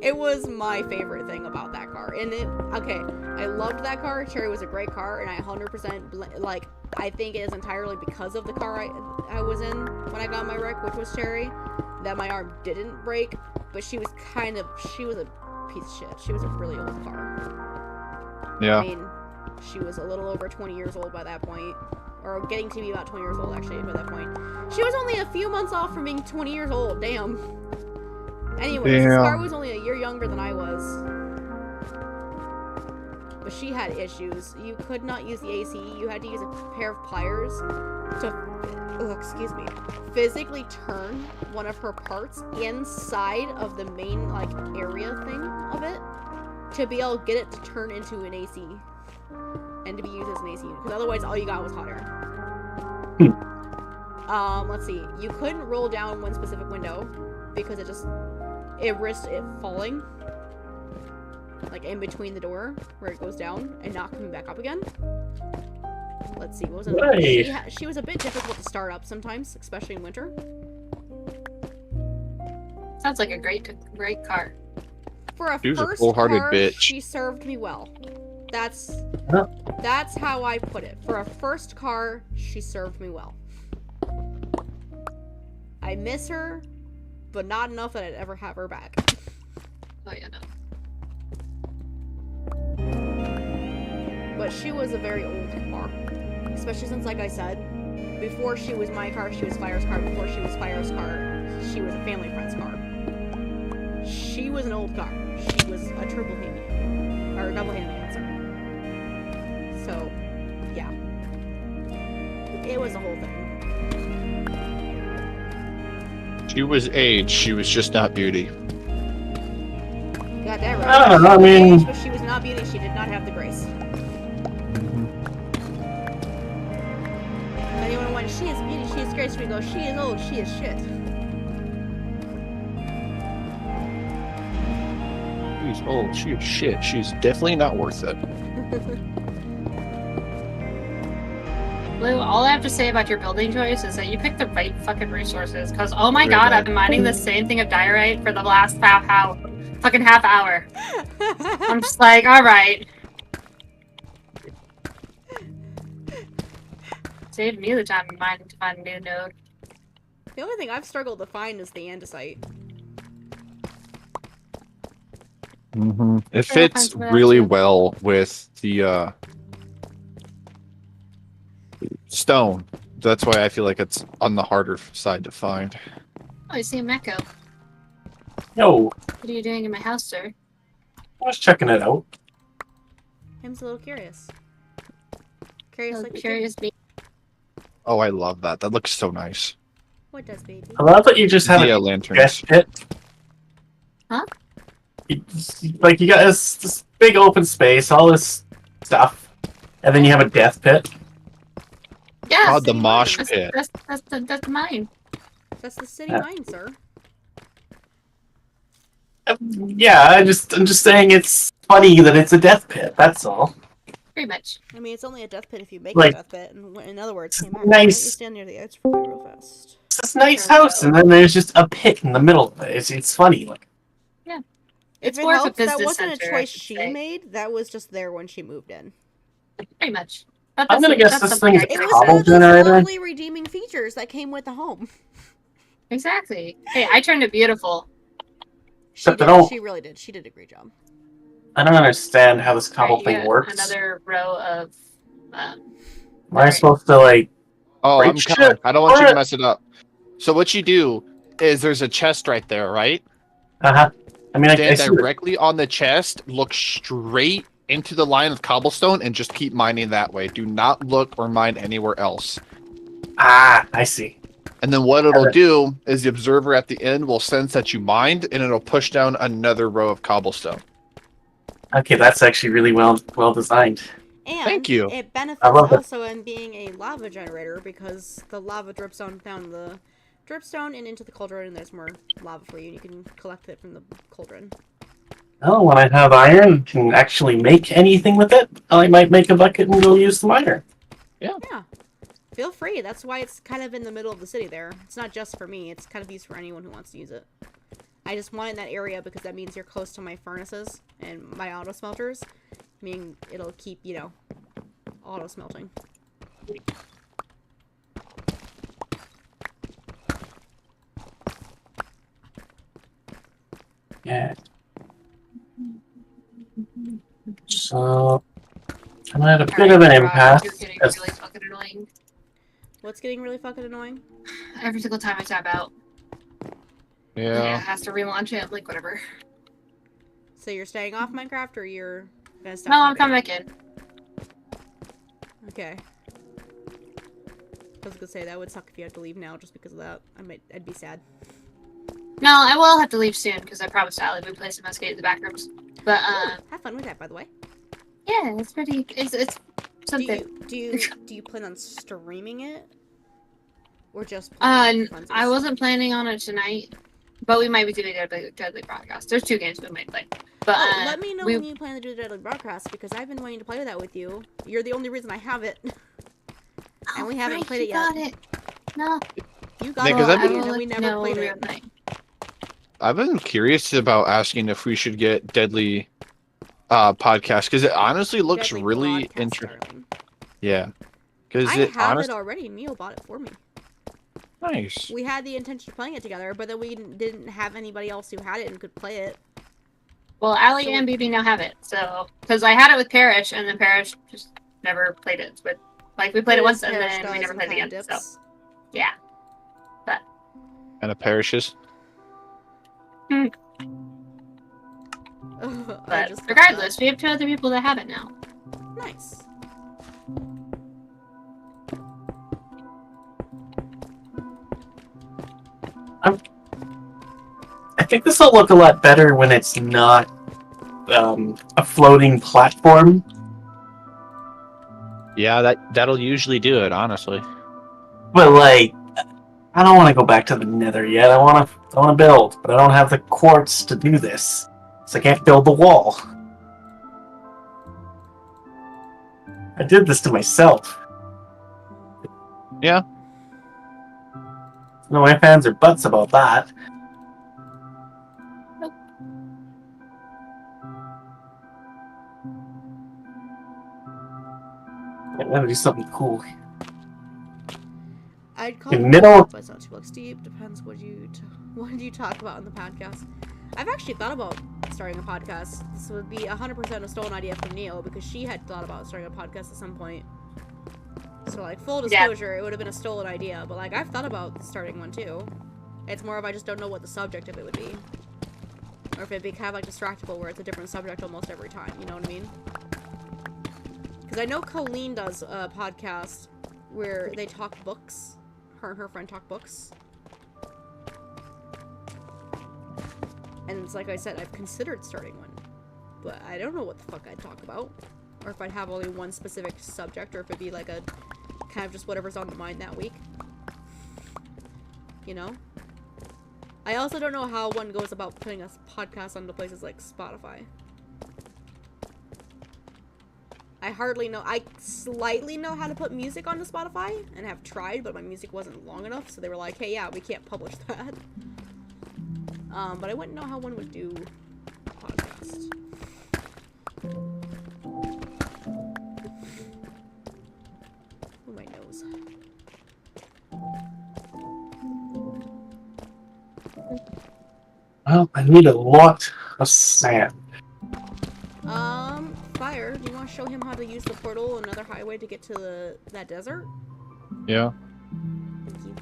It was my favorite thing about that car. And I loved that car. Cherry was a great car, and I 100% I think it is entirely because of the car I was in when I got my wreck, which was Cherry, that my arm didn't break, but she was a piece of shit. She was a really old car. Yeah. I mean, she was a little over 20 years old by that point, or getting to be about 20 years old actually by that point. She was only a few months off from being 20 years old, damn. Anyways, this car was only a year younger than I was. But she had issues. You could not use the AC. You had to use a pair of pliers to, physically turn one of her parts inside of the main, area thing of it to be able to get it to turn into an AC and to be used as an AC unit. Because otherwise, all you got was hot air. Let's see. You couldn't roll down one specific window because it risked it falling. In between the door where it goes down and not coming back up again. Let's see, what was it? She was a bit difficult to start up sometimes, especially in winter. Sounds like a great car. For a She was a first full-hearted car, bitch. she served me well. That's how I put it. For a first car, she served me well. I miss her, but not enough that I'd ever have her back. Oh yeah, no. But she was a very old car. Especially since, like I said, before she was my car, she was Fire's car. Before she was Fire's car, she was a family friend's car. She was an old car. She was a triple hand, or double hand, sorry. So, yeah. It was a whole thing. She was age, she was just not beauty. Got that right. I don't know, I mean- But she was not beauty, she did not have the grace. Anyone went, she is beauty, she is grace, we go, she is old, she is shit. She's old, she is shit. She's definitely not worth it. Blue, all I have to say about your building choice is that you picked the right fucking resources. Because, oh my god, I've been mining the same thing of diorite for the last half hour. I'm just like, alright. Save me the time of mining to find a new node. The only thing I've struggled to find is the andesite. It Sure, I'll find fits some of that really too. well with the stone. That's why I feel like it's on the harder side to find. Oh, I see a Mecco. Yo, What are you doing in my house, sir? I was checking it out. Him's a little curious. Curious Oh, like the kid. curious me. Oh, I love that. That looks so nice. What does, baby? I love that you just have Yeah, a lanterns. guest pit. Huh? Like you got this big open space, all this stuff, and then you have a death pit. Yeah, Called the city mosh mines. pit. that's mine. That's the city Yeah. mine, sir. Yeah, I'm just saying it's funny that it's a death pit. That's all. Pretty much. I mean, it's only a death pit if you make Like, a death pit. And in other words, hey, it's Max, why don't you nice. stand near the edge for me real fast? It's this nice house, and then there's just a pit in the middle of it. It's funny. Like, It's If it more of a helps, that business wasn't a center, I choice should she say. made. That was just there when she moved in. Pretty much. But I'm gonna that's- guess that's this something thing's I It can was cobble one of those generator? lovely redeeming features that came with the home. Exactly. Hey, I turned it beautiful. She Except I did. don't- She really did. She did a great job. I don't understand how this cobble Alright, you thing got works. Another row of. Am I supposed to like? Oh, Break I'm coming. shit. I don't want you to Alright. mess it up. So what you do is there's a chest right there, right? I mean, I Stand see what- directly on the chest, look straight into the line of cobblestone, and just keep mining that way. Do not look or mine anywhere else. I see. And then what it'll Okay. do is the observer at the end will sense that you mined, and it'll push down another row of cobblestone. Okay, that's actually really well designed. And Thank you. it benefits I love it. also in being a lava generator because the lava drips down the dripstone and into the cauldron, and there's more lava for you. And you can collect it from the cauldron. Oh, when I have iron, can actually make anything with it. I might make a bucket and go use the miner. Yeah, feel free. That's why it's kind of in the middle of the city there. It's not just for me. It's kind of used for anyone who wants to use it. I just want it in that area because that means you're close to my furnaces and my auto smelters. Meaning it'll keep, auto smelting. Yeah. So, I'm at a bit of an impasse. You're getting as- really fucking annoying. What's getting really fucking annoying? Every single time I tap out, it Yeah. has to relaunch it. Like whatever. So you're staying off Minecraft, or you're gonna stop? No, I'm tapping? coming back in. Okay. I was gonna say that would suck if you had to leave now just because of that. I'd be sad. No, I will have to leave soon because I promised Allie we'd play some Escape in the Backrooms. But Have fun with that, by the way. yeah, it's pretty. It's something. Do you plan on streaming it, or just? I I wasn't planning on it tonight, but we might be doing a Deadly Broadcast. There's 2 games we might play. But let me know we- when you plan to do the Deadly Broadcast because I've been wanting to play that with you. You're the only reason I have it. And we haven't played it yet. Got it. No. You got Yeah, it, 'cause I've and been- then we never no, played we it. were playing. I've been curious about asking if we should get Deadly podcast because it honestly looks Deadly really Broadcast, interesting. darling. Yeah. Because I it have honestly it already. Neil bought it for me. nice. We had the intention of playing it together, but then we didn't have anybody else who had it and could play it. Well, Allie So- and BB now have it. So, because I had it with Parrish, and then Parrish just never played it. But like we played it once, and Parrish then we does never and played it kinda again. So dips. yeah. And it perishes. I But just thought regardless, we have 2 other people that have it now. that. Nice. I think this will look a lot better when it's not a floating platform. Yeah, that'll usually do it, honestly. But like, I don't want to go back to the Nether yet. I want to build, but I don't have the quartz to do this, so I can't build the wall. I did this to myself. Yeah. No, my fans are butts about that. I gotta do something cool. I'd call In it middle- but it's not too like Steve. Depends what you talk about on the podcast. I've actually thought about starting a podcast. This would be 100% a stolen idea from Neo because she had thought about starting a podcast at some point. So, like, full disclosure, it would have been a stolen idea, but, like, I've thought about starting one, too. It's more of I just don't know what the subject of it would be. Or if it'd be kind of, like, distractible where it's a different subject almost every time, you know what I mean? Because I know Colleen does a podcast where they talk books. Her and her friend talk books. And it's like I said, I've considered starting one. But I don't know what the fuck I'd talk about. Or if I'd have only one specific subject, or if it'd be like a kind of just whatever's on the mind that week. You know? I also don't know how one goes about putting a podcast onto places like Spotify. I hardly know. I slightly know how to put music onto Spotify, and have tried, but my music wasn't long enough, so they were like, hey, yeah, we can't publish that. But I wouldn't know how one would do a podcast. Oh, my nose. Well, I need a lot of sand. Fire, do you want to show him how to use the portal, another highway to get to that desert? Yeah. Thank you.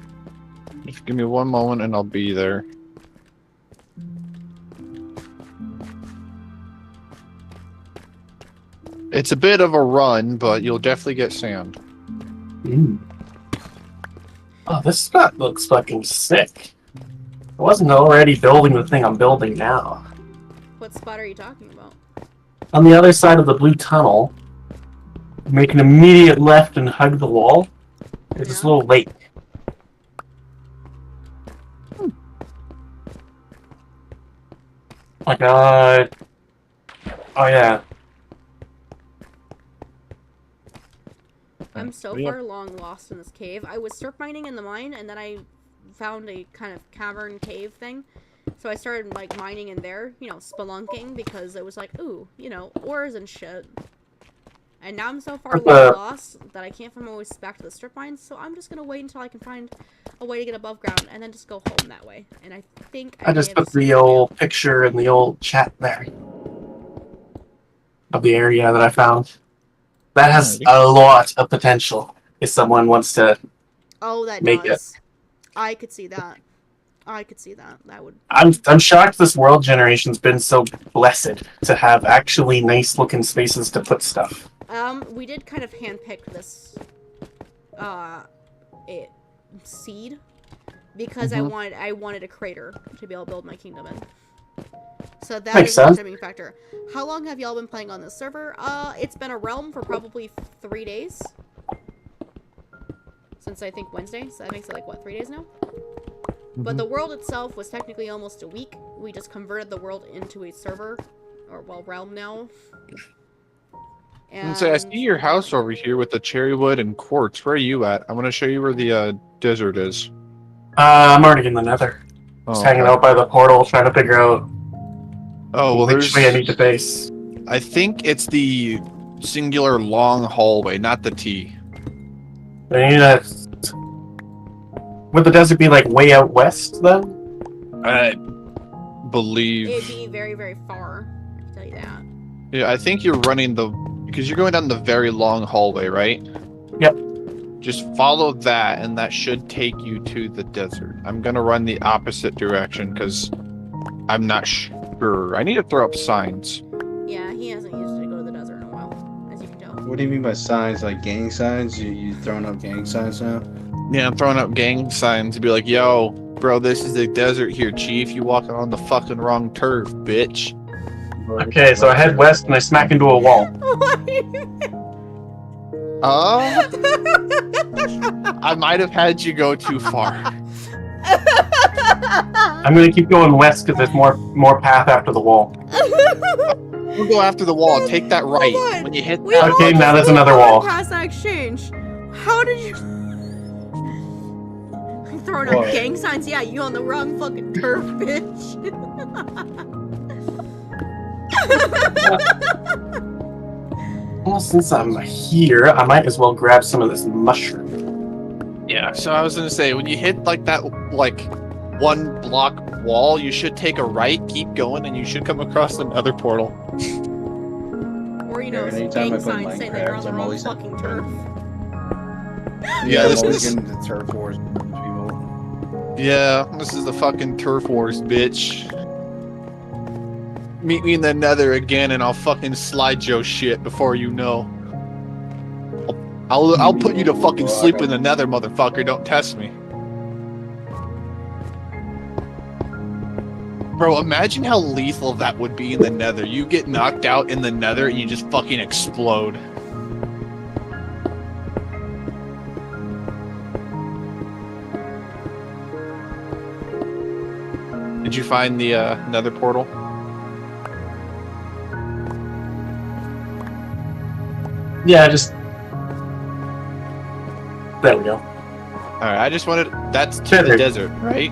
Just give me one moment and I'll be there. It's a bit of a run, but you'll definitely get sand. Oh, this spot looks fucking sick. I wasn't already building the thing I'm building now. What spot are you talking about? On the other side of the blue tunnel, make an immediate left and hug the wall. There's this little lake. Like, oh yeah. I'm so Yeah. far long lost in this cave. I was surf mining in the mine, and then I found a kind of cavern cave thing. So I started, like, mining in there, you know, spelunking, because it was like, ooh, you know, ores and shit. And now I'm so far lost that I can't find my way back to the strip mines, so I'm just gonna wait until I can find a way to get above ground, and then just go home that way. And I think I just put the old picture in the old chat there of the area that I found. That has a lot of potential if someone wants to. Oh, that make does. I could see that. I could see that. That would. I'm shocked this world generation's been so blessed to have actually nice looking spaces to put stuff. We did kind of handpick this, seed, because I wanted a crater to be able to build my kingdom in. So that Makes is sense. a determining factor. How long have y'all been playing on this server? It's been a realm for probably 3 days. Since I think Wednesday, so that makes it like, what, 3 days now? But the world itself was technically almost a week. We just converted the world into a server, or, well, realm now. And so I see your house over here with the cherry wood and quartz. Where are you at? I'm going to show you where the desert is. I'm already in the nether. Just hanging out by the portal trying to figure out which way I need to face. I think it's the singular long hallway, not the T. I need that. Would the desert be like way out west then? I believe. It'd be very, very far. I can tell you that. Yeah, I think you're running because you're going down the very long hallway, right? Yep. Just follow that, and that should take you to the desert. I'm gonna run the opposite direction because I'm not sure. I need to throw up signs. Yeah, he hasn't used it to go to the desert in a while, as you can tell. What do you mean by signs? Like gang signs? You throwing up gang signs now? Yeah, I'm throwing up gang signs to be like, yo, bro, this is the desert here, chief. You walking on the fucking wrong turf, bitch. Okay, so I head west and I smack into a wall. I might have had you go too far. I'm gonna keep going west because there's more path after the wall. We'll go after the wall. Take that right. Hold on. When you hit We that. Okay, all now there's just another wall. Past that exchange. How did you? I'm throwing up What? gang signs. Yeah, you on the wrong fucking turf, bitch. Well, since I'm here, I might as well grab some of this mushroom. Yeah, so I was gonna say, when you hit like that, like one block wall. You should take a right, keep going, and you should come across another portal. Or, you know, Anytime I gang play signs saying they're on Minecraft, their I'm own always fucking turf. Yeah, I'm this always is getting into turf wars with people. this is the fucking turf wars, bitch. Meet me in the Nether again, and I'll fucking slide your shit before you know. I'll put you to fucking sleep in the Nether, motherfucker. Don't test me. Bro, imagine how lethal that would be in the Nether. You get knocked out in the Nether and you just fucking explode. Did you find the Nether portal? Yeah, just there we go. Alright, I just wanted... That's to the desert, right?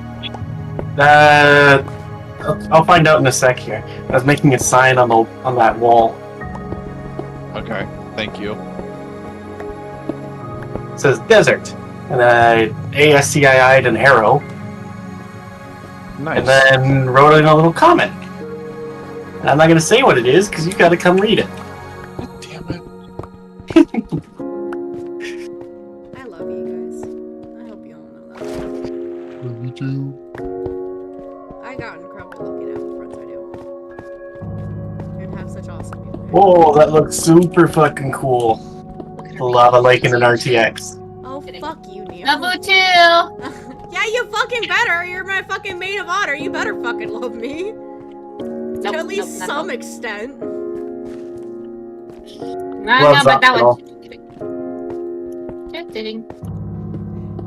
I'll find out in a sec here. I was making a sign on that wall. Okay, thank you. It says desert, and then I ASCII'd an arrow, Nice. and then wrote in a little comment. And I'm not gonna say what it is because you gotta come read it. Damn it. I love you guys. I hope you all know that. Me too. I got incredibly lucky to have the friends I do. And have such awesome people. Whoa, that looks super fucking cool. The lava lake in an RTX. Oh, fuck you, Neil. Level 2! Yeah, you fucking better. You're my fucking maid of honor. You better fucking love me. To at least some extent. No, Gloves but that optional. one. Just kidding.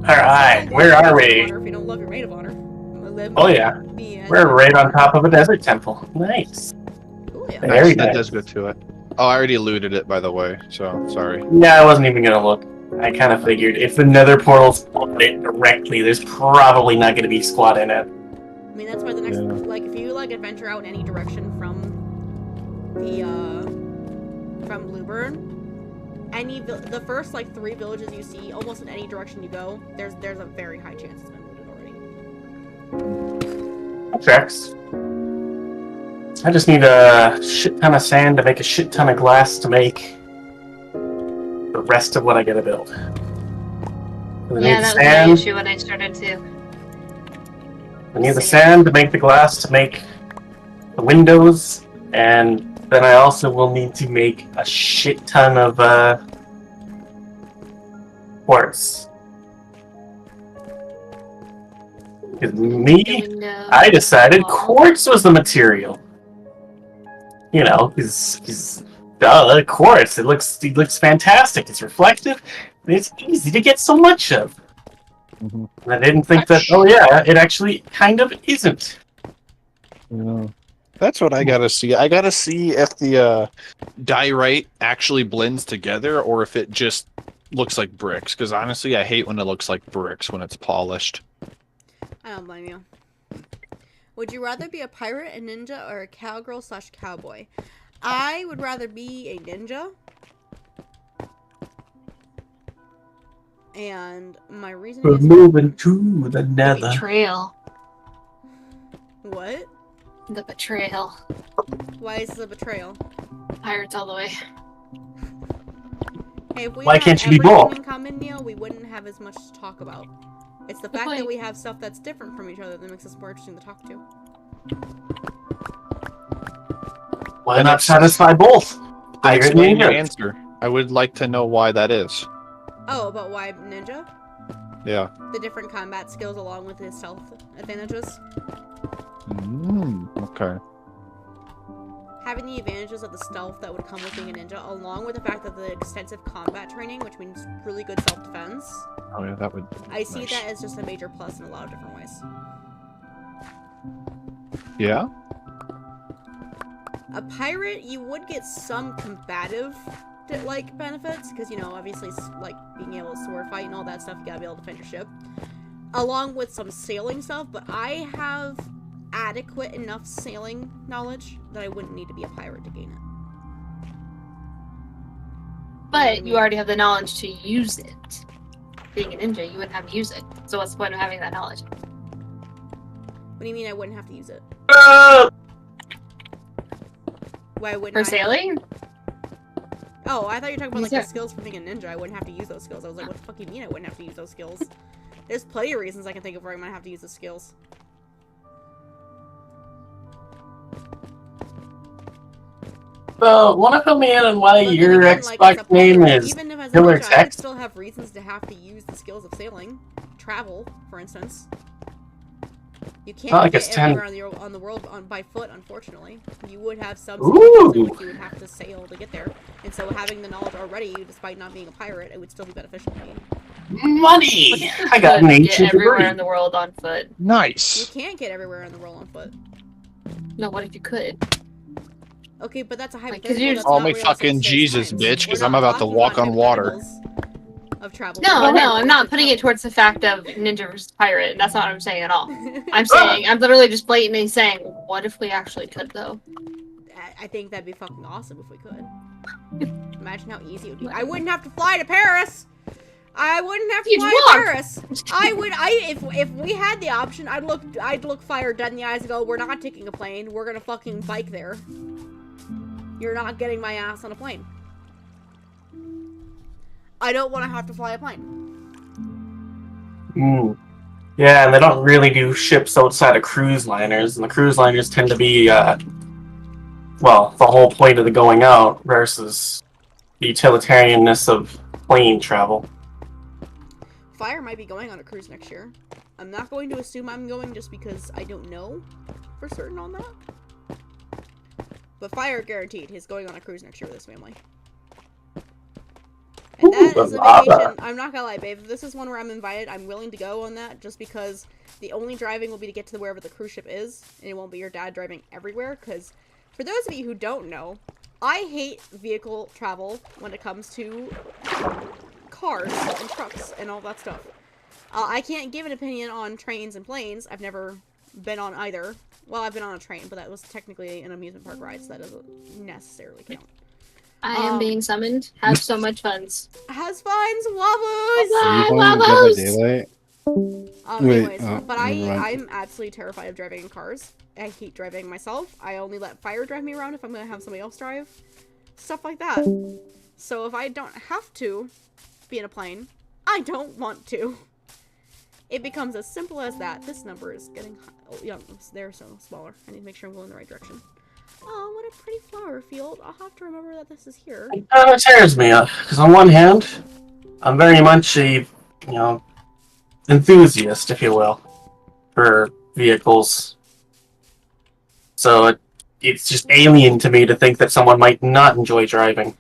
Alright, where are we? If you don't love your maid of honor. Oh yeah, we're right on top of a desert temple. Nice. Cool, yeah. Very That nice. does go to it. Oh, I already looted it, by the way, so sorry. Yeah, I wasn't even gonna look. I kind of figured if the nether portal's on it directly, there's probably not gonna be squat in it. I mean, that's why the next, Yeah. like, if you, like, adventure out in any direction from the, from Blueburn, the first, like, 3 villages you see, almost in any direction you go, there's a very high chance it's been looted already. Checks. I just need a shit ton of sand to make a shit ton of glass to make the rest of what I gotta build. I Yeah, need that was my sand. issue when I started too. I need the sand to make the glass to make the windows, and then I also will need to make a shit ton of quartz. Because me, Window. I decided quartz was the material. You know, because quartz. It looks fantastic. It's reflective. And it's easy to get so much of. Mhm. And I didn't think that. Oh yeah, it actually kind of isn't. Yeah. That's what I gotta see. I gotta see if the diorite actually blends together or if it just looks like bricks. Because honestly, I hate when it looks like bricks when it's polished. I don't blame you. Would you rather be a pirate, a ninja, or a cowgirl/cowboy? I would rather be a ninja. And my reasoning We're is... moving to the nether. Betrayal. What? The betrayal. Why is this a betrayal? Pirates all the way. Hey, if we Why had can't you be everything both? in common, Neil, we wouldn't have as much to talk about. It's the Good fact that point. we have stuff that's different from each other that makes us more interesting to talk to. Why not satisfy both? Pirate Explain your ninja. answer. I would like to know why that is. Oh, but why ninja? Yeah. The different combat skills along with his stealth advantages. Okay. Having the advantages of the stealth that would come with being a ninja, along with the fact that the extensive combat training, which means really good self-defense, Oh yeah, that would. I see nice. that as just a major plus in a lot of different ways. Yeah. A pirate, you would get some combative like benefits, because you know, obviously, like being able to sword fight and all that stuff, you gotta be able to defend your ship, along with some sailing stuff. But I have adequate enough sailing knowledge that I wouldn't need to be a pirate to gain it. But you already have the knowledge to use it. Being a ninja, you wouldn't have to use it. So what's the point of having that knowledge? do you mean I wouldn't have to use it? Why wouldn't For I? sailing? Oh, I thought you were talking about like Yeah. the skills for being a ninja. I wouldn't have to use those skills. I was like, what the fuck do you mean I wouldn't have to use those skills? There's plenty of reasons I can think of where I'm gonna have to use the skills. So, wanna fill me in on why But then your again, Xbox like, as a name player, is even if as a Killer ninja, I would Text? still have reasons to have to use the skills of sailing, travel, for instance. You can't Not like get it's 10. everywhere on the world by foot, unfortunately. You would have some Ooh. situations in which you would have to sail to get there, and so having the knowledge already, despite not being a pirate, it would still be beneficial to me. Money! I got an Could get ancient everywhere degree. in the world on foot. You Nice. can't get everywhere in the world on foot. No, what if you could? Okay, but that's a Like, 'cause hypothetical. you That's just- Call not me realistic fucking space Jesus, times. bitch, We're 'cause not I'm about to talking walk about on water. hypotheticals Of travel. No, I'm not putting it towards the fact of ninja versus pirate. That's not what I'm saying at all. I'm literally just blatantly saying, what if we actually could, though? I think that'd be fucking awesome if we could. Imagine how easy it would be. I wouldn't have to fly to Paris. I wouldn't have to You'd fly walk. to Paris. If we had the option, I'd look fire dead in the eyes and go, we're not taking a plane. We're gonna fucking bike there. You're not getting my ass on a plane. I don't want to have to fly a plane. Yeah, and they don't really do ships outside of cruise liners, and the cruise liners tend to be, well, the whole point of the going out versus the utilitarianness of plane travel. Fire might be going on a cruise next year. I'm not going to assume I'm going just because I don't know for certain on that. But Fire guaranteed he's going on a cruise next year with his family. And that is a vacation. I'm not gonna lie, babe. If this is one where I'm invited, I'm willing to go on that just because the only driving will be to get to wherever the cruise ship is, and it won't be your dad driving everywhere. Because for those of you who don't know, I hate vehicle travel when it comes to cars and trucks and all that stuff. I can't give an opinion on trains and planes. I've never been on either. Well, I've been on a train, but that was technically an amusement park ride, so that doesn't necessarily count. I am being summoned. Have so much funs. Has funs, wobbles! Bye, Are you going to Wabos! Dead by Daylight? Wait, Anyways, oh, but never mind. I'm absolutely terrified of driving in cars. I hate driving myself. I only let Fire drive me around if I'm gonna have somebody else drive. Stuff like that. So if I don't have to be in a plane, I don't want to. It becomes as simple as that. This number is getting high. Oh, yeah, they're so smaller. I need to make sure I'm going in the right direction. Oh, what a pretty flower field. I'll have to remember that this is here. It tears me up, because on one hand, I'm very much a, enthusiast, if you will, for vehicles. So it's just alien to me to think that someone might not enjoy driving.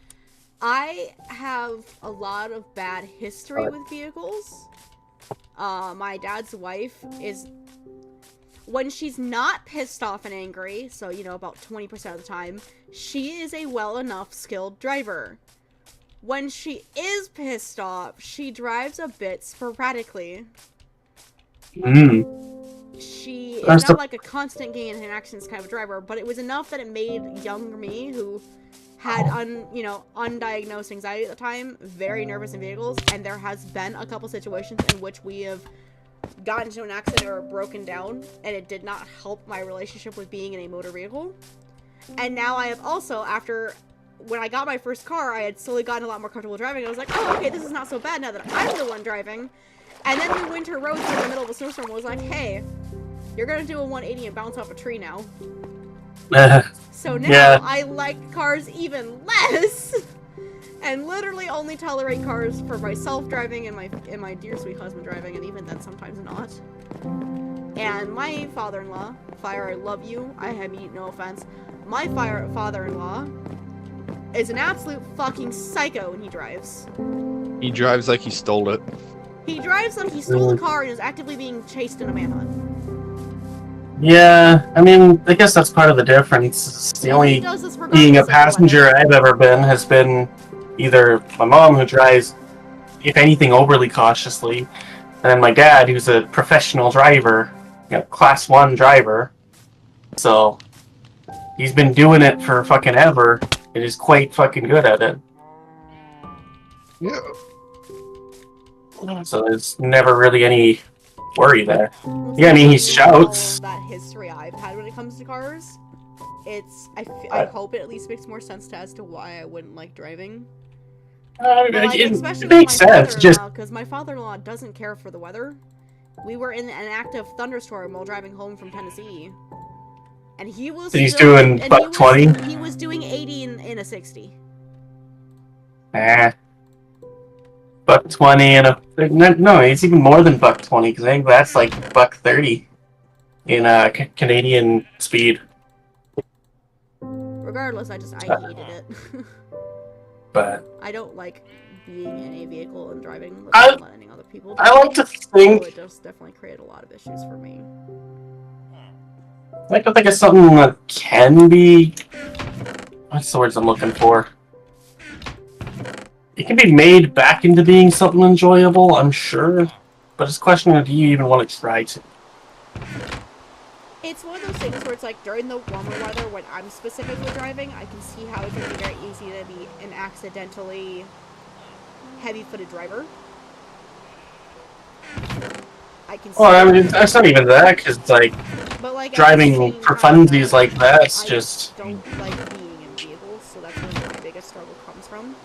I have a lot of bad history with vehicles. My dad's wife is... When she's not pissed off and angry, so, about 20% of the time, she is a well enough skilled driver. When she is pissed off, she drives a bit sporadically. She is not like a constant gain in accidents kind of driver, but it was enough that it made younger me, who had undiagnosed anxiety at the time, very nervous in vehicles, and there has been a couple situations in which we have gotten into an accident or broken down, and it did not help my relationship with being in a motor vehicle. And now I have also, when I got my first car, I had slowly gotten a lot more comfortable driving. I was like, oh, okay, this is not so bad now that I'm the one driving. And then the winter roads in the middle of a snowstorm was like, hey, you're gonna do a 180 and bounce off a tree now. So now I like cars even less. And literally only tolerate cars for myself driving and my dear sweet husband driving, and even then sometimes not. And my father-in-law, Fire, I love you. I mean no offense. My father-in-law is an absolute fucking psycho when he drives. He drives like he stole it. He drives like he stole a car and is actively being chased in a manhunt. Yeah, I mean, I guess that's part of the difference. The only being a passenger I've ever been has been either my mom, who drives, if anything, overly cautiously, and then my dad, who's a professional driver, class 1 driver. So he's been doing it for fucking ever and is quite fucking good at it. Yeah. So there's never really any worry there. Well, Yeah, I mean, he with all shouts. of that history I've had when it comes to cars, I hope it at least makes more sense as to why I wouldn't like driving. But, like, especially It makes with my sense. Just father-in-law, because my father-in-law doesn't care for the weather. We were in an active thunderstorm while driving home from Tennessee, and he was. he's still, doing and buck 20. He was doing 80 in a 60. Buck 20 and a no, it's even more than buck 20 because I think that's like buck 30 in Canadian speed. Regardless, I hated it. But I don't like being in a vehicle and driving I- without letting other people. I like to So think it just definitely created a lot of issues for me. I like to think it's something that can be. What's the words I'm looking for? It can be made back into being something enjoyable, I'm sure. But it's a question of do you even want to try to? It's one of those things where it's like during the warmer weather when I'm specifically driving, I can see how it can be very easy to be an accidentally heavy-footed driver. I can see Well, I mean, that's not even that, because, like, but like at the driving same for time, funsies like that's I just. don't like being in vehicles, so that's where my biggest struggle comes from.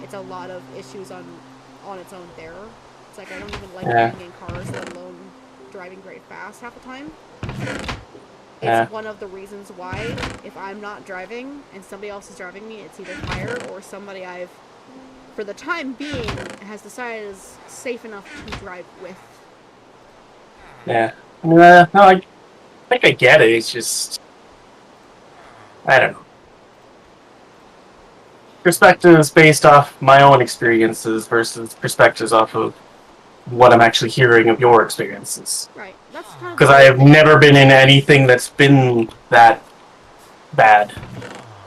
It's a lot of issues on its own there. It's like I don't even like Yeah. being in cars, let alone driving very fast half the time. It's Yeah. one of the reasons why if I'm not driving and somebody else is driving me, it's either fire or somebody I've, for the time being, has decided is safe enough to drive with. Yeah. No, I think I get it. It's just. I don't know. Perspectives based off my own experiences versus perspectives off of what I'm actually hearing of your experiences. Right. That's kind of Because I have never been in anything that's been that bad,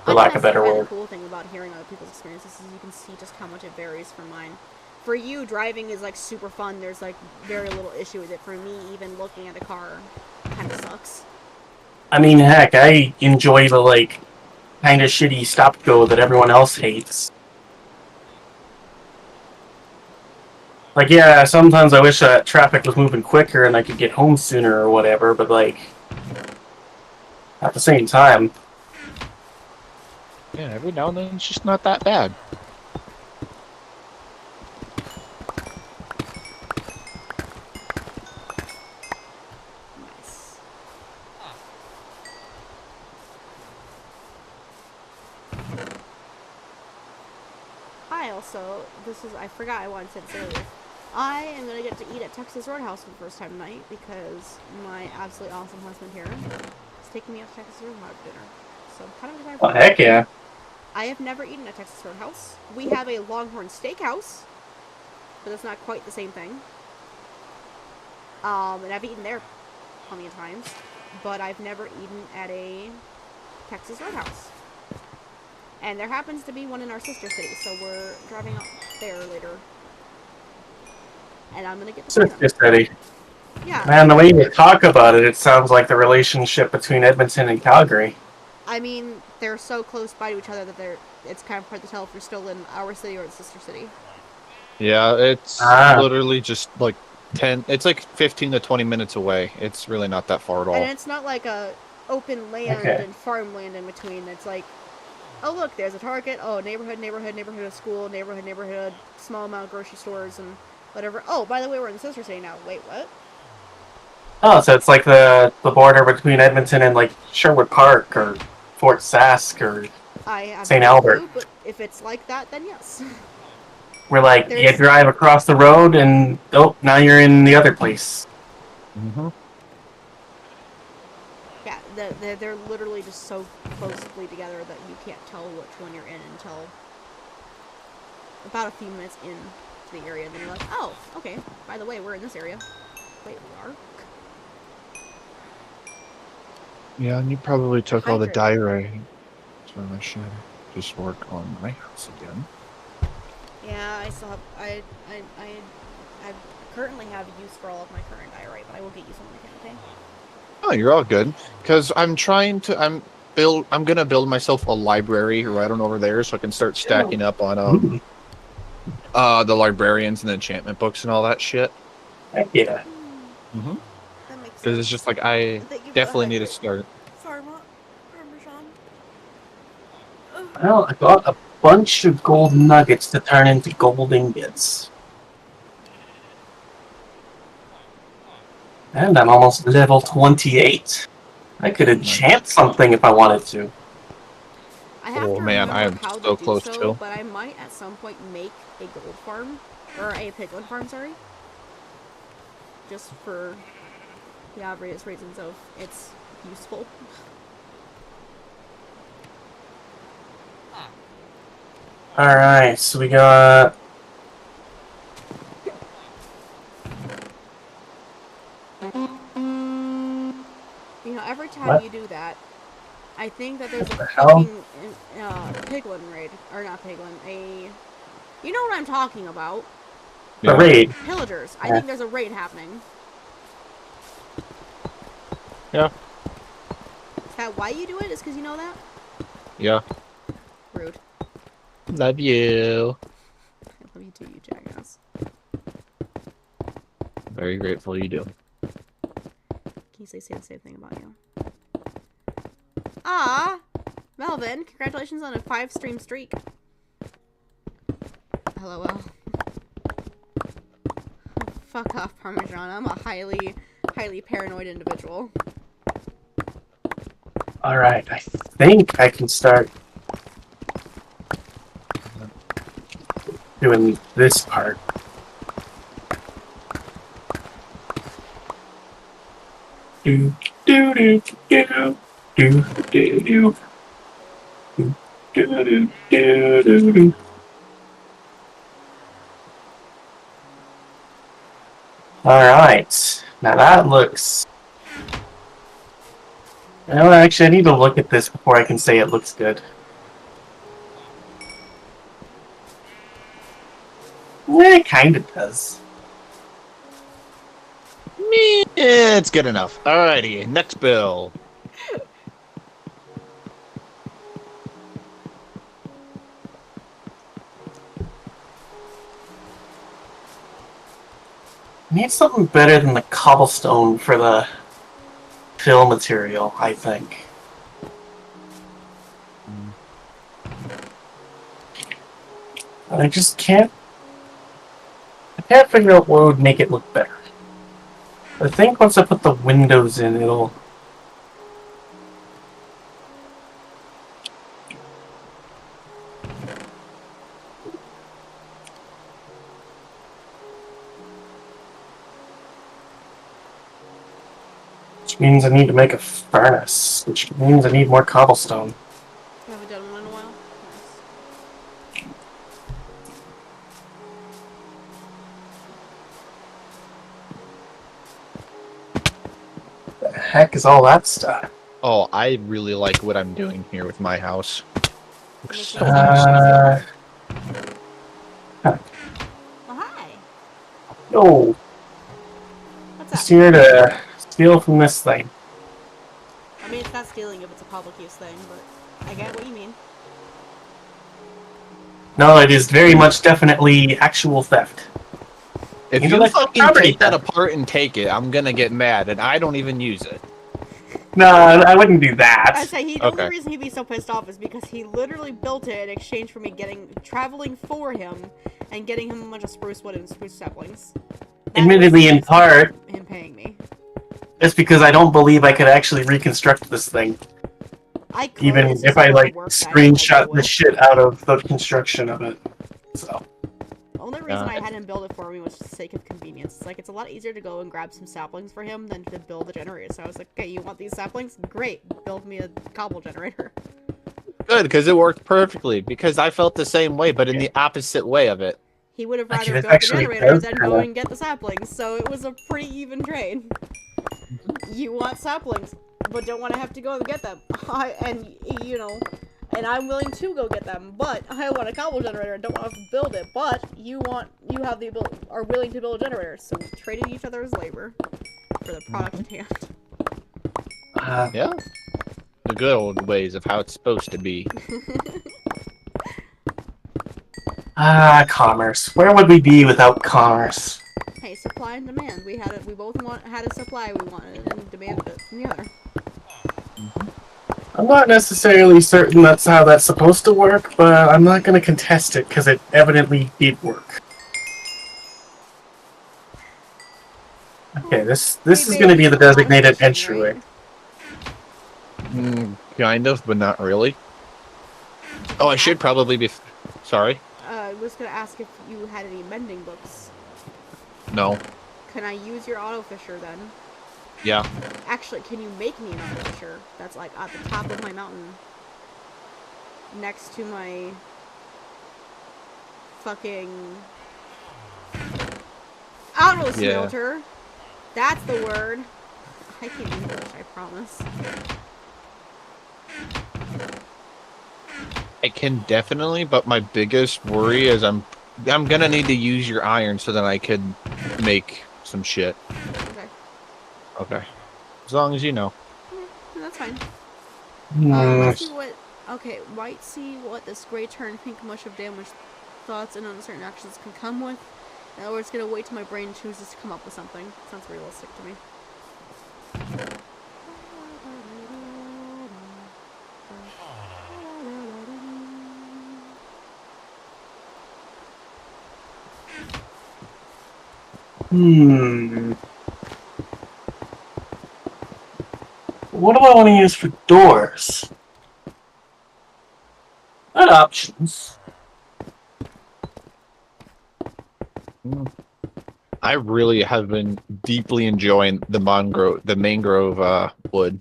for lack of a better The word. cool thing about hearing other people's experiences is you can see just how much it varies from mine. For you, driving is like super fun. There's like very little issue with it. For me, even looking at a car kind of sucks. I mean, heck, I enjoy the, like, kind of shitty stop-go that everyone else hates. Like, yeah, sometimes I wish that traffic was moving quicker and I could get home sooner or whatever, but, like, at the same time, Yeah, every now and then it's just not that bad. Nice. I forgot I wanted to say this earlier. I am going to get to eat at Texas Roadhouse for the first time tonight because my absolutely awesome husband here is taking me out to Texas Roadhouse for dinner. So I'm kind of excited. oh, heck yeah. I have never eaten at Texas Roadhouse. We have a Longhorn Steakhouse, but that's not quite the same thing. And I've eaten there plenty of times, but I've never eaten at a Texas Roadhouse. And there happens to be one in our sister city, so we're driving up there later. And I'm gonna get the Sister City. Yeah. Man, the way you talk about it, it sounds like the relationship between Edmonton and Calgary. I mean, they're so close by to each other that it's kind of hard to tell if you're still in our city or the sister city. Yeah, it's Ah. literally just like 10, it's like 15 to 20 minutes away. It's really not that far at all. And it's not like a open land Okay. and farmland in between. It's like, oh look, there's a Target. Oh, neighborhood, of school, neighborhood, small amount of grocery stores and whatever. Oh, by the way, we're in the sister city now. Wait, what? Oh, so it's like the border between Edmonton and like Sherwood Park or Fort Sask or I have St. no Albert. clue, but if it's like that, then yes. where like you There's- drive across the road and oh, now you're in the other place. Mm-hmm. Yeah, they're literally just so closely together that you can't tell which one you're in until about a few minutes in to the area. And then you're like, oh, okay, by the way, we're in this area. Wait, we are? Yeah, and you probably took all the Hydrate. diary. So I should just work on my house again. Yeah, I still have, I currently have use for all of my current diorite, but I will get you some when I can, okay? Oh, you're all good. Because I'm gonna build myself a library right on over there so I can start stacking up on the librarians and the enchantment books and all that shit. Heck yeah. Mm-hmm. That makes Because it's sense. just like I Thank you for definitely the need to hydrate. start. Parmesan. Well, I got a bunch of gold nuggets to turn into gold ingots. And I'm almost level 28. I could enchant something if I wanted to. I have Oh, to man, remember I am how so to do close so, to. but I might at some point make a gold farm. Or a piglin farm, sorry. Just for the obvious reasons of it's useful. Alright, so we got... You know, every time What? you do that, I think that there's What a the hell? fucking piglin raid. Or not piglin, a... You know what I'm talking about. The Yeah. raid. Pillagers. I Yeah. think there's a raid happening. Yeah. Is that why you do it? Is because you know that? Yeah. Rude. Love you. I love you too, you jackass. Very grateful you do. Can you say the same thing about you? Ah, Melvin, congratulations on a 5-stream streak. LOL. Fuck off, Parmesan. I'm a highly paranoid individual. Alright, I think I can start doing this part. Do do do do do do do do do do do do. Alright, now that looks... Well, actually, I need to look at this before I can say it looks good. It kind of does. Yeah, it's good enough. Alrighty, next bill. I need something better than the cobblestone for the fill material, I think. But I just can't... I can't figure out what would make it look better. I think once I put the windows in, it'll... Which means I need to make a furnace, which means I need more cobblestone. You haven't done one in a while? Nice. The heck is all that stuff? Oh, I really like what I'm doing here with my house. Looks so nice. Oh, hi. Oh, What's just up? here to steal from this thing. I mean, it's not stealing if it's a public use thing, but I get what you mean. No, it is very much definitely actual theft. If you Intellectual fucking property take that theft. apart and take it, I'm gonna get mad, and I don't even use it. No, I wouldn't do I that. say the Okay. only reason he'd be so pissed off is because he literally built it in exchange for me traveling for him and getting him a bunch of spruce wood and spruce saplings. That Admittedly, in was part, him paying me. it's because I don't believe I could actually reconstruct this thing. I could, Even it's if just I, a lot of like, work that I screenshot had to the do. shit out of the construction of it. So, The only reason Yeah. I had him build it for me was for the sake of convenience. It's like, it's a lot easier to go and grab some saplings for him than to build a generator. So I was like, okay, you want these saplings? Great, build me a cobble generator. Good, because it worked perfectly. Because I felt the same way, but in the opposite way of it. He would have Actually, rather that built the actually generator does than kinda- go and get the saplings, so it was a pretty even trade. You want saplings, but don't want to have to go and get them. And I'm willing to go get them, but I want a cobble generator and don't want to build it, but you have the ability, are willing to build a generator, so we traded each other's labor for the product at hand. Yeah. The good old ways of how it's supposed to be. commerce. Where would we be without commerce? Hey, supply supply and demand. We both had a supply we wanted and demanded it from the other. I'm not necessarily certain that's how that's supposed to work, but I'm not going to contest it because it evidently did work. Okay, this is going to be the designated entryway. Right? Kind of, but not really. Oh, I should probably be. Sorry. I was gonna ask if you had any mending books. No. Can I use your auto fisher then? Yeah. Actually, can you make me an auto fisher that's like at the top of my mountain, next to my fucking auto smelter? Yeah. That's the word. I can't English, I promise. I can definitely, but my biggest worry is I'm gonna need to use your iron so that I can make some shit. Okay. Okay. As long as you know. Yeah, that's fine. Nice. Let's see what. Okay, might see what this gray turn pink mush of damage thoughts and uncertain actions can come with. In other words, gonna wait till my brain chooses to come up with something. Sounds realistic to me. What do I want to use for doors? What options? I really have been deeply enjoying the mangrove wood.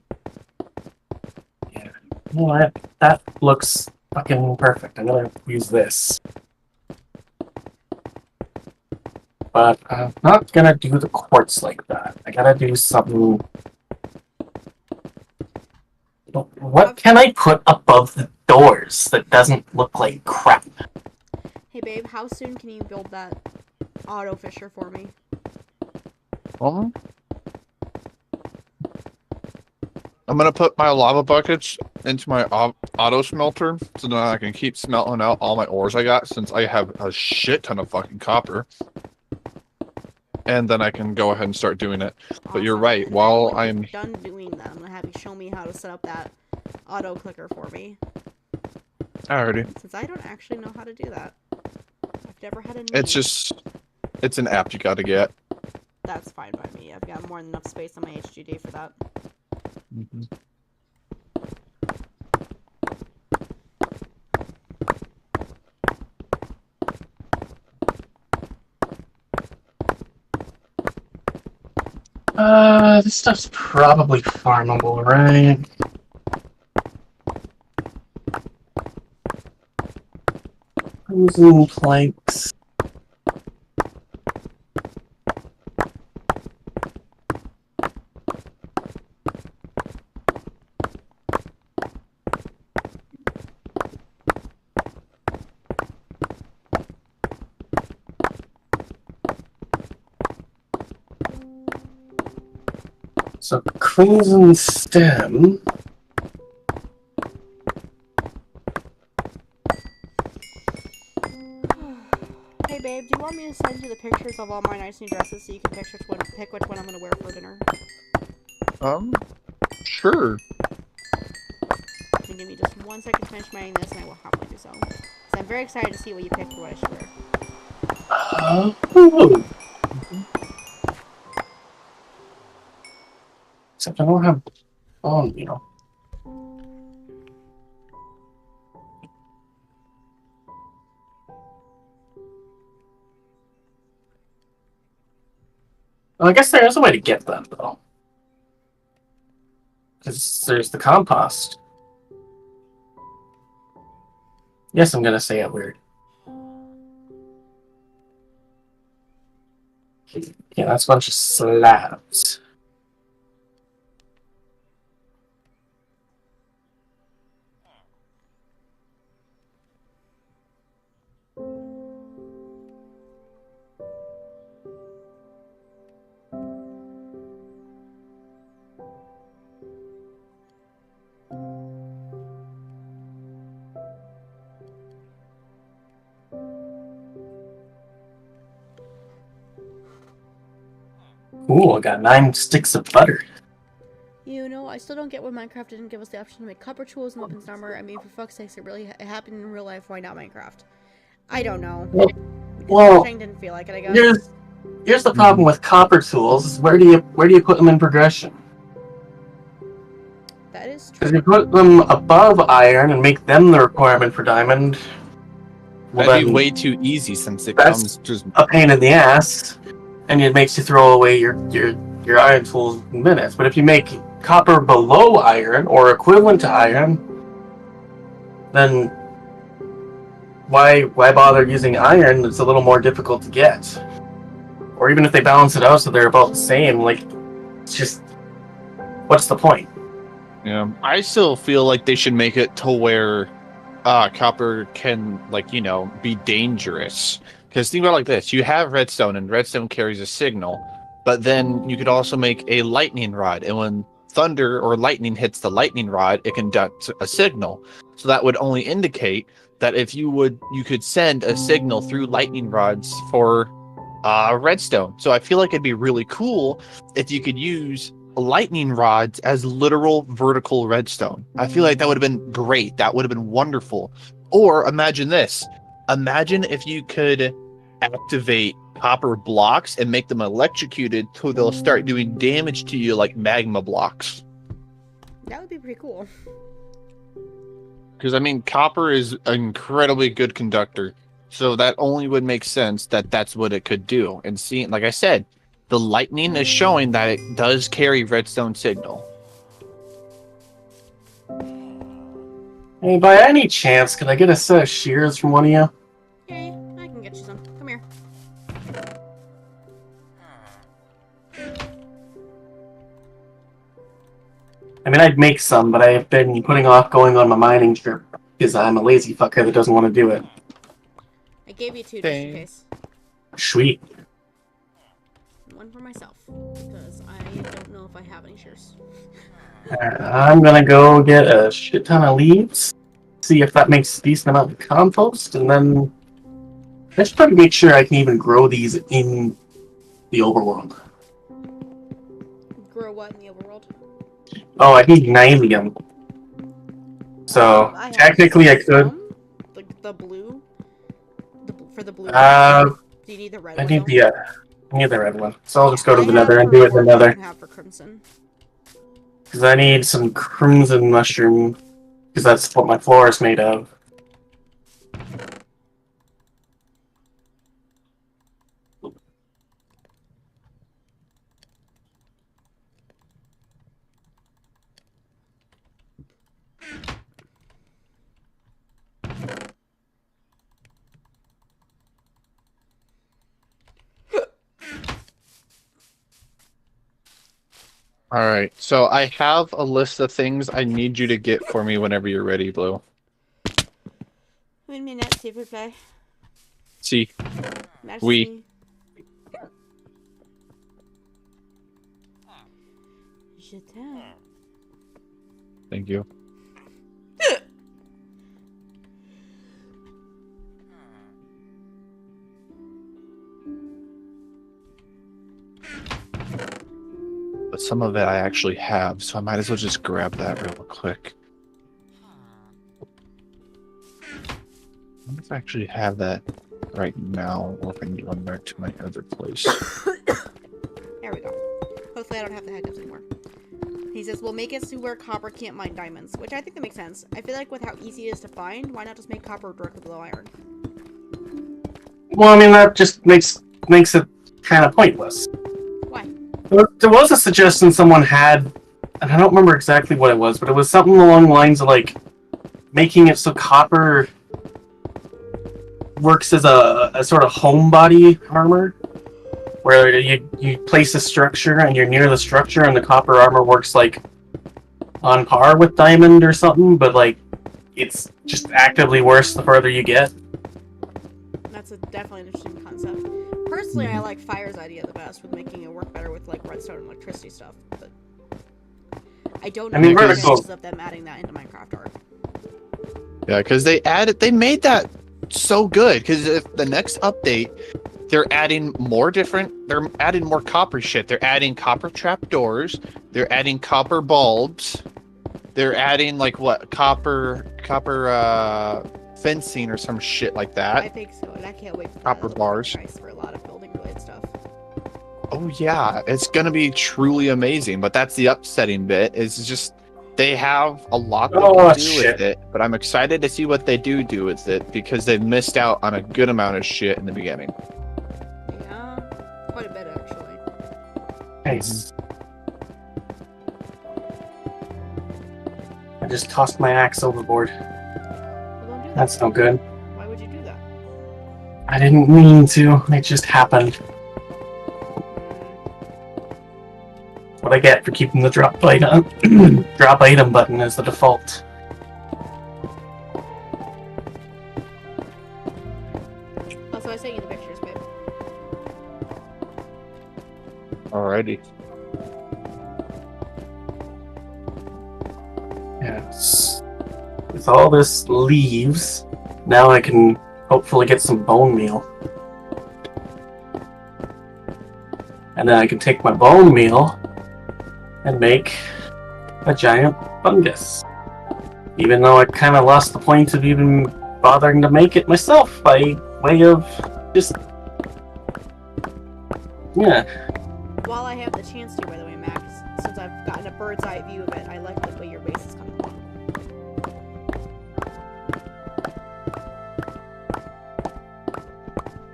Yeah. Well, that looks fucking perfect. I'm gonna use this. But I'm not gonna do the quartz like that. I gotta do something. What can I put above the doors that doesn't look like crap? Hey babe, how soon can you build that auto fisher for me? I'm gonna put my lava buckets into my auto smelter so that I can keep smelting out all my ores I got, since I have a shit ton of fucking copper. And then I can go ahead and start doing it. But Awesome. you're right. And While when I'm you're done doing that, I'm gonna have you show me how to set up that auto clicker for me. already, Since I don't actually know how to do that. I've never had a need. it's an app you gotta get. That's fine by me. I've got more than enough space on my HDD for that. Mm-hmm. This stuff's probably farmable, right? Frozen planks. So crimson stem. Hey babe, do you want me to send you the pictures of all my nice new dresses so you can pick which one I'm gonna wear for dinner? Sure. Give me just 1 second to finish writing this and I will happily do so. So I'm very excited to see what you pick for what I should wear. Except I don't have bone meal. Well, I guess there is a way to get that, though. Because there's the compost. Yes, I'm gonna say it weird. Yeah, that's a bunch of slabs. Cool, I got 9 sticks of butter. You know, I still don't get why Minecraft didn't give us the option to make copper tools and weapons armor. I mean, for fuck's sakes, it really happened in real life. Why not Minecraft? I don't know. Well, Shang didn't feel like it, I guess. Here's the problem with copper tools. Where do you put them in progression? That is true. Because you put them above iron and make them the requirement for diamond. Well, That'd be then way too easy since it that's comes just. a pain in the ass, and it makes you throw away your iron tools in minutes. But if you make copper below iron or equivalent to iron, then why bother using iron? It's a little more difficult to get. Or even if they balance it out so they're about the same, like, it's just, what's the point? Yeah, I still feel like they should make it to where copper can, like, you know, be dangerous. Because think about it like this: you have redstone, and redstone carries a signal, but then you could also make a lightning rod, and when thunder or lightning hits the lightning rod, it conducts a signal. So that would only indicate that if you could send a signal through lightning rods for redstone. So I feel like it'd be really cool if you could use lightning rods as literal vertical redstone. I feel like that would have been great. That would have been wonderful. Or imagine this. Imagine if you could activate copper blocks and make them electrocuted so they'll start doing damage to you like magma blocks. That would be pretty cool. Because, I mean, copper is an incredibly good conductor. So that only would make sense that that's what it could do. And see, like I said, the lightning is showing that it does carry redstone signal. Hey, by any chance, could I get a set of shears from one of you? Okay, I can get you some. Come here. I mean, I'd make some, but I've been putting off going on my mining trip because I'm a lazy fucker that doesn't want to do it. I gave you 2 just in Dang. case. Sweet. One for myself, because I don't know if I have any shears. I'm gonna go get a shit ton of leaves, see if that makes a decent amount of compost, and then I should probably make sure I can even grow these in the overworld. Grow what in the overworld? Oh, I need nyllium. So, I have technically I could. some. The blue? For the blue one? Uh, Do you need the red I one? need though? I need the red one. So I'll just go to I the have nether and for do it in the purple, I nether. don't have for crimson. Because I need some crimson mushroom, because that's what my floor is made of. All right, so I have a list of things I need you to get for me whenever you're ready, Blue. 1 minute, s'il vous plaît. See, Merci. Oui. Je t'aime. thank you. But some of it I actually have, so I might as well just grab that real quick. I wonder if I actually have that right now, or if I need to run back to my other place. There we go. Hopefully I don't have the hiccups anymore. He says, we'll make it so where copper can't mine diamonds, which I think that makes sense. I feel like with how easy it is to find, why not just make copper directly below iron? Well, I mean, that just makes it kind of pointless. Why? There was a suggestion someone had, and I don't remember exactly what it was, but it was something along the lines of, like, making it so copper works as a sort of homebody armor, where you place a structure and you're near the structure and the copper armor works, like, on par with diamond or something, but, like, it's just actively worse the further you get. That's definitely an interesting concept. Personally, I like Fire's idea the best with making it work better with like redstone and electricity stuff, but I don't know I mean, the vertical- chances of them adding that into Minecraft art. Yeah, because they made that so good. Because if the next update, they're adding more different they're adding more copper shit. They're adding copper trapdoors. They're adding copper bulbs. They're adding like what copper fencing or some shit like I that. think so, and I can't wait for Copper that bars. price for a lot of building related stuff. Oh yeah, it's gonna be truly amazing. But that's the upsetting bit. Is just they have a lot they Oh, can do shit. with it. But I'm excited to see what they do with it because they've missed out on a good amount of shit in the beginning. Yeah, quite a bit actually. Nice. I just tossed my axe overboard. Well, don't do that. That's no good. Why would you do that? I didn't mean to. It just happened. What I get for keeping the drop item button as the default. Also, I sent you the pictures, babe. Alrighty. Yes. With all this leaves, now I can hopefully get some bone meal. And then I can take my bone meal and make a giant fungus. Even though I kind of lost the point of even bothering to make it myself by way of just... Yeah. While I have the chance to, by the way, Max, since I've gotten a bird's eye view of it, I like the way your base is coming along.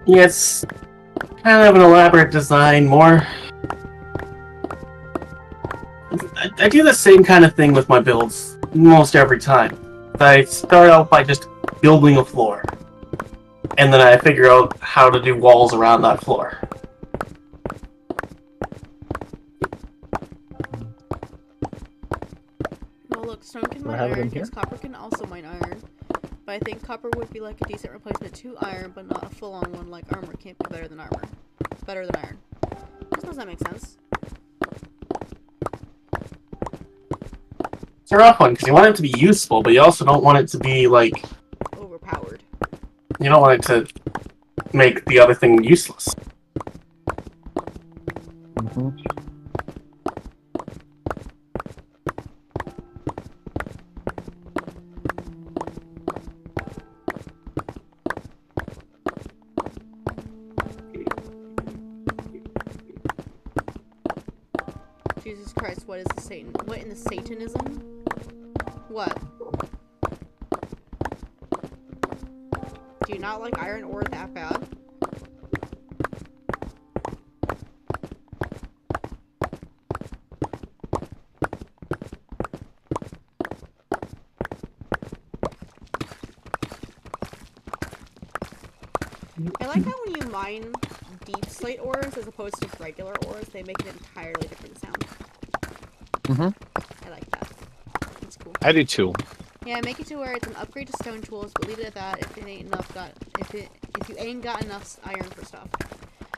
Yeah, it's kind of an elaborate design, more... I do the same kind of thing with my builds almost every time. I start out by just building a floor, and then I figure out how to do walls around that floor. Well, look, stone can Do I mine have it in iron, here? because copper can also mine iron. But I think copper would be like a decent replacement to iron, but not a full-on one like armor can't be better than armor. It's better than iron. Does that make sense? It's a rough one, because you want it to be useful, but you also don't want it to be, like... Overpowered. You don't want it to make the other thing useless. Jesus Christ, what is the Satan? What in the Satanism? What? Do you not like iron ore that bad? I like how when you mine deep slate ores as opposed to regular ores, they make an entirely different sound. Mhm. I like that. It's cool. I do too. Yeah, make it to where it's an upgrade to stone tools, but leave it at that if it ain't enough if you ain't got enough iron for stuff.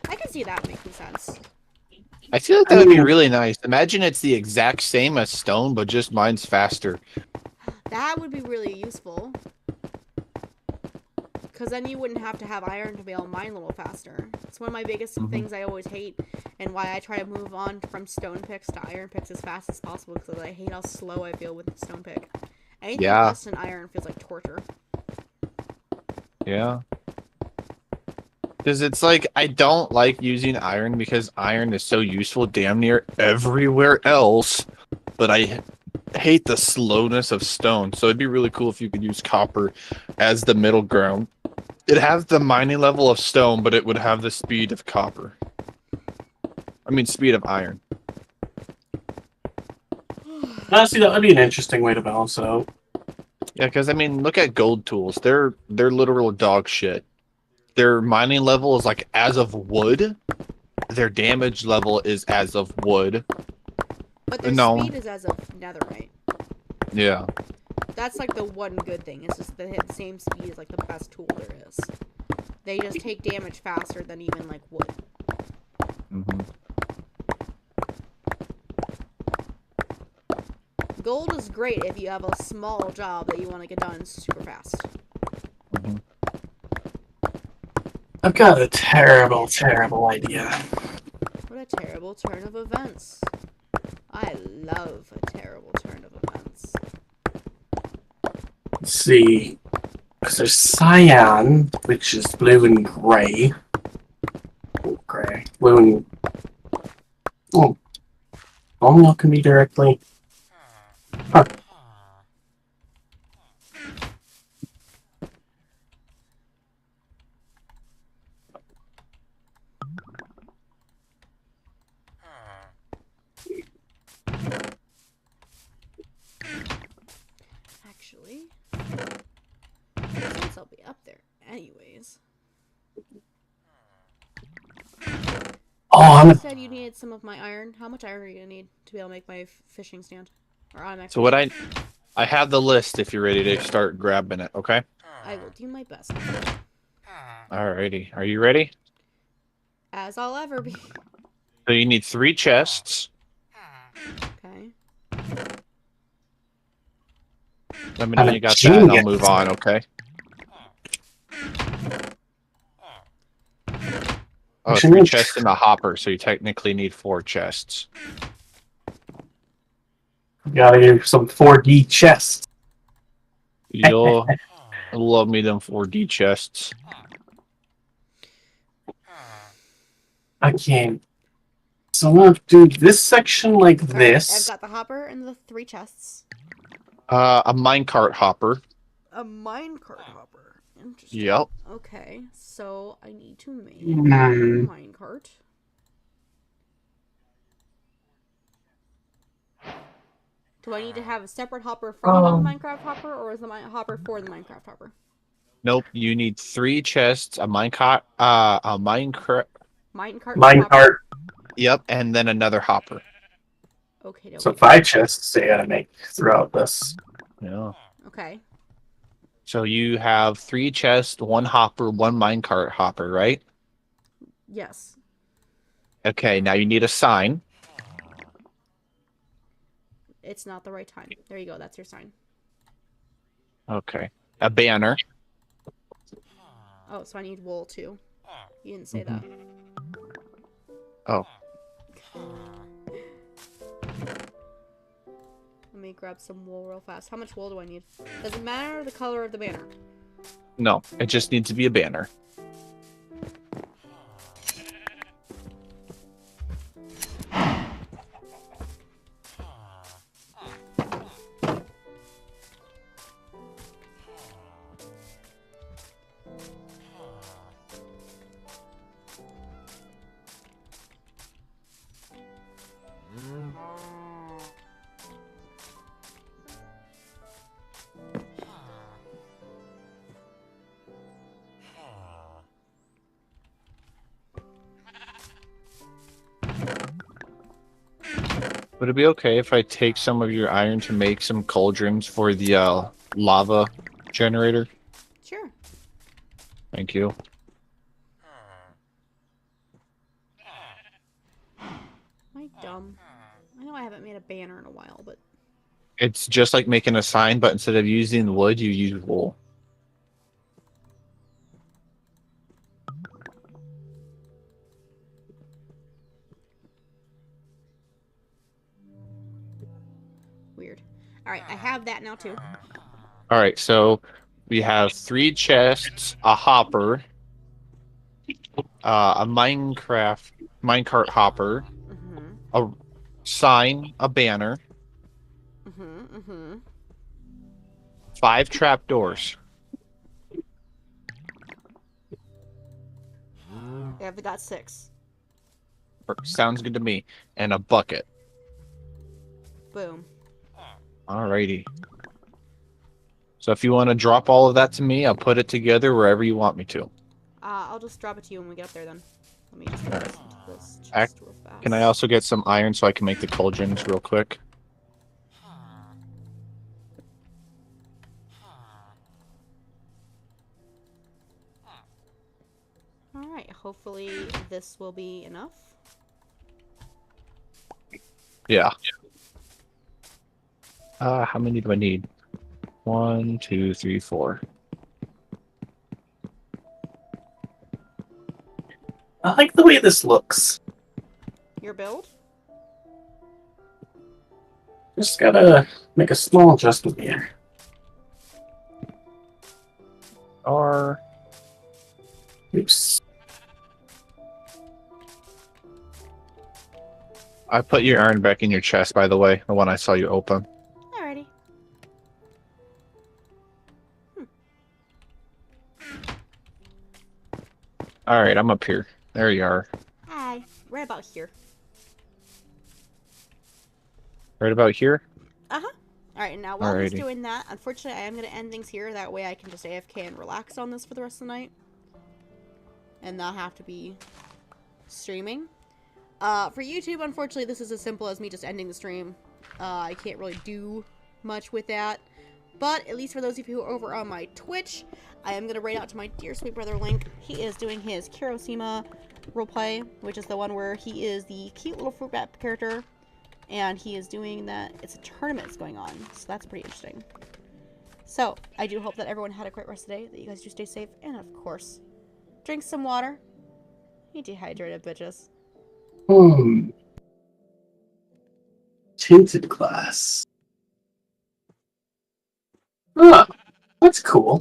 I can see that making sense. I feel like that would be really nice. Imagine it's the exact same as stone, but just mine's faster. That would be really useful. Because then you wouldn't have to have iron to be able to mine a little faster. It's one of my biggest things I always hate, and why I try to move on from stone picks to iron picks as fast as possible, because I hate how slow I feel with the stone pick. Anything Yeah. less than iron feels like torture. Yeah. Because it's like, I don't like using iron because iron is so useful damn near everywhere else, but I hate the slowness of stone. So it'd be really cool if you could use copper as the middle ground. It has the mining level of stone, but it would have the speed of copper. I mean, speed of iron. Honestly, that would be an interesting way to balance it out. Yeah, because I mean, look at gold tools. They're literal dog shit. Their mining level is like as of wood. Their damage level is as of wood. But their No. speed is as of netherite. Yeah. That's like the one good thing. It's just they hit the same speed as like the best tool there is. They just take damage faster than even like wood. Mm-hmm. Gold is great if you have a small job that you want to get done super fast. I've got a terrible, terrible idea. turn of events. I love a terrible turn of events. Let's see. Because there's cyan, which is blue and gray. Oh, gray. Blue and... Oh. Bone meal can be directly... Huh. Actually, since I'll be up there anyways. Oh, You I'm... said you needed some of my iron. How much iron are you gonna need to be able to make my fishing stand? Or automatic? So what I have the list if you're ready to start grabbing it, okay? I will do my best. Alrighty. Are you ready? As I'll ever be. So you need 3 chests. Okay. Let me know I'm when a you got that and I'll genius. move on, okay? Oh, Actually, 3 no. chests in a hopper, so you technically need 4 chests. Gotta give some 4D chests. You'll love me them 4D chests. Okay. So I'm gonna do this section like Alright, this. I've got the hopper and the 3 chests. A minecart hopper. A minecart hopper. Interesting. Yep. Okay, so I need to make a Hmm. minecart. Do I need to have a separate hopper from the Minecraft hopper, or is the hopper for the Minecraft hopper? Nope. You need 3 chests, a minecart, Minecart. Minecart. Hopper. Yep, and then another hopper. Okay. So 5 chests they gotta make throughout this. Yeah. Okay. So you have 3 chests, 1 hopper, 1 minecart hopper, right? Yes. Okay, now you need a sign. It's not the right time. There you go. That's your sign. Okay. A banner. Oh, so I need wool too. You didn't say that. Oh. Let me grab some wool real fast. How much wool do I need? Does it matter the color of the banner? No, it just needs to be a banner. Would it be okay if I take some of your iron to make some cauldrons for the lava generator? Sure. Thank you. Am I dumb? I know I haven't made a banner in a while, but It's just like making a sign, but instead of using wood, you use wool. weird. Alright, I have that now too. All right, so we have 3 chests, a hopper, a minecart hopper, Mm-hmm. a sign, a banner, Mm-hmm. Mm-hmm. 5 trapdoors. Yeah, I've got 6. Sounds good to me. And a bucket. Boom. Alrighty. So if you want to drop all of that to me, I'll put it together wherever you want me to. I'll just drop it to you when we get up there then. Let me just put this into this Act- chest real fast. Can I also get some iron so I can make the cauldrons real quick? Alright, hopefully this will be enough. Yeah. How many do I need? 1, 2, 3, 4. I like the way this looks. You're your build? Just gotta make a small adjustment here. Or Oops. I put your iron back in your chest, by the way, the one I saw you open. Alrighty. Alright, I'm up here. There you are. Hi. Right about here. Right about here? Uh-huh. Alright, and now while he's Alrighty. doing that, unfortunately I am going to end things here. That way I can just AFK and relax on this for the rest of the night. And not have to be streaming. For YouTube, unfortunately, this is as simple as me just ending the stream. I can't really do much with that. But at least for those of you who are over on my Twitch, I am going to write out to my dear sweet brother Link. He is doing his Kirosima roleplay, which is the one where he is the cute little fruit bat character. And he is doing that. It's a tournament that's going on, so that's pretty interesting. So, I do hope that everyone had a great rest of the day, that you guys do stay safe, and of course, drink some water. You dehydrated bitches. Tinted glass. Ah, that's cool.